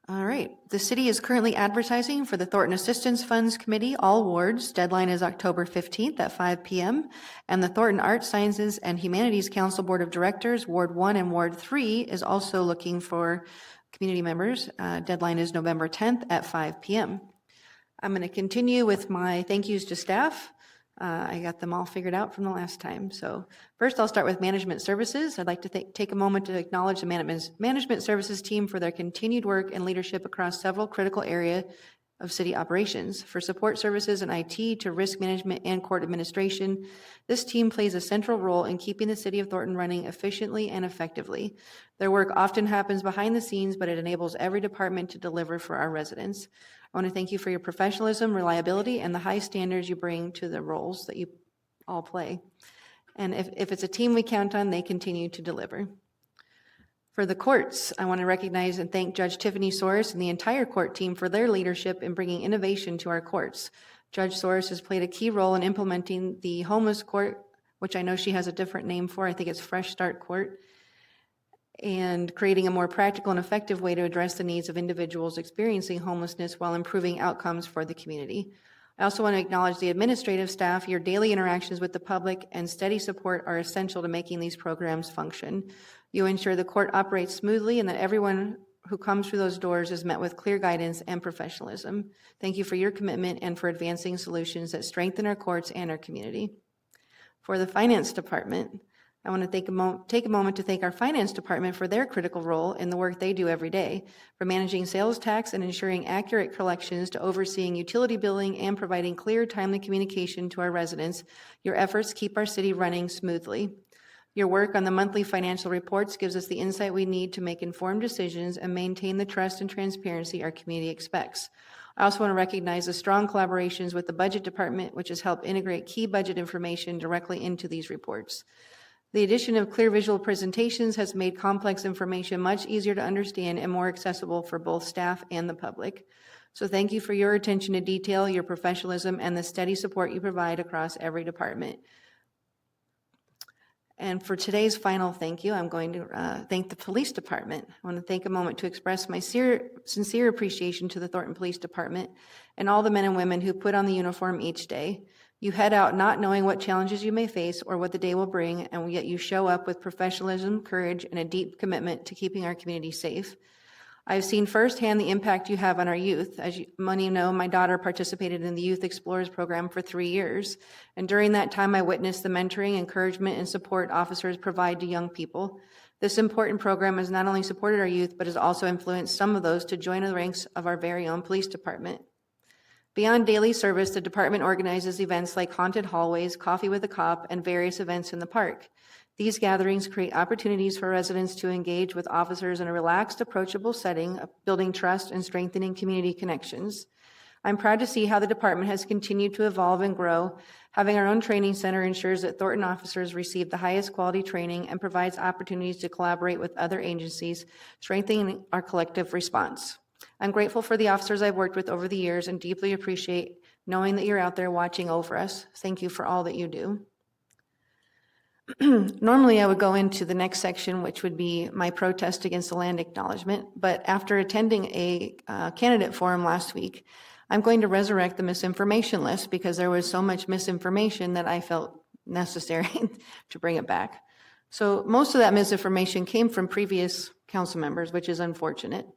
All right. The city is currently advertising for the Thornton Assistance Funds Committee, all wards. Deadline is October 15th at 5 p.m. And the Thornton Arts, Sciences, and Humanities Council Board of Directors, Ward 1 and Ward 3, is also looking for community members. Deadline is November 10th at 5 p.m. I'm going to continue with my thank yous to staff. I got them all figured out from the last time. So first, I'll start with management services. I'd like to take a moment to acknowledge the management services team for their continued work and leadership across several critical areas of city operations. For support services and IT to risk management and court administration, this team plays a central role in keeping the city of Thornton running efficiently and effectively. Their work often happens behind the scenes, but it enables every department to deliver for our residents. I want to thank you for your professionalism, reliability, and the high standards you bring to the roles that you all play. And if it's a team we count on, they continue to deliver. For the courts, I want to recognize and thank Judge Tiffany Soares and the entire court team for their leadership in bringing innovation to our courts. Judge Soares has played a key role in implementing the homeless court, which I know she has a different name for. I think it's Fresh Start Court, and creating a more practical and effective way to address the needs of individuals experiencing homelessness while improving outcomes for the community. I also want to acknowledge the administrative staff. Your daily interactions with the public and steady support are essential to making these programs function. You ensure the court operates smoothly and that everyone who comes through those doors is met with clear guidance and professionalism. Thank you for your commitment and for advancing solutions that strengthen our courts and our community. For the finance department, I want to take a moment to thank our finance department for their critical role in the work they do every day, from managing sales tax and ensuring accurate collections to overseeing utility billing and providing clear, timely communication to our residents. Your efforts keep our city running smoothly. Your work on the monthly financial reports gives us the insight we need to make informed decisions and maintain the trust and transparency our community expects. I also want to recognize the strong collaborations with the budget department, which has helped integrate key budget information directly into these reports. The addition of clear visual presentations has made complex information much easier to understand and more accessible for both staff and the public. So thank you for your attention to detail, your professionalism, and the steady support you provide across every department. And for today's final thank you, I'm going to thank the police department. I want to take a moment to express my sincere appreciation to the Thornton Police Department and all the men and women who put on the uniform each day. You head out not knowing what challenges you may face or what the day will bring, and yet you show up with professionalism, courage, and a deep commitment to keeping our community safe. I've seen firsthand the impact you have on our youth. As many know, my daughter participated in the Youth Explorers program for 3 years, and during that time I witnessed the mentoring, encouragement, and support officers provide to young people. This important program has not only supported our youth, but has also influenced some of those to join the ranks of our very own police department. Beyond daily service, the department organizes events like haunted hallways, coffee with a cop, and various events in the park. These gatherings create opportunities for residents to engage with officers in a relaxed, approachable setting, building trust and strengthening community connections. I'm proud to see how the department has continued to evolve and grow. Having our own training center ensures that Thornton officers receive the highest quality training and provides opportunities to collaborate with other agencies, strengthening our collective response. I'm grateful for the officers I've worked with over the years and deeply appreciate knowing that you're out there watching over us. Thank you for all that you do. Normally, I would go into the next section, which would be my protest against the land acknowledgement, but after attending a candidate forum last week, I'm going to resurrect the misinformation list because there was so much misinformation that I felt necessary to bring it back. So most of that misinformation came from previous council members, which is unfortunate.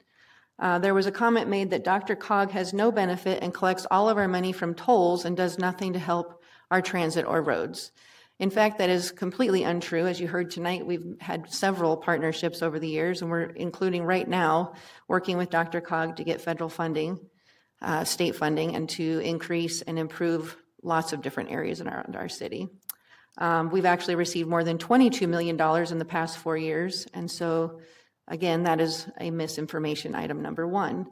There was a comment made that DRCOG has no benefit and collects all of our money from tolls and does nothing to help our transit or roads. In fact, that is completely untrue. As you heard tonight, we've had several partnerships over the years, and we're including right now working with DRCOG to get federal funding, state funding, and to increase and improve lots of different areas in our city. We've actually received more than $22 million in the past 4 years, and so again, that is a misinformation item number one.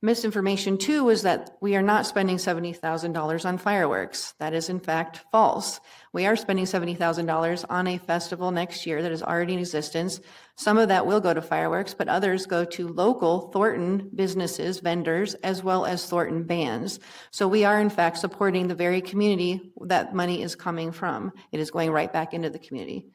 Misinformation two was that we are not spending $70,000 on fireworks. That is in fact false. We are spending $70,000 on a festival next year that is already in existence. Some of that will go to fireworks, but others go to local Thornton businesses, vendors, as well as Thornton bands. So we are in fact supporting the very community that money is coming from. It is going right back into the community.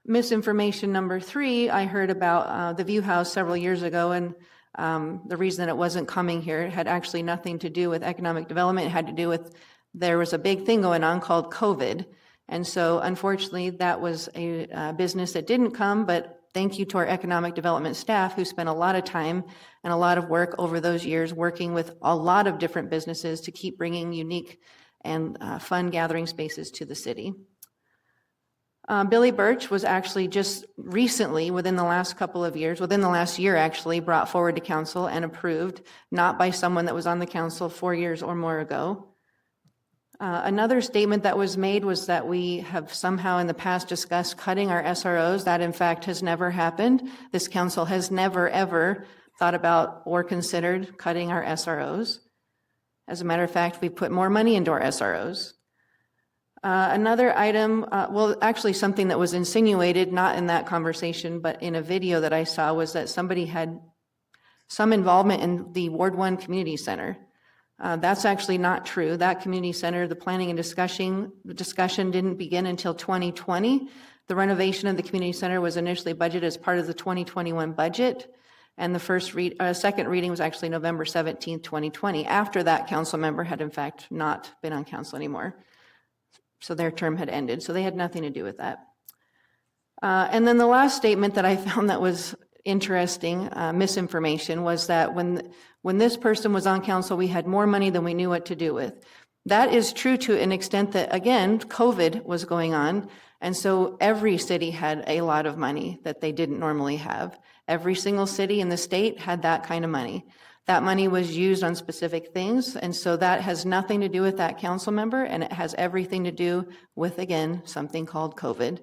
Misinformation number three, I heard about the View House several years ago, and the reason that it wasn't coming here had actually nothing to do with economic development. It had to do with, there was a big thing going on called COVID. And so unfortunately that was a business that didn't come, but thank you to our economic development staff who spent a lot of time and a lot of work over those years working with a lot of different businesses to keep bringing unique and fun gathering spaces to the city. Billy Birch was actually just recently, within the last couple of years, within the last year actually, brought forward to council and approved, not by someone that was on the council 4 years or more ago. Another statement that was made was that we have somehow in the past discussed cutting our SROs. That in fact has never happened. This council has never ever thought about or considered cutting our SROs. As a matter of fact, we put more money into our SROs. Another item, well, actually something that was insinuated, not in that conversation, but in a video that I saw, was that somebody had some involvement in the Ward 1 Community Center. That's actually not true. That community center, the planning and discussion didn't begin until 2020. The renovation of the community center was initially budgeted as part of the 2021 budget. And the second reading was actually November 17th, 2020. After that, council member had in fact not been on council anymore. So their term had ended. So they had nothing to do with that. And then the last statement that I found that was interesting, misinformation, was that when this person was on council, we had more money than we knew what to do with. That is true to an extent that, again, COVID was going on. And so every city had a lot of money that they didn't normally have. Every single city in the state had that kind of money. That money was used on specific things, and so that has nothing to do with that council member, and it has everything to do with, again, something called COVID.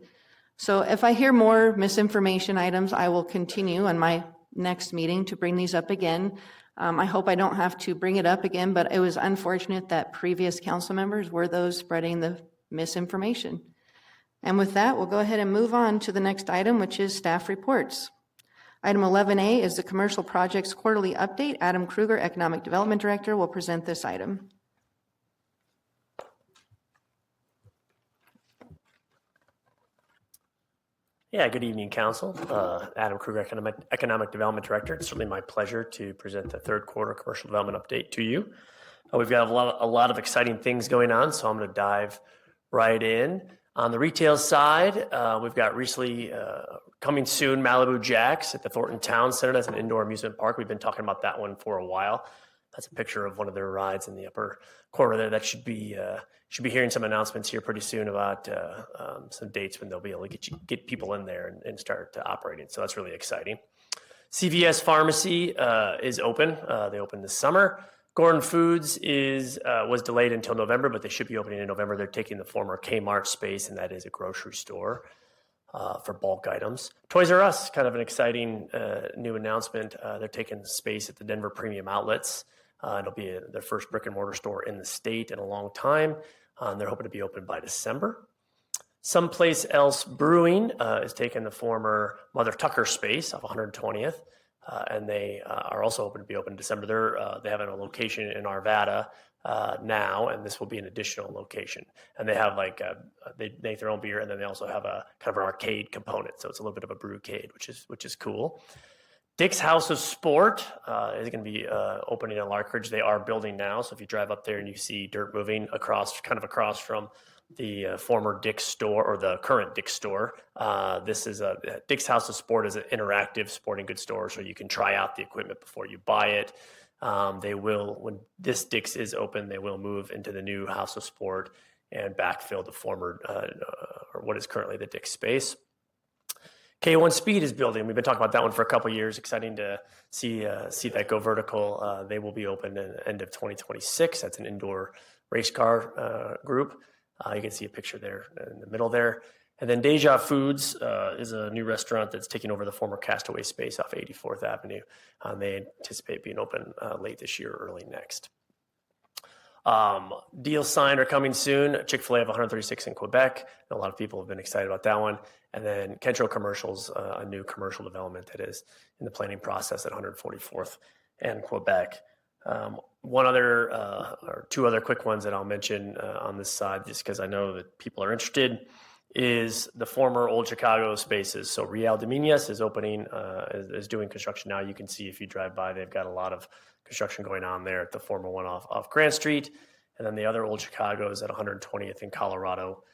So if I hear more misinformation items, I will continue on my next meeting to bring these up again. I hope I don't have to bring it up again, but it was unfortunate that previous council members were those spreading the misinformation. And with that, we'll go ahead and move on to the next item, which is staff reports. Item 11A is the Commercial Projects Quarterly Update. Adam Kruger, Economic Development Director, will present this item. Yeah, good evening, Council. Adam Kruger, Economic Development Director. It's certainly my pleasure to present the third quarter commercial development update to you. We've got a lot of exciting things going on, so I'm going to dive right in. On the retail side, we've got recently coming soon Malibu Jacks at the Thornton Town Center. That's an indoor amusement park. We've been talking about that one for a while. That's a picture of one of their rides in the upper corner there. That should be hearing some announcements here pretty soon about some dates when they'll be able to get people in there and start operating. So that's really exciting. CVS Pharmacy is open. They opened this summer. Gordon Foods was delayed until November, but they should be opening in November. They're taking the former Kmart space, and that is a grocery store for bulk items. Toys R Us, kind of an exciting new announcement. They're taking space at the Denver Premium Outlets. It'll be their first brick and mortar store in the state in a long time. They're hoping to be open by December. Someplace Else Brewing is taking the former Mother Tucker space off 120th. And they are also hoping to be open in December. They have a location in Arvada now, and this will be an additional location. And they have they make their own beer, and then they also have a kind of an arcade component. So it's a little bit of a brewcade, which is cool. Dick's House of Sport is going to be opening in Larkridge. They are building now, so if you drive up there and you see dirt moving across from the former Dick's store or the current Dick's store. This is Dick's House of Sport is an interactive sporting goods store, so you can try out the equipment before you buy it. They will, when this Dick's is open, they will move into the new House of Sport and backfill the former or what is currently the Dick's space. K1 Speed is building. We've been talking about that one for a couple of years. Exciting to see that go vertical. They will be open in the end of 2026. That's an indoor race car group. You can see a picture there in the middle there. And then Deja Foods is a new restaurant that's taking over the former Castaway space off 84th Avenue. They anticipate being open late this year, early next. Deals signed are coming soon. Chick-fil-A have 136 in Quebec. A lot of people have been excited about that one. And then Kentro Commercials, a new commercial development that is in the planning process at 144th and Quebec. One other or two other quick ones that I'll mention on this side, just because I know that people are interested, is the former Old Chicago spaces. So Real Dominios is opening, is doing construction now. You can see if you drive by, they've got a lot of construction going on there at the former one off Grant Street. And then the other Old Chicago is at 120th in Colorado,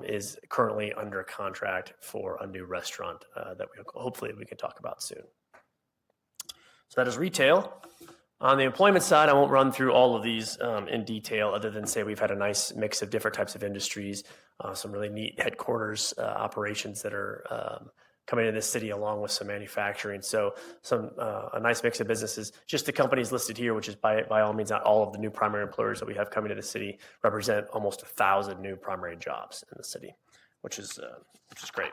is currently under contract for a new restaurant that hopefully we can talk about soon. So that is retail. On the employment side, I won't run through all of these in detail other than say we've had a nice mix of different types of industries, some really neat headquarters operations that are coming into this city along with some manufacturing. So a nice mix of businesses. Just the companies listed here, which is by all means not all of the new primary employers that we have coming to the city, represent almost 1,000 new primary jobs in the city, which is great.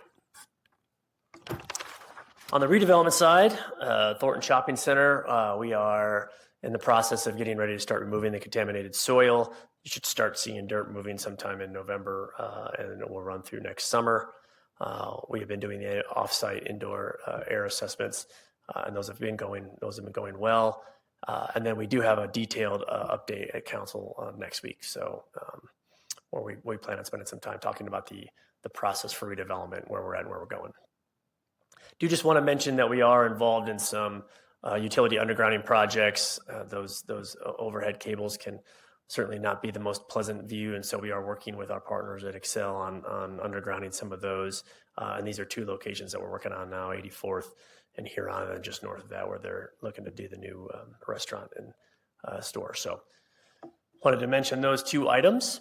On the redevelopment side, Thornton Shopping Center, we are in the process of getting ready to start removing the contaminated soil. You should start seeing dirt moving sometime in November, and it will run through next summer. We have been doing the off-site indoor air assessments, and those have been going well. And then we do have a detailed update at council next week, so where we plan on spending some time talking about the process for redevelopment, where we're at and where we're going. Do just want to mention that we are involved in some utility undergrounding projects. Those overhead cables can certainly not be the most pleasant view, and so we are working with our partners at Excel on undergrounding some of those. And these are two locations that we're working on now, 84th and Huron, and just north of that where they're looking to do the new restaurant and store. So wanted to mention those two items.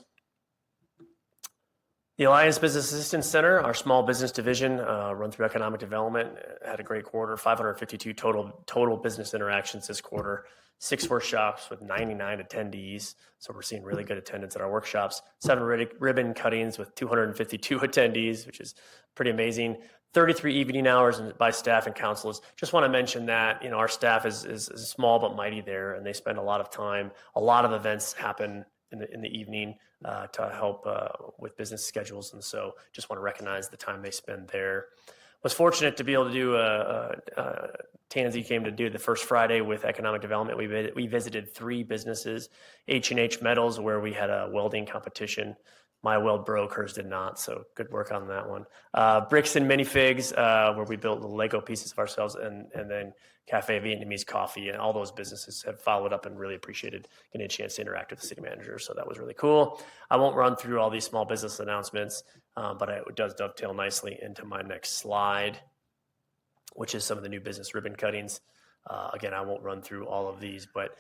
The Alliance Business Assistance Center, our small business division, run through economic development, had a great quarter, 552 total business interactions this quarter, 6 workshops with 99 attendees. So we're seeing really good attendance at our workshops, 7 ribbon cuttings with 252 attendees, which is pretty amazing. 33 evening hours by staff and councils. Just want to mention that, our staff is small but mighty there, and they spend a lot of time. A lot of events happen in the evening to help with business schedules, and so just want to recognize the time they spend there. Was fortunate to be able to do Tansy came to do the first Friday with economic development. We visited 3 businesses, H&H Metals, where we had a welding competition. My weld broke, hers did not, so good work on that one. Bricks and Minifigs, where we built little Lego pieces of ourselves, and then Cafe Vietnamese Coffee, and all those businesses have followed up and really appreciated getting a chance to interact with the city manager, so that was really cool. I won't run through all these small business announcements, but it does dovetail nicely into my next slide, which is some of the new business ribbon cuttings. Again, I won't run through all of these, but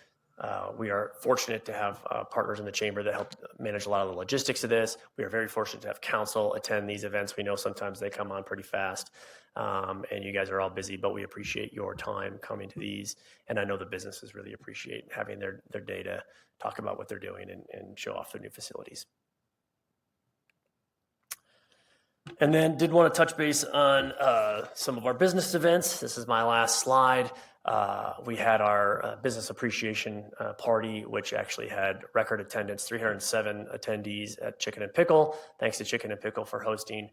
we are fortunate to have partners in the chamber that help manage a lot of the logistics of this. We are very fortunate to have council attend these events. We know sometimes they come on pretty fast, and you guys are all busy, but we appreciate your time coming to these. And I know the businesses really appreciate having their data, talk about what they're doing, and show off their new facilities. And then did want to touch base on some of our business events. This is my last slide. We had our business appreciation party, which actually had record attendance, 307 attendees at Chicken and Pickle. Thanks to Chicken and Pickle for hosting.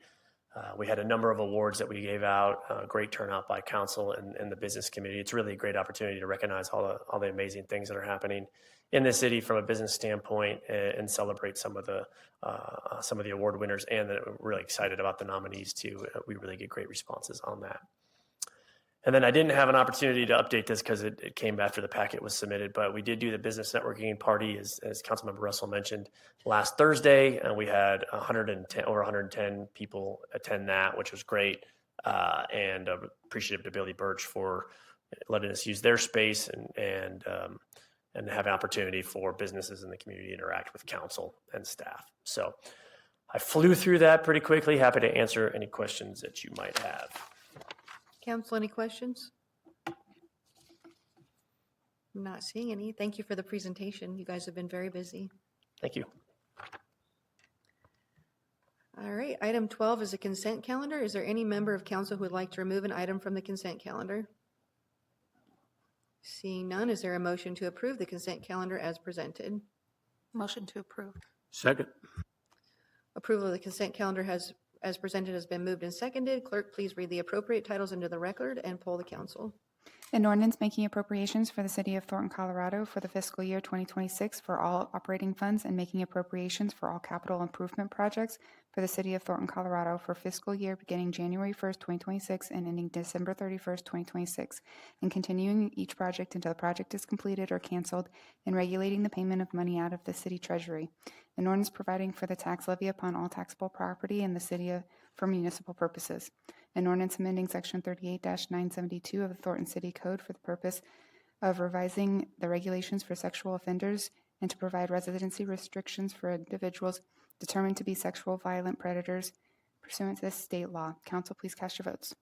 We had a number of awards that we gave out, great turnout by council and the business community. It's really a great opportunity to recognize all the amazing things that are happening in the city from a business standpoint and celebrate some of the award winners, and we're really excited about the nominees too. We really get great responses on that. And then I didn't have an opportunity to update this because it came after the packet was submitted, but we did do the business networking party, as Councilmember Russell mentioned, last Thursday, and we had over 110 people attend that, which was great, and appreciative to Billy Birch for letting us use their space and have an opportunity for businesses in the community to interact with council and staff. So I flew through that pretty quickly. Happy to answer any questions that you might have. Council, any questions? I'm not seeing any. Thank you for the presentation. You guys have been very busy. Thank you. All right, item 12 is a consent calendar. Is there any member of council who would like to remove an item from the consent calendar? Seeing none, is there a motion to approve the consent calendar as presented? Motion to approve. Second. Approval of the consent calendar as presented has been moved and seconded. Clerk, please read the appropriate titles into the record and poll the council. An ordinance making appropriations for the City of Thornton, Colorado for the fiscal year 2026 for all operating funds and making appropriations for all capital improvement projects for the City of Thornton, Colorado for fiscal year beginning January 1st, 2026 and ending December 31st, 2026, and continuing each project until the project is completed or canceled, and regulating the payment of money out of the city treasury. An ordinance providing for the tax levy upon all taxable property in the city for municipal purposes. An ordinance amending Section 38-972 of the Thornton City Code for the purpose of revising the regulations for sexual offenders and to provide residency restrictions for individuals determined to be sexual violent predators pursuant to this state law. Council, please cast your votes.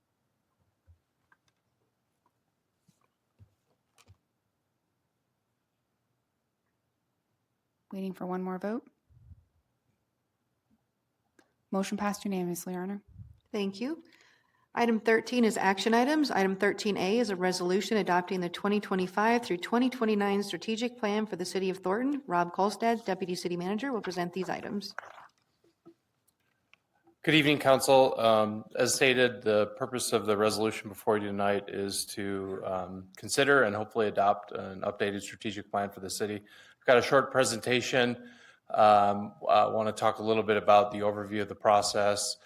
Waiting for one more vote. Motion passed unanimously, Your Honor. Thank you. Item 13 is action items. Item 13A is a resolution adopting the 2025 through 2029 strategic plan for the City of Thornton. Rob Kolstad, Deputy City Manager, will present these items. Good evening, Council. As stated, the purpose of the resolution before you tonight is to consider and hopefully adopt an updated strategic plan for the city. I've got a short presentation. I want to talk a little bit about the overview of the process,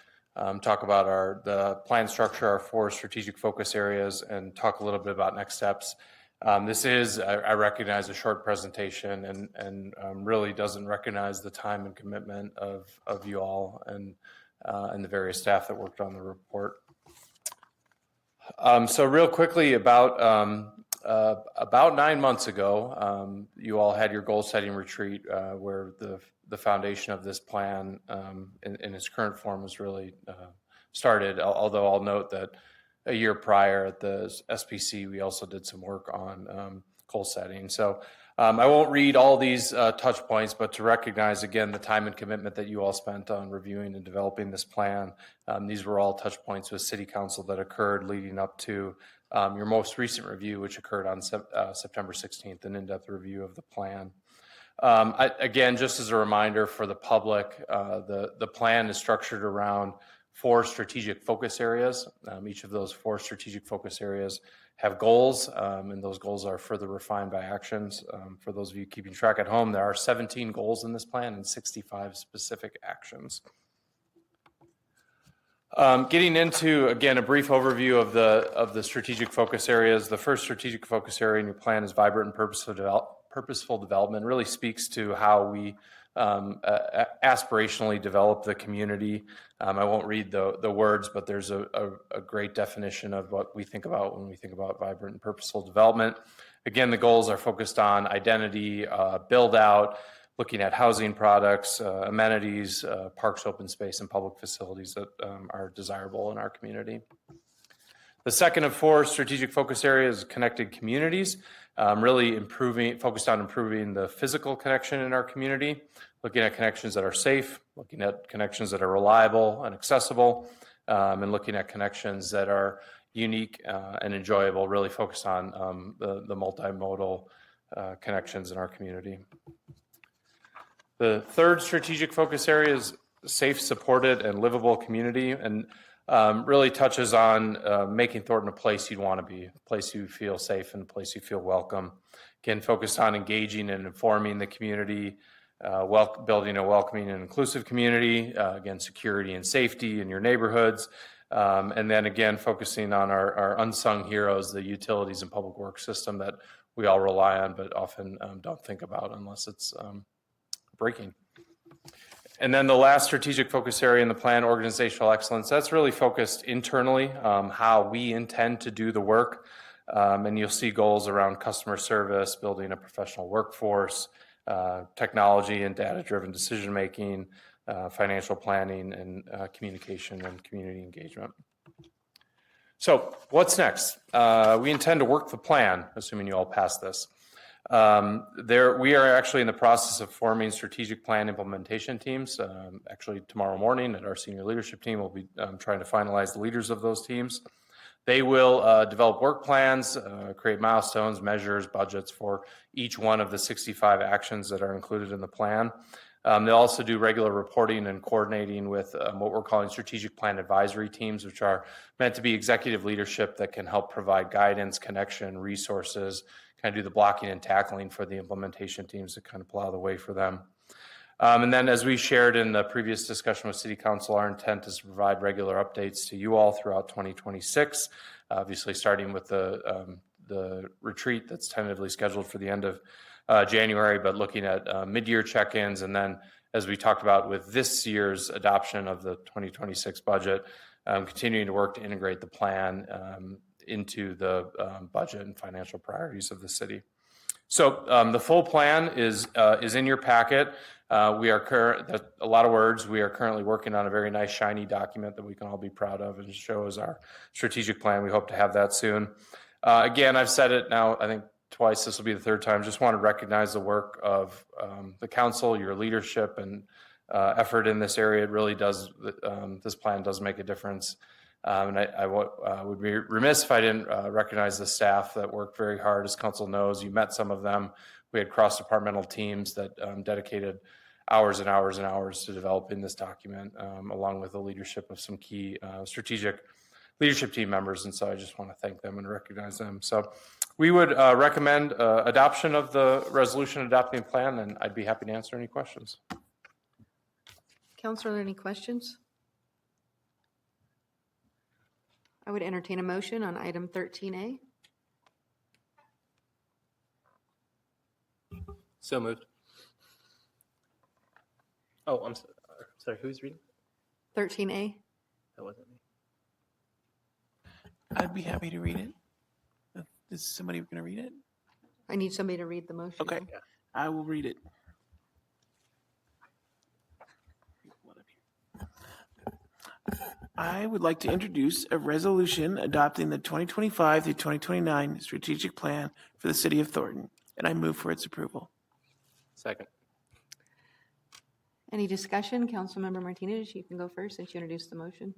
talk about the plan structure, our 4 strategic focus areas, and talk a little bit about next steps. This is, I recognize, a short presentation and really doesn't recognize the time and commitment of you all and the various staff that worked on the report. So real quickly, about 9 months ago, you all had your goal-setting retreat where the foundation of this plan in its current form was really started, although I'll note that a year prior at the SPC, we also did some work on goal setting. So I won't read all these touch points, but to recognize, again, the time and commitment that you all spent on reviewing and developing this plan. These were all touch points with City Council that occurred leading up to your most recent review, which occurred on September 16th, an in-depth review of the plan. Again, just as a reminder for the public, the plan is structured around 4 strategic focus areas. Each of those 4 strategic focus areas have goals, and those goals are further refined by actions. For those of you keeping track at home, there are 17 goals in this plan and 65 specific actions. Getting into, again, a brief overview of the strategic focus areas. The first strategic focus area in your plan is vibrant and purposeful development. It really speaks to how we aspirationally develop the community. I won't read the words, but there's a great definition of what we think about when we think about vibrant and purposeful development. Again, the goals are focused on identity, build out, looking at housing products, amenities, parks, open space, and public facilities that are desirable in our community. The second of 4 strategic focus areas is connected communities, really focused on improving the physical connection in our community, looking at connections that are safe, looking at connections that are reliable and accessible, and looking at connections that are unique and enjoyable, really focused on the multimodal connections in our community. The third strategic focus area is safe, supported, and livable community, and really touches on making Thornton a place you'd want to be, a place you feel safe and a place you feel welcome. Again, focused on engaging and informing the community, building a welcoming and inclusive community, again, security and safety in your neighborhoods, and then again, focusing on our unsung heroes, the utilities and public works system that we all rely on, but often don't think about unless it's breaking. And then the last strategic focus area in the plan, organizational excellence, that's really focused internally, how we intend to do the work. And you'll see goals around customer service, building a professional workforce, technology and data-driven decision-making, financial planning, and communication and community engagement. So what's next? We intend to work the plan, assuming you all pass this. We are actually in the process of forming strategic plan implementation teams. Actually, tomorrow morning at our senior leadership team, we'll be trying to finalize the leaders of those teams. They will develop work plans, create milestones, measures, budgets for each one of the 65 actions that are included in the plan. They'll also do regular reporting and coordinating with what we're calling strategic plan advisory teams, which are meant to be executive leadership that can help provide guidance, connection, resources, kind of do the blocking and tackling for the implementation teams to kind of plow the way for them. And then as we shared in the previous discussion with City Council, our intent is to provide regular updates to you all throughout 2026, obviously starting with the retreat that's tentatively scheduled for the end of January, but looking at mid-year check-ins. And then as we talked about with this year's adoption of the 2026 budget, continuing to work to integrate the plan into the budget and financial priorities of the city. So the full plan is in your packet. We are a lot of words. We are currently working on a very nice shiny document that we can all be proud of and shows our strategic plan. We hope to have that soon. Again, I've said it now, I think twice. This will be the third time. Just want to recognize the work of the council, your leadership, and effort in this area. It really does. This plan does make a difference. And I would be remiss if I didn't recognize the staff that worked very hard. As council knows, you met some of them. We had cross-departmental teams that dedicated hours and hours and hours to developing this document, along with the leadership of some key strategic leadership team members. And so I just want to thank them and recognize them. So we would recommend adoption of the resolution adopting the plan, and I'd be happy to answer any questions. Councilor, any questions? I would entertain a motion on item 13A. So moved. Oh, I'm sorry. Who's reading? 13A. That wasn't me. I'd be happy to read it. Is somebody going to read it? I need somebody to read the motion. Okay, I will read it. I would like to introduce a resolution adopting the 2025 through 2029 strategic plan for the city of Thornton, and I move for its approval. Second. Any discussion? Councilmember Martinez, you can go first since you introduced the motion.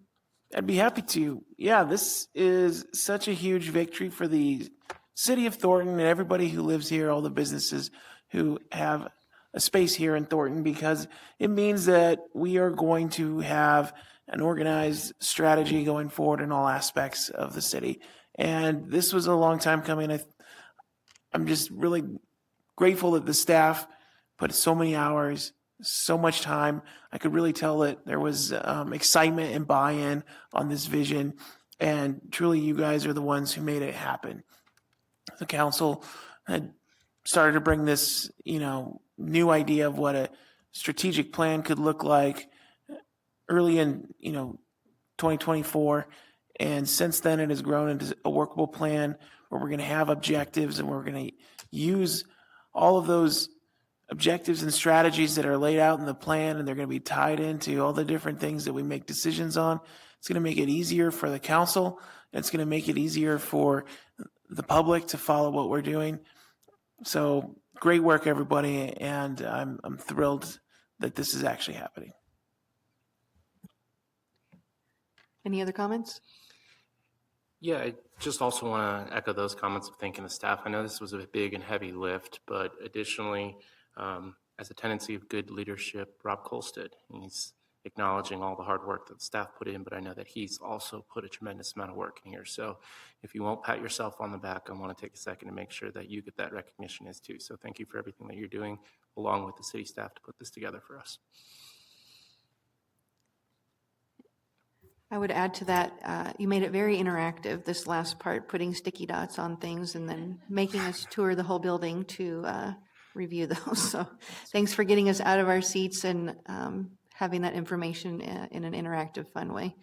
I'd be happy to. Yeah, this is such a huge victory for the city of Thornton and everybody who lives here, all the businesses who have a space here in Thornton, because it means that we are going to have an organized strategy going forward in all aspects of the city. And this was a long time coming. I'm just really grateful that the staff put so many hours, so much time. I could really tell that there was excitement and buy-in on this vision. And truly, you guys are the ones who made it happen. The council had started to bring this, new idea of what a strategic plan could look like early in, 2024. And since then, it has grown into a workable plan where we're going to have objectives and we're going to use all of those objectives and strategies that are laid out in the plan, and they're going to be tied into all the different things that we make decisions on. It's going to make it easier for the council, and it's going to make it easier for the public to follow what we're doing. So great work, everybody, and I'm thrilled that this is actually happening. Any other comments? Yeah, I just also want to echo those comments of thanking the staff. I know this was a big and heavy lift, but additionally, as a tendency of good leadership, Rob Colstead, he's acknowledging all the hard work that the staff put in, but I know that he's also put a tremendous amount of work in here. So if you won't pat yourself on the back, I want to take a second to make sure that you get that recognition as too. So thank you for everything that you're doing along with the city staff to put this together for us. I would add to that, you made it very interactive, this last part, putting sticky dots on things and then making us tour the whole building to review those. So thanks for getting us out of our seats and having that information in an interactive, fun way.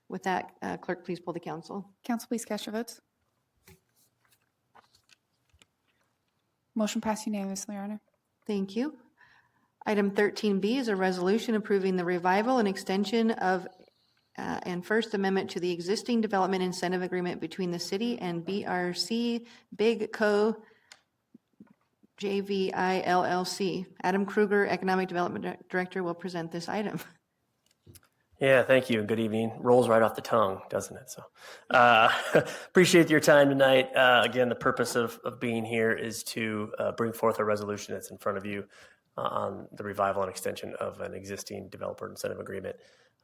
With that, clerk, please pull the council. Council, please cast your votes. Motion passed unanimously, Your Honor. Thank you. Item 13B is a resolution approving the revival and extension of and First Amendment to the existing development incentive agreement between the city and BRC Big Co. JVI LLC. Adam Kruger, Economic Development Director, will present this item. Yeah, thank you and good evening. Rolls right off the tongue, doesn't it? So appreciate your time tonight. Again, the purpose of being here is to bring forth a resolution that's in front of you on the revival and extension of an existing developer incentive agreement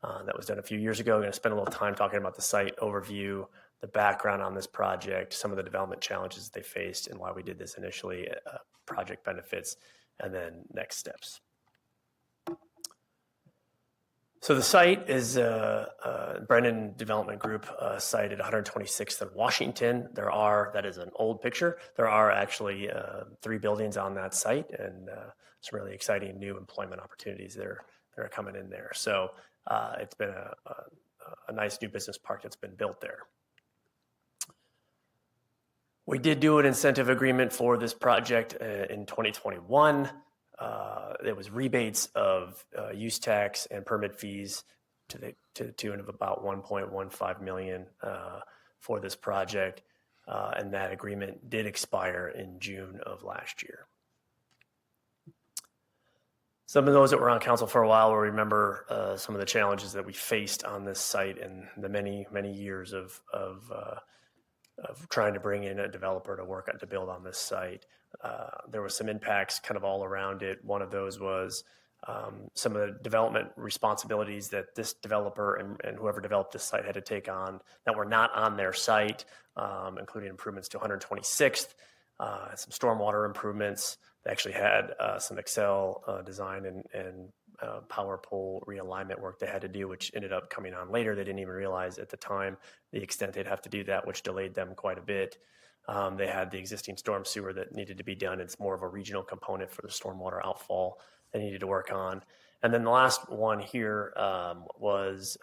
that was done a few years ago. I'm going to spend a little time talking about the site overview, the background on this project, some of the development challenges they faced and why we did this initially, project benefits, and then next steps. So the site is Brennan Development Group site at 126th and Washington. That is an old picture. There are actually 3 buildings on that site and some really exciting new employment opportunities that are coming in there. So it's been a nice new business park that's been built there. We did do an incentive agreement for this project in 2021. There was rebates of use tax and permit fees to the tune of about $1.15 million for this project, and that agreement did expire in June of last year. Some of those that were on council for a while will remember some of the challenges that we faced on this site and the many years of trying to bring in a developer to build on this site. There were some impacts kind of all around it. One of those was some of the development responsibilities that this developer and whoever developed this site had to take on that were not on their site, including improvements to 126th, some stormwater improvements. They actually had some Excel design and power pole realignment work they had to do, which ended up coming on later. They didn't even realize at the time the extent they'd have to do that, which delayed them quite a bit. They had the existing storm sewer that needed to be done. It's more of a regional component for the stormwater outfall they needed to work on. And then the last one here was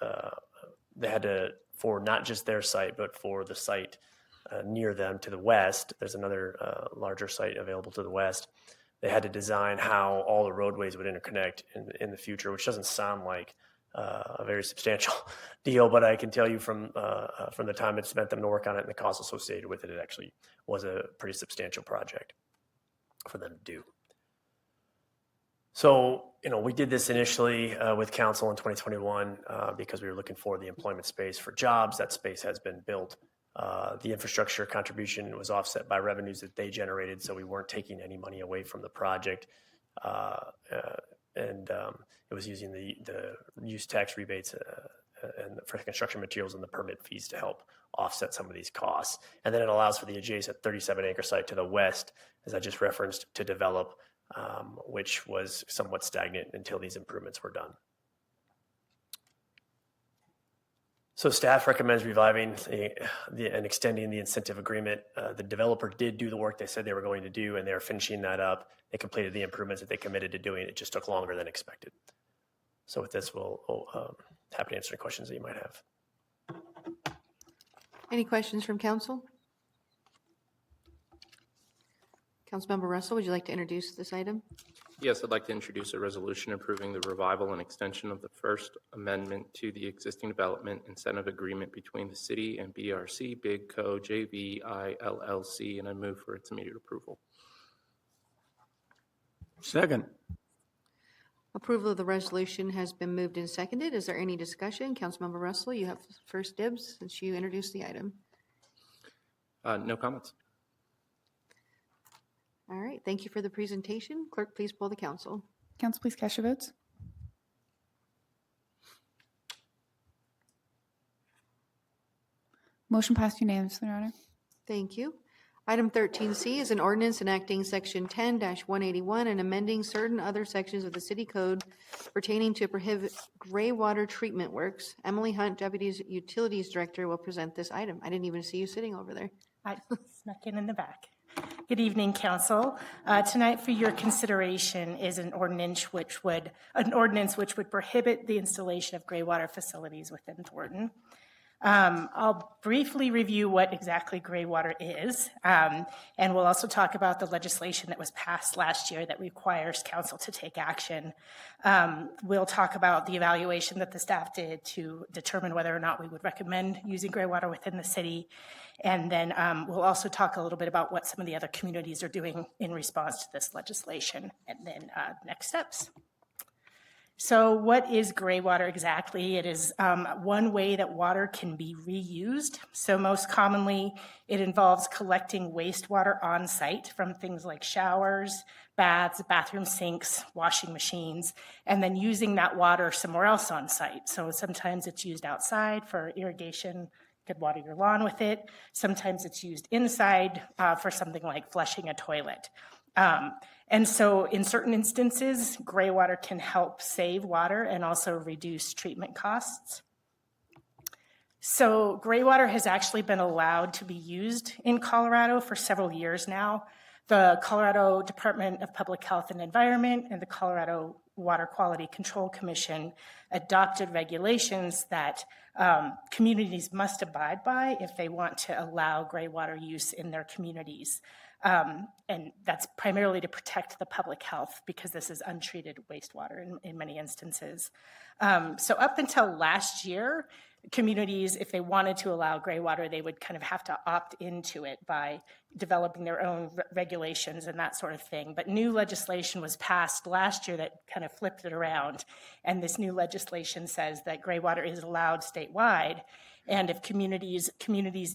they had to, for not just their site, but for the site near them to the west, there's another larger site available to the west. They had to design how all the roadways would interconnect in the future, which doesn't sound like a very substantial deal, but I can tell you from the time it spent them to work on it and the costs associated with it, it actually was a pretty substantial project for them to do. So, we did this initially with council in 2021 because we were looking for the employment space for jobs. That space has been built. The infrastructure contribution was offset by revenues that they generated, so we weren't taking any money away from the project. It was using the use tax rebates and for construction materials and the permit fees to help offset some of these costs. And then it allows for the adjacent 37-acre site to the west, as I just referenced, to develop, which was somewhat stagnant until these improvements were done. So staff recommends reviving and extending the incentive agreement. The developer did do the work they said they were going to do, and they're finishing that up. They completed the improvements that they committed to doing. It just took longer than expected. So with this, we'll happy to answer any questions that you might have. Any questions from council? Councilmember Russell, would you like to introduce this item? Yes, I'd like to introduce a resolution approving the revival and extension of the First Amendment to the existing development incentive agreement between the city and BRC Big Co. JVI LLC, and I move for its immediate approval. Second. Approval of the resolution has been moved and seconded. Is there any discussion? Councilmember Russell, you have first dibs since you introduced the item. No comments. All right, thank you for the presentation. Clerk, please poll the council. Council, please cast your votes. Motion passed unanimously, Your Honor. Thank you. Item 13C is an ordinance enacting Section 10-181 and amending certain other sections of the city code pertaining to prohibit gray water treatment works. Emily Hunt, Deputy Utilities Director, will present this item. I didn't even see you sitting over there. I snuck in the back. Good evening, Council. Tonight for your consideration is an ordinance which would prohibit the installation of gray water facilities within Thornton. I'll briefly review what exactly gray water is, and we'll also talk about the legislation that was passed last year that requires council to take action. We'll talk about the evaluation that the staff did to determine whether or not we would recommend using gray water within the city. And then we'll also talk a little bit about what some of the other communities are doing in response to this legislation, and then next steps. So what is gray water exactly? It is one way that water can be reused. So most commonly, it involves collecting wastewater on site from things like showers, baths, bathroom sinks, washing machines, and then using that water somewhere else on site. So sometimes it's used outside for irrigation. You could water your lawn with it. Sometimes it's used inside for something like flushing a toilet. And so in certain instances, gray water can help save water and also reduce treatment costs. So gray water has actually been allowed to be used in Colorado for several years now. The Colorado Department of Public Health and Environment and the Colorado Water Quality Control Commission adopted regulations that communities must abide by if they want to allow gray water use in their communities. And that's primarily to protect the public health because this is untreated wastewater in many instances. So up until last year, communities, if they wanted to allow gray water, they would kind of have to opt into it by developing their own regulations and that sort of thing. But new legislation was passed last year that kind of flipped it around. And this new legislation says that gray water is allowed statewide. And if communities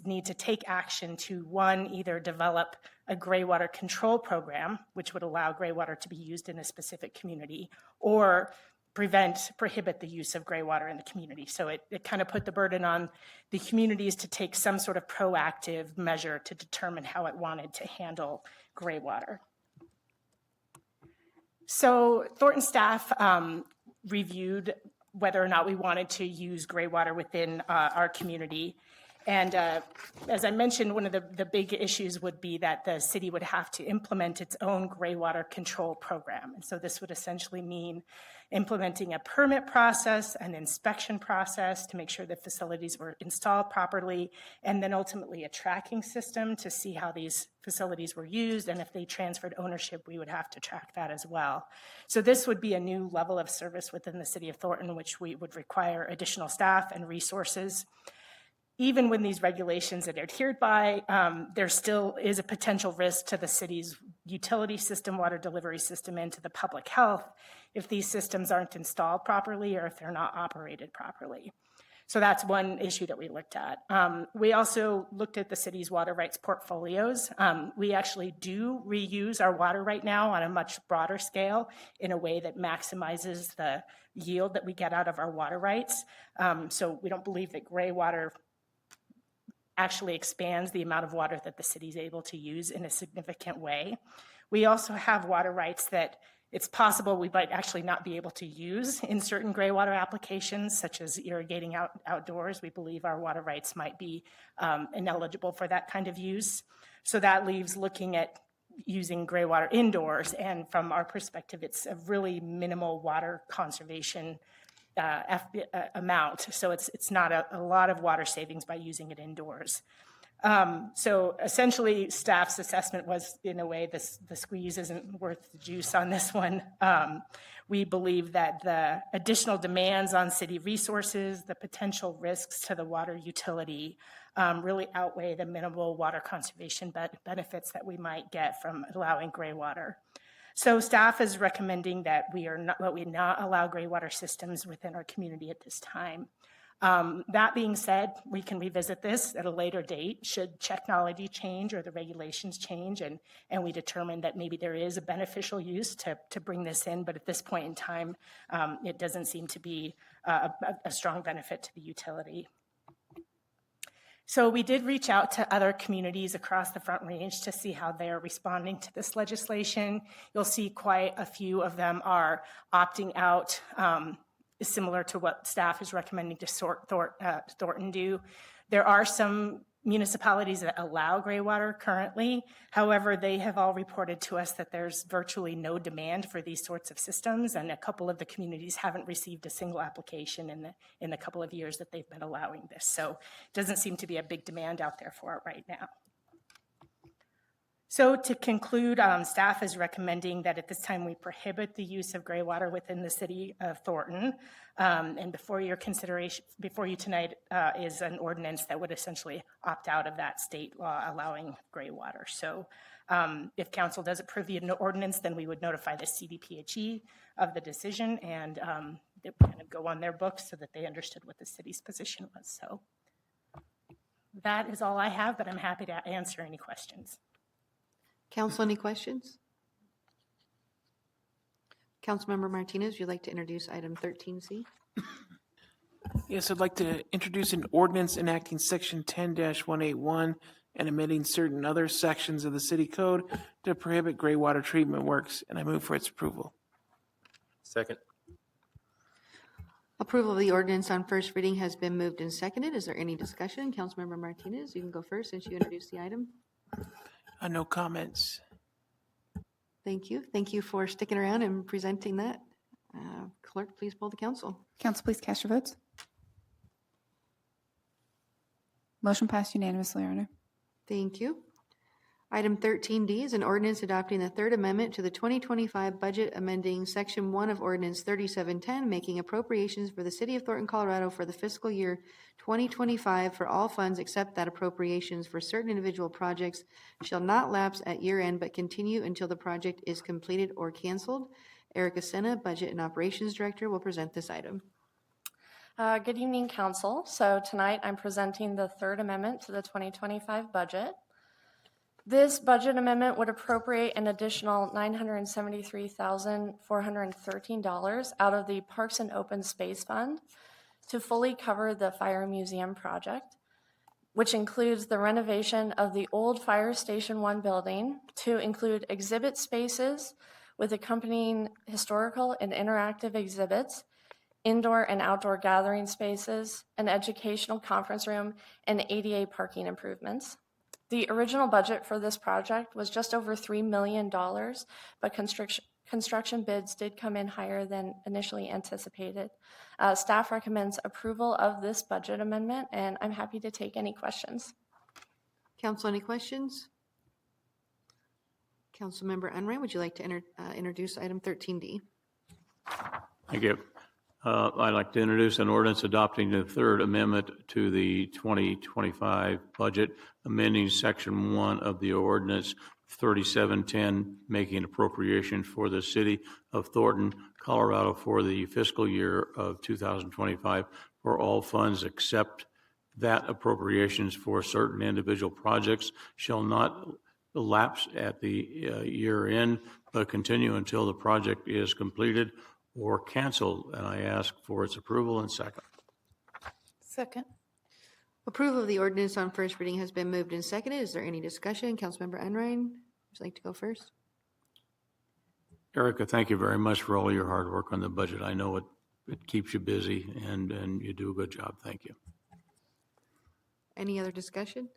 need to take action to, one, either develop a gray water control program, which would allow gray water to be used in a specific community, or prohibit the use of gray water in the community. So it kind of put the burden on the communities to take some sort of proactive measure to determine how it wanted to handle gray water. So Thornton staff reviewed whether or not we wanted to use gray water within our community. And as I mentioned, one of the big issues would be that the city would have to implement its own gray water control program. And so this would essentially mean implementing a permit process, an inspection process to make sure that facilities were installed properly, and then ultimately a tracking system to see how these facilities were used. And if they transferred ownership, we would have to track that as well. So this would be a new level of service within the city of Thornton, which we would require additional staff and resources. Even when these regulations are adhered by, there still is a potential risk to the city's utility system, water delivery system, and to the public health if these systems aren't installed properly or if they're not operated properly. So that's one issue that we looked at. We also looked at the city's water rights portfolios. We actually do reuse our water right now on a much broader scale in a way that maximizes the yield that we get out of our water rights. So we don't believe that gray water actually expands the amount of water that the city is able to use in a significant way. We also have water rights that it's possible we might actually not be able to use in certain gray water applications, such as irrigating outdoors. We believe our water rights might be ineligible for that kind of use. So that leaves looking at using gray water indoors. And from our perspective, it's a really minimal water conservation amount. So it's not a lot of water savings by using it indoors. So essentially, staff's assessment was, in a way, the squeeze isn't worth the juice on this one. We believe that the additional demands on city resources, the potential risks to the water utility, really outweigh the minimal water conservation benefits that we might get from allowing gray water. So staff is recommending that we not allow gray water systems within our community at this time. That being said, we can revisit this at a later date should technology change or the regulations change and we determine that maybe there is a beneficial use to bring this in. But at this point in time, it doesn't seem to be a strong benefit to the utility. So we did reach out to other communities across the Front Range to see how they're responding to this legislation. You'll see quite a few of them are opting out, similar to what staff is recommending to Thornton do. There are some municipalities that allow gray water currently. However, they have all reported to us that there's virtually no demand for these sorts of systems, and a couple of the communities haven't received a single application in the couple of years that they've been allowing this. So it doesn't seem to be a big demand out there for it right now. So to conclude, staff is recommending that at this time we prohibit the use of gray water within the city of Thornton. And before you tonight is an ordinance that would essentially opt out of that state law allowing gray water. So if council does approve the ordinance, then we would notify the CDPHE of the decision, and it would kind of go on their books so that they understood what the city's position was. So that is all I have, but I'm happy to answer any questions. Council, any questions? Councilmember Martinez, would you like to introduce item 13C? Yes, I'd like to introduce an ordinance enacting section 10-181 and amending certain other sections of the city code to prohibit gray water treatment works, and I move for its approval. Second. Approval of the ordinance on first reading has been moved and seconded. Is there any discussion? Councilmember Martinez, you can go first since you introduced the item. No comments. Thank you. Thank you for sticking around and presenting that. Clerk, please poll the council. Council, please cast your votes. Motion passed unanimously, Your Honor. Thank you. Item 13D is an ordinance adopting the Third Amendment to the 2025 budget, amending Section 1 of Ordinance 3710, making appropriations for the City of Thornton, Colorado for the fiscal year 2025 for all funds except that appropriations for certain individual projects shall not lapse at year end but continue until the project is completed or canceled. Erica Senna, Budget and Operations Director, will present this item. Good evening, Council. So tonight I'm presenting the Third Amendment to the 2025 budget. This budget amendment would appropriate an additional $973,413 out of the Parks and Open Space Fund to fully cover the Fire Museum project, which includes the renovation of the old Fire Station 1 building to include exhibit spaces with accompanying historical and interactive exhibits, indoor and outdoor gathering spaces, an educational conference room, and ADA parking improvements. The original budget for this project was just over $3 million, but construction bids did come in higher than initially anticipated. Staff recommends approval of this budget amendment, and I'm happy to take any questions. Council, any questions? Councilmember Unrein, would you like to introduce item 13D? Thank you. I'd like to introduce an ordinance adopting the Third Amendment to the 2025 budget, amending Section 1 of the ordinance 3710, making appropriation for the City of Thornton, Colorado for the fiscal year of 2025 for all funds except that appropriations for certain individual projects shall not lapse at the year end, but continue until the project is completed or canceled, and I ask for its approval and second. Second. Approval of the ordinance on first reading has been moved and seconded. Is there any discussion? Councilmember Unrein, would you like to go first? Erica, thank you very much for all your hard work on the budget. I know it keeps you busy, and you do a good job. Thank you. Any other discussion?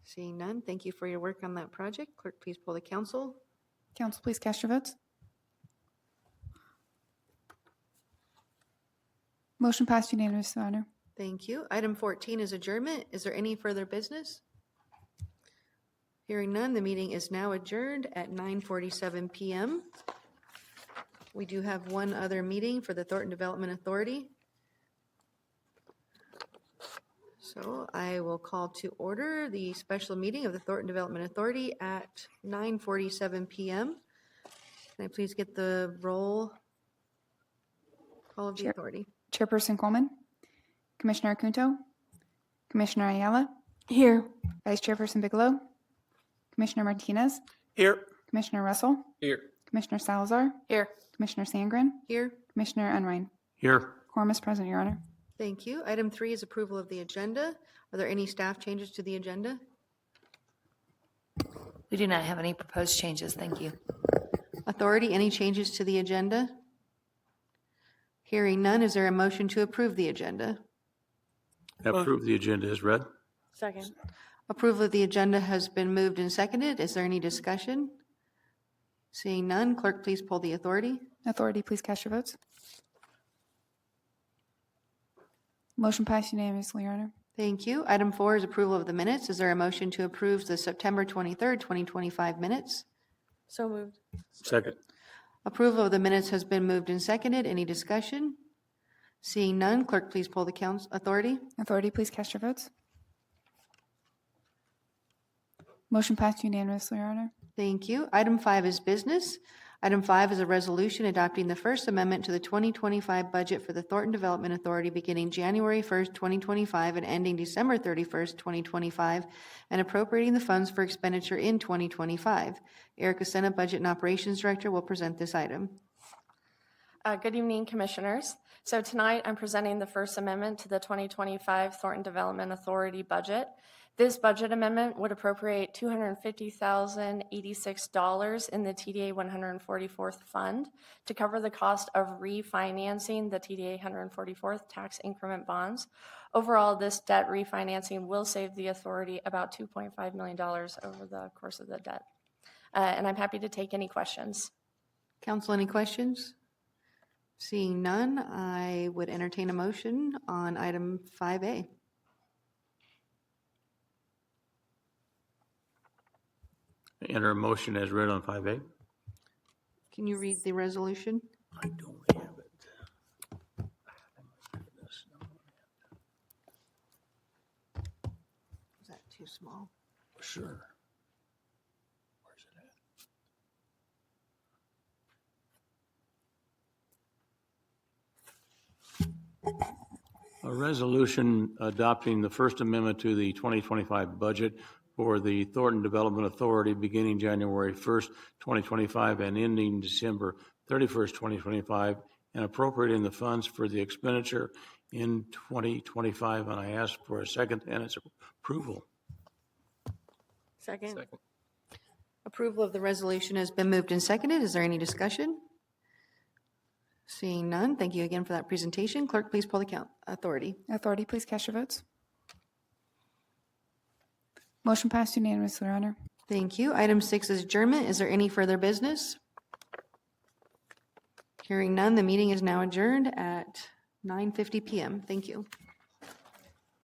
Seeing none, thank you for your work on that project. Clerk, please poll the council. Council, please cast your votes. Motion passed unanimously, Your Honor. Thank you. Item 14 is adjournment. Is there any further business? Hearing none, the meeting is now adjourned at 9:47 p.m. We do have one other meeting for the Thornton Development Authority. So I will call to order the special meeting of the Thornton Development Authority at 9:47 p.m. Can I please get the roll call of the authority? Chairperson Coleman, Commissioner Acunto, Commissioner Ayala. Here. Vice Chairperson Bigelow, Commissioner Martinez. Here. Commissioner Russell. Here. Commissioner Salazar. Here. Commissioner Sandgren. Here. Commissioner Unrein. Here. Quorum is present, Your Honor. Thank you. Item 3 is approval of the agenda. Are there any staff changes to the agenda? We do not have any proposed changes. Thank you. Authority, any changes to the agenda? Hearing none, is there a motion to approve the agenda? Approve the agenda as read. Second. Approval of the agenda has been moved and seconded. Is there any discussion? Seeing none, clerk, please poll the authority. Authority, please cast your votes. Motion passed unanimously, Your Honor. Thank you. Item 4 is approval of the minutes. Is there a motion to approve the September 23rd, 2025 minutes? So moved. Second. Approval of the minutes has been moved and seconded. Any discussion? Seeing none, clerk, please poll the authority. Authority, please cast your votes. Motion passed unanimously, Your Honor. Thank you. Item 5 is business. Item 5 is a resolution adopting the First Amendment to the 2025 budget for the Thornton Development Authority beginning January 1st, 2025 and ending December 31st, 2025, and appropriating the funds for expenditure in 2025. Erica Sena, Budget and Operations Director, will present this item. Good evening, Commissioners. So tonight I'm presenting the First Amendment to the 2025 Thornton Development Authority budget. This budget amendment would appropriate $250,086 in the TDA 144th Fund to cover the cost of refinancing the TDA 144th tax increment bonds. Overall, this debt refinancing will save the authority about $2.5 million over the course of the debt. And I'm happy to take any questions. Council, any questions? Seeing none, I would entertain a motion on item 5A. Enter a motion as read on 5A. Can you read the resolution? I don't have it. Is that too small? Sure. A resolution adopting the First Amendment to the 2025 budget for the Thornton Development Authority beginning January 1st, 2025 and ending December 31st, 2025, and appropriating the funds for the expenditure in 2025. And I ask for a second and its approval. Second. Approval of the resolution has been moved and seconded. Is there any discussion? Seeing none, thank you again for that presentation. Clerk, please poll the authority. Authority, please cast your votes. Motion passed unanimously, Your Honor. Thank you. Item 6 is adjournment. Is there any further business? Hearing none, the meeting is now adjourned at 9:50 p.m. Thank you.